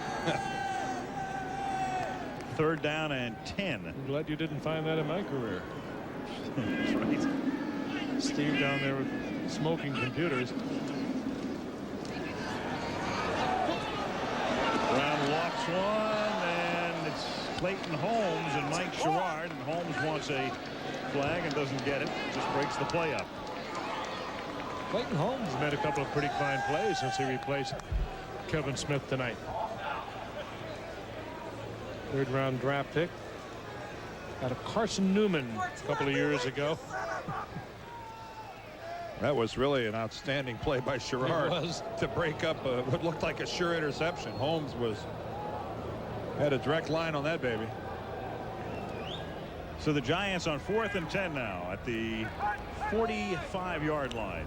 3rd down and 10. I'm glad you didn't find that in my career. That's right. Steve down there with smoking computers. Brown walks one, and it's Clayton Holmes and Mike Sherrard, and Holmes wants a flag and doesn't get it. Just breaks the play up. Clayton Holmes made a couple of pretty fine plays since he replaced Kevin Smith tonight. 3rd round draft pick out of Carson Newman a couple of years ago. That was really an outstanding play by Sherrard to break up what looked like a sure interception. Holmes had a direct line on that baby. So the Giants on 4th and 10 now at the 45-yard line.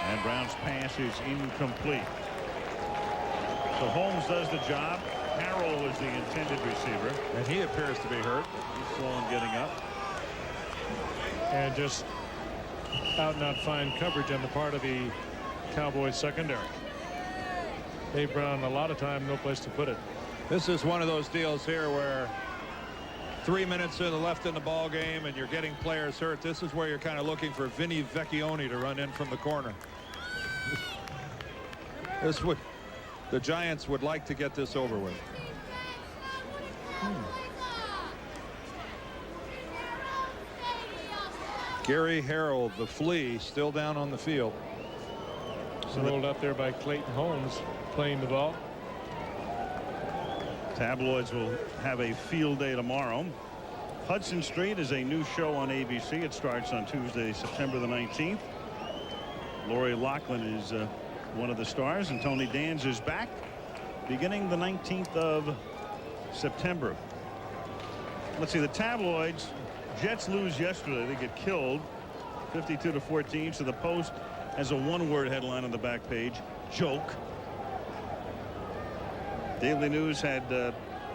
And Brown's pass is incomplete. So Holmes does the job. Harrell was the intended receiver. And he appears to be hurt. He's slow in getting up. And just out and out fine coverage on the part of the Cowboys secondary. Dave Brown, a lot of time, no place to put it. This is one of those deals here where 3 minutes left in the ball game and you're getting players hurt. This is where you're kind of looking for Vinny Vecchione to run in from the corner. The Giants would like to get this over with. Gary Harrell, the flea, still down on the field. So rolled up there by Clayton Holmes playing the ball. Tabloids will have a field day tomorrow. Hudson Street is a new show on ABC. It starts on Tuesday, September the 19th. Lori Loughlin is one of the stars, and Tony Danza is back beginning the 19th of September. Let's see, the Tabloids, Jets lose yesterday. They get killed 52-14. So the Post has a one-word headline on the back page: joke. Daily News had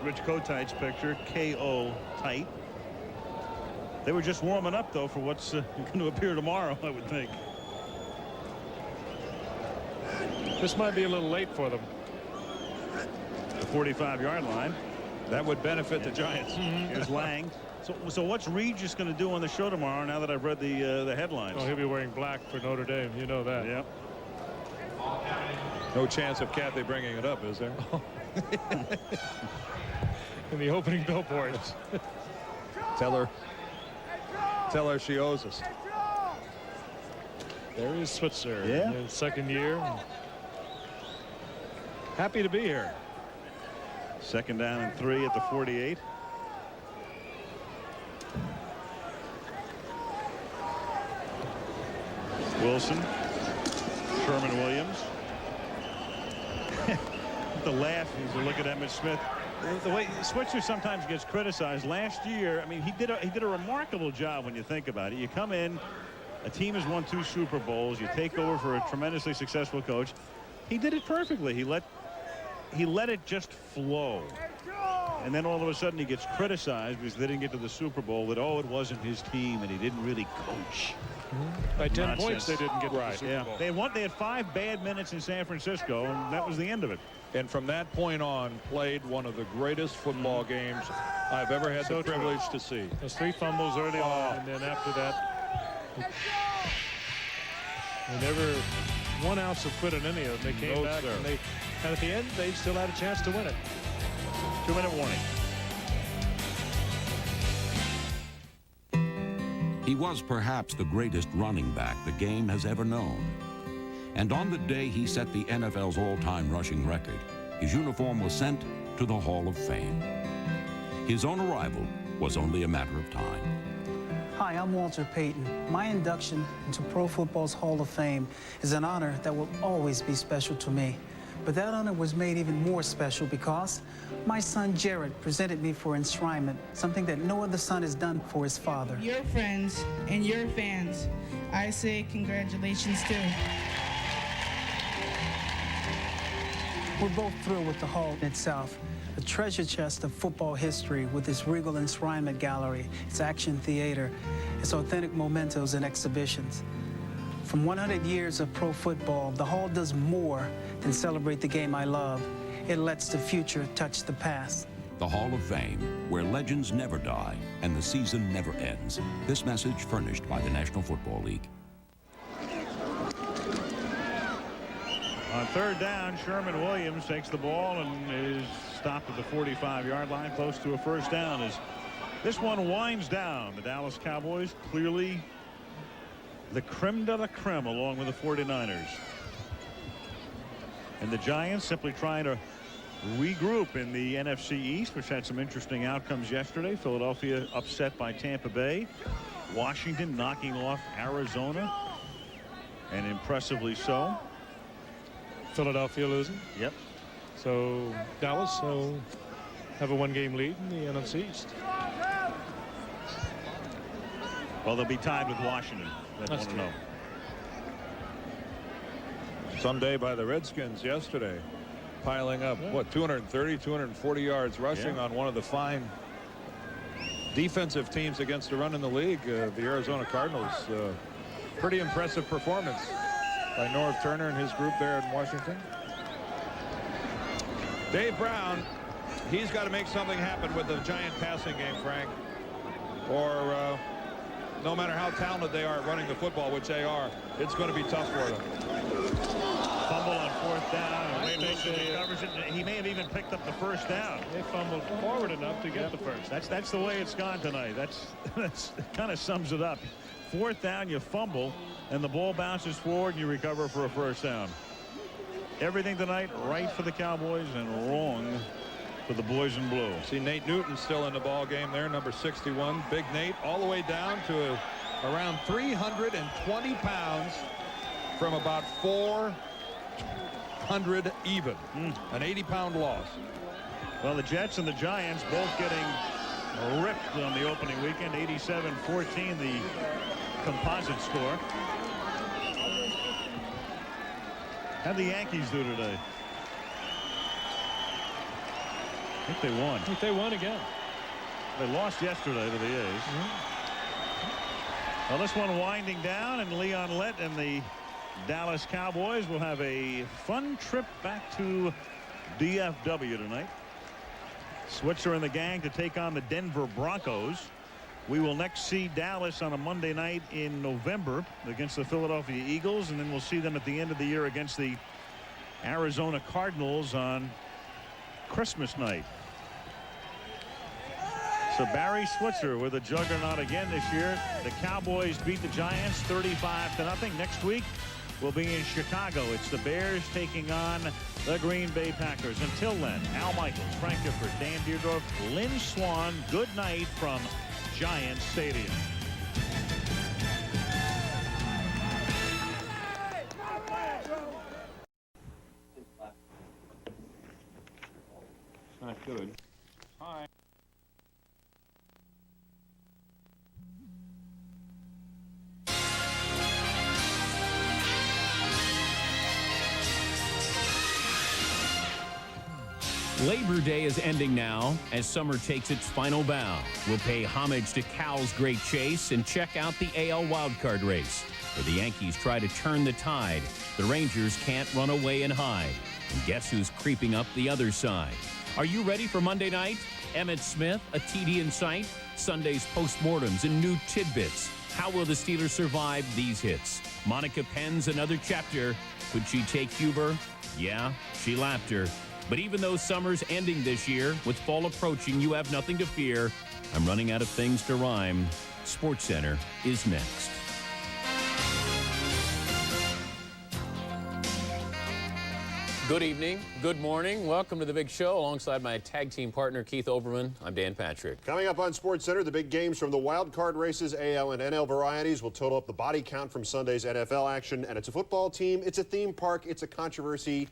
Rich Kotite's picture, KO tight. They were just warming up, though, for what's going to appear tomorrow, I would think. This might be a little late for them. The 45-yard line. That would benefit the Giants. Here's Lang. So what's Regis going to do on the show tomorrow now that I've read the headlines? Oh, he'll be wearing black for Notre Dame. You know that. Yep. No chance of Kathy bringing it up, is there? In the opening billboards. Tell her she owes us. There is Switzer. Yeah. In his second year. Happy to be here. 2nd down and 3 at the 48. Wilson. Sherman Williams. The laugh is to look at Emmitt Smith. The way Switzer sometimes gets criticized. Last year, I mean, he did a remarkable job when you think about it. You come in, a team has won 2 Super Bowls. You take over for a tremendously successful coach. He did it perfectly. He let it just flow. And then all of a sudden he gets criticized because they didn't get to the Super Bowl, that, oh, it wasn't his team and he didn't really coach. By 10 Nonsense. points they didn't get to the Super Bowl. They had 5 bad minutes in San Francisco, and that was the end of it. And from that point on, played one of the greatest football games I've ever had the privilege to see. Those 3 fumbles early on, and then after that, they never 1 ounce of quit in any of them. They came back, and at the end, they still had a chance to win it. 2-minute warning. He was perhaps the greatest running back the game has ever known. And on the day he set the NFL's all-time rushing record, his uniform was sent to the Hall of Fame. His own arrival was only a matter of time. Hi, I'm Walter Payton. My induction into Pro Football's Hall of Fame is an honor that will always be special to me. But that honor was made even more special because my son Jared presented me for enshrinement, something that no other son has done for his father. Your friends and your fans, I say congratulations too. We're both thrilled with the Hall itself, a treasure chest of football history with its regal enshrinement gallery, its action theater, its authentic mementos and exhibitions. From 100 years of pro football, the Hall does more than celebrate the game I love. It lets the future touch the past. The Hall of Fame, where legends never die and the season never ends. This message furnished by the National Football League. On 3rd down, Sherman Williams takes the ball and is stopped at the 45-yard line, close to a 1st down. As this one winds down, the Dallas Cowboys clearly the creme de la creme along with the 49ers. And the Giants simply trying to regroup in the NFC East, which had some interesting outcomes yesterday. Philadelphia upset by Tampa Bay. Washington knocking off Arizona, and impressively so. Philadelphia losing. Yep. So Dallas will have a one-game lead in the NFC East. Well, they'll be tied with Washington. That's true. Someday by the Redskins yesterday, piling up, what, 230, 240 yards rushing on one of the fine defensive teams against the run in the league, the Arizona Cardinals. Pretty impressive performance by Norv Turner and his group there in Washington. Dave Brown, he's got to make something happen with the Giant passing game, Frank, or no matter how talented they are at running the football, which they are, it's going to be tough for them. Fumble on 4th down. He may have even picked up the first down. They fumbled forward enough to get the first. That's the way it's gone tonight. That's kind of sums it up. 4th down, you fumble, and the ball bounces forward, and you recover for a first down. Everything tonight right for the Cowboys and wrong for the boys in blue. See Nate Newton still in the ball game there, number 61. Big Nate all the way down to around 320 pounds from about 400 even. An 80-pound loss. Well, the Jets and the Giants both getting ripped on the opening weekend. 87-14 the composite score. How'd the Yankees do today? I think they won. I think they won again. They lost yesterday to the A's. Well, this one winding down, and Leon Lett and the Dallas Cowboys will have a fun trip back to DFW tonight. Switzer and the gang to take on the Denver Broncos. We will next see Dallas on a Monday night in November against the Philadelphia Eagles, and then we'll see them at the end of the year against the Arizona Cardinals on Christmas night. So Barry Switzer with a juggernaut again this year. The Cowboys beat the Giants 35-0. Next week will be in Chicago. It's the Bears taking on the Green Bay Packers. Until then, Al Michaels, Frank Gifford, Dan Deerdorf, Lynn Swan, good night from Giants Stadium. Not good. Hi. Labor Day is ending now as summer takes its final bow. We'll pay homage to Cal's great chase and check out the AL wildcard race, where the Yankees try to turn the tide. The Rangers can't run away and hide. And guess who's creeping up the other side? Are you ready for Monday night? Emmitt Smith, a TD in sight, Sunday's postmortems and new tidbits. How will the Steelers survive these hits? Monica pens another chapter. Could she take Huber? Yeah, she lapped her. But even though summer's ending this year, with fall approaching, you have nothing to fear. I'm running out of things to rhyme. SportsCenter is next. Good evening, good morning. Welcome to the big show alongside my tag team partner, Keith Olbermann. I'm Dan Patrick. Coming up on SportsCenter, the big games from the wild card races, AL and NL varieties. We'll total up the body count from Sunday's NFL action. And it's a football team, it's a theme park, it's a controversy.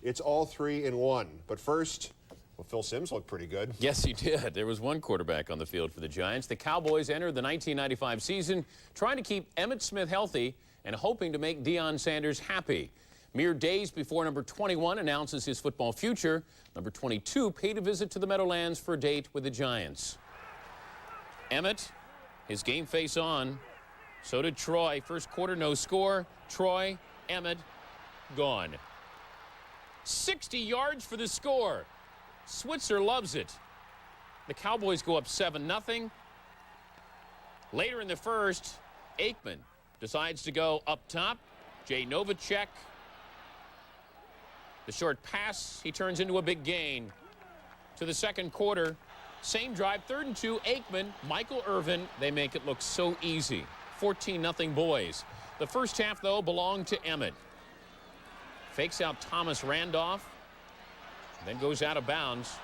It's all three in one. But first, well, Phil Simms looked pretty good. Yes, he did. There was one quarterback on the field for the Giants. The Cowboys entered the 1995 season trying to keep Emmitt Smith healthy and hoping to make Deion Sanders happy. Mere days before number 21 announces his football future, number 22 paid a visit to the Meadowlands for a date with the Giants. Emmitt, his game face on. So did Troy. First quarter, no score. Troy, Emmitt, gone. 60 yards for the score. Switzer loves it. The Cowboys go up 7-0. Later in the first, Aikman decides to go up top. Jay Novacek. The short pass, he turns into a big gain. To the second quarter, same drive, 3rd and 2, Aikman, Michael Irvin. They make it look so easy. 14-0 boys. The first half, though, belonged to Emmitt. Fakes out Thomas Randolph, then goes out of bounds.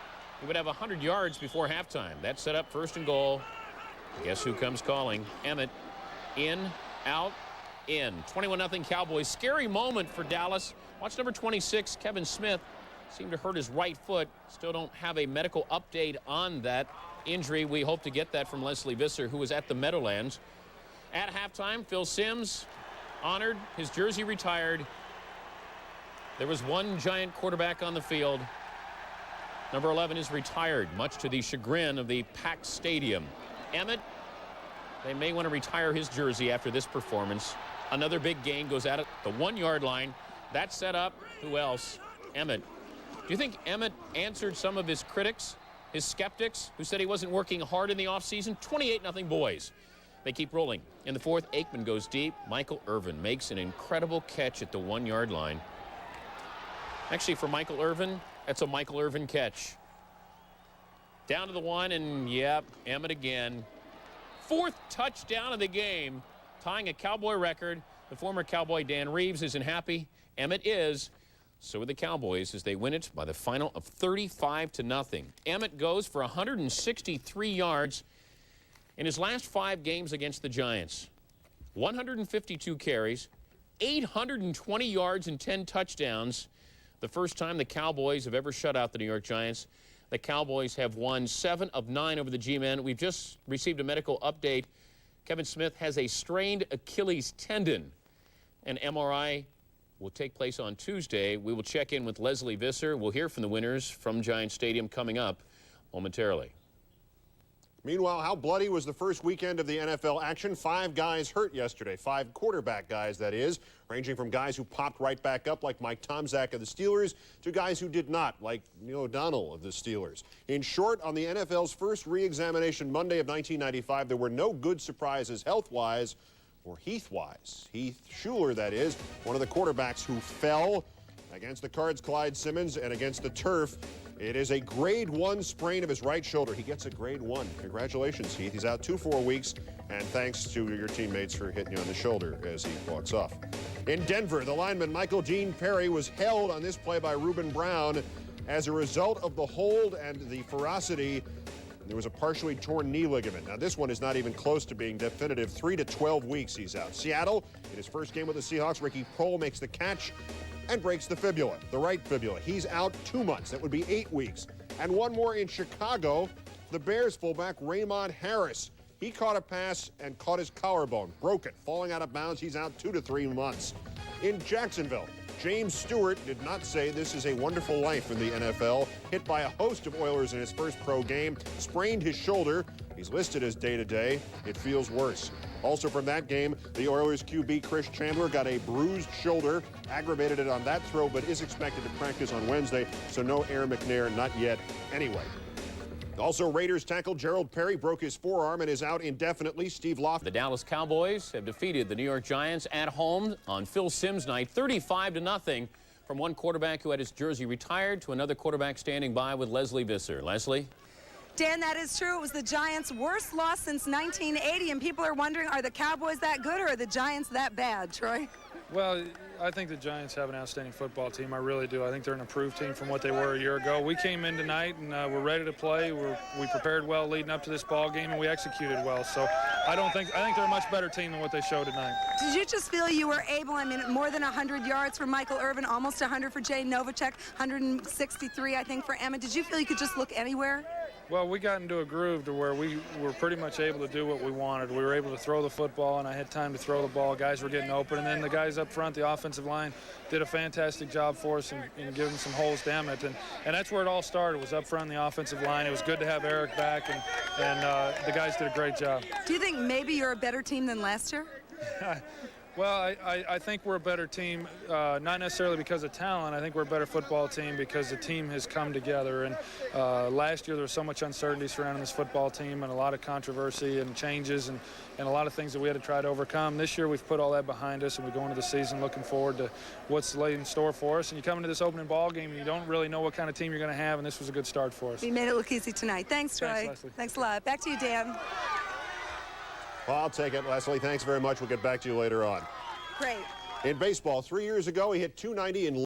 He would have 100 yards before halftime. That set up 1st and goal. Guess who comes calling? Emmitt. In, out, in. 21-0 Cowboys. Scary moment for Dallas. Watch number 26, Kevin Smith. seemed to hurt his right foot. Still don't have a medical update on that injury. We hope to get that from Leslie Visser, who was at the Meadowlands. At halftime, Phil Simms honored, his jersey retired. There was one Giant quarterback on the field. Number 11 is retired, much to the chagrin of the packed stadium. Emmett, they may want to retire his jersey after this performance. Another big gain goes out at the 1-yard line. That set up, who else? Emmett. Do you think Emmett answered some of his critics, his skeptics, who said he wasn't working hard in the offseason? 28-0 boys. They keep rolling. In the fourth, Aikman goes deep. Michael Irvin makes an incredible catch at the 1-yard line. Actually, for Michael Irvin, that's a Michael Irvin catch. Down to the 1, and yep, Emmett again. Fourth touchdown of the game, tying a Cowboy record. The former Cowboy Dan Reeves isn't happy. Emmett is. So are the Cowboys as they win it by the final of 35-0. Emmett goes for 163 yards in his last 5 games against the Giants. 152 carries, 820 yards and 10 touchdowns. The first time the Cowboys have ever shut out the New York Giants. The Cowboys have won 7 of 9 over the G-Men. We've just received a medical update. Kevin Smith has a strained Achilles tendon. An MRI will take place on Tuesday. We will check in with Leslie Visser. We'll hear from the winners from Giant Stadium coming up momentarily. Meanwhile, how bloody was the first weekend of the NFL action? 5 guys hurt yesterday. 5 quarterback guys, that is, ranging from guys who popped right back up like Mike Tomczak of the Steelers to guys who did not, like Neil O'Donnell of the Steelers. In short, on the NFL's first re-examination Monday of 1995, there were no good surprises health-wise or Heath-wise. Heath Schuler, that is, one of the quarterbacks who fell against the Cards' Clyde Simmons and against the Turf. It is a grade 1 sprain of his right shoulder. He gets a grade 1. Congratulations, Heath. He's out 2-4 weeks, and thanks to your teammates for hitting you on the shoulder as he walks off. In Denver, the lineman Michael Dean Perry was held on this play by Reuben Brown. As a result of the hold and the ferocity, there was a partially torn knee ligament. Now, this one is not even close to being definitive. 3 to 12 weeks he's out. Seattle, in his first game with the Seahawks, Ricky Prohl makes the catch and breaks the fibula, the right fibula. He's out 2 months. That would be 8 weeks. And one more in Chicago, the Bears fullback Raymond Harris. He caught a pass and caught his collarbone, broke it, falling out of bounds. He's out 2 to 3 months. In Jacksonville, James Stewart did not say this is a wonderful life in the NFL. Hit by a host of Oilers in his first pro game, sprained his shoulder. He's listed as day-to-day. It feels worse. Also from that game, the Oilers QB Chris Chandler got a bruised shoulder, aggravated it on that throw, but is expected to practice on Wednesday, so no Air McNair, not yet anyway. Also, Raiders tackle Gerald Perry broke his forearm and is out indefinitely. Steve Lofton. The Dallas Cowboys have defeated the New York Giants at home on Phil Simms night, 35-0, from one quarterback who had his jersey retired to another quarterback standing by with Leslie Visser. Leslie? Dan, that is true. It was the Giants' worst loss since 1980, and people are wondering, are the Cowboys that good or are the Giants that bad, Troy? Well, I think the Giants have an outstanding football team. I really do. I think they're an improved team from what they were a year ago. We came in tonight and we're ready to play. We prepared well leading up to this ball game, and we executed well. So I think they're a much better team than what they showed tonight. Did you just feel you were able, I mean, more than 100 yards for Michael Irvin, almost 100 for Jay Novacek, 163, I think, for Emmett. Did you feel you could just look anywhere? Well, we got into a groove to where we were pretty much able to do what we wanted. We were able to throw the football, and I had time to throw the ball. Guys were getting open, and then the guys up front, the offensive line, did a fantastic job for us in giving some holes to Emmett. And that's where it all started, was up front in the offensive line. It was good to have Eric back, and the guys did a great job. Do you think maybe you're a better team than last year? Well, I think we're a better team, not necessarily because of talent. I think we're a better football team because the team has come together. And last year there was so much uncertainty surrounding this football team and a lot of controversy and changes and a lot of things that we had to try to overcome. This year we've put all that behind us, and we go into the season looking forward to what's laid in store for us. And you come into this opening ball game and you don't really know what kind of team you're going to have, and this was a good start for us. You made it look easy tonight. Thanks, Troy. Thanks, Leslie. Thanks a lot. Back to you, Dan. Well, I'll take it, Leslie. Thanks very much. We'll get back to you later on. Great. In baseball, 3 years ago, he hit .290 in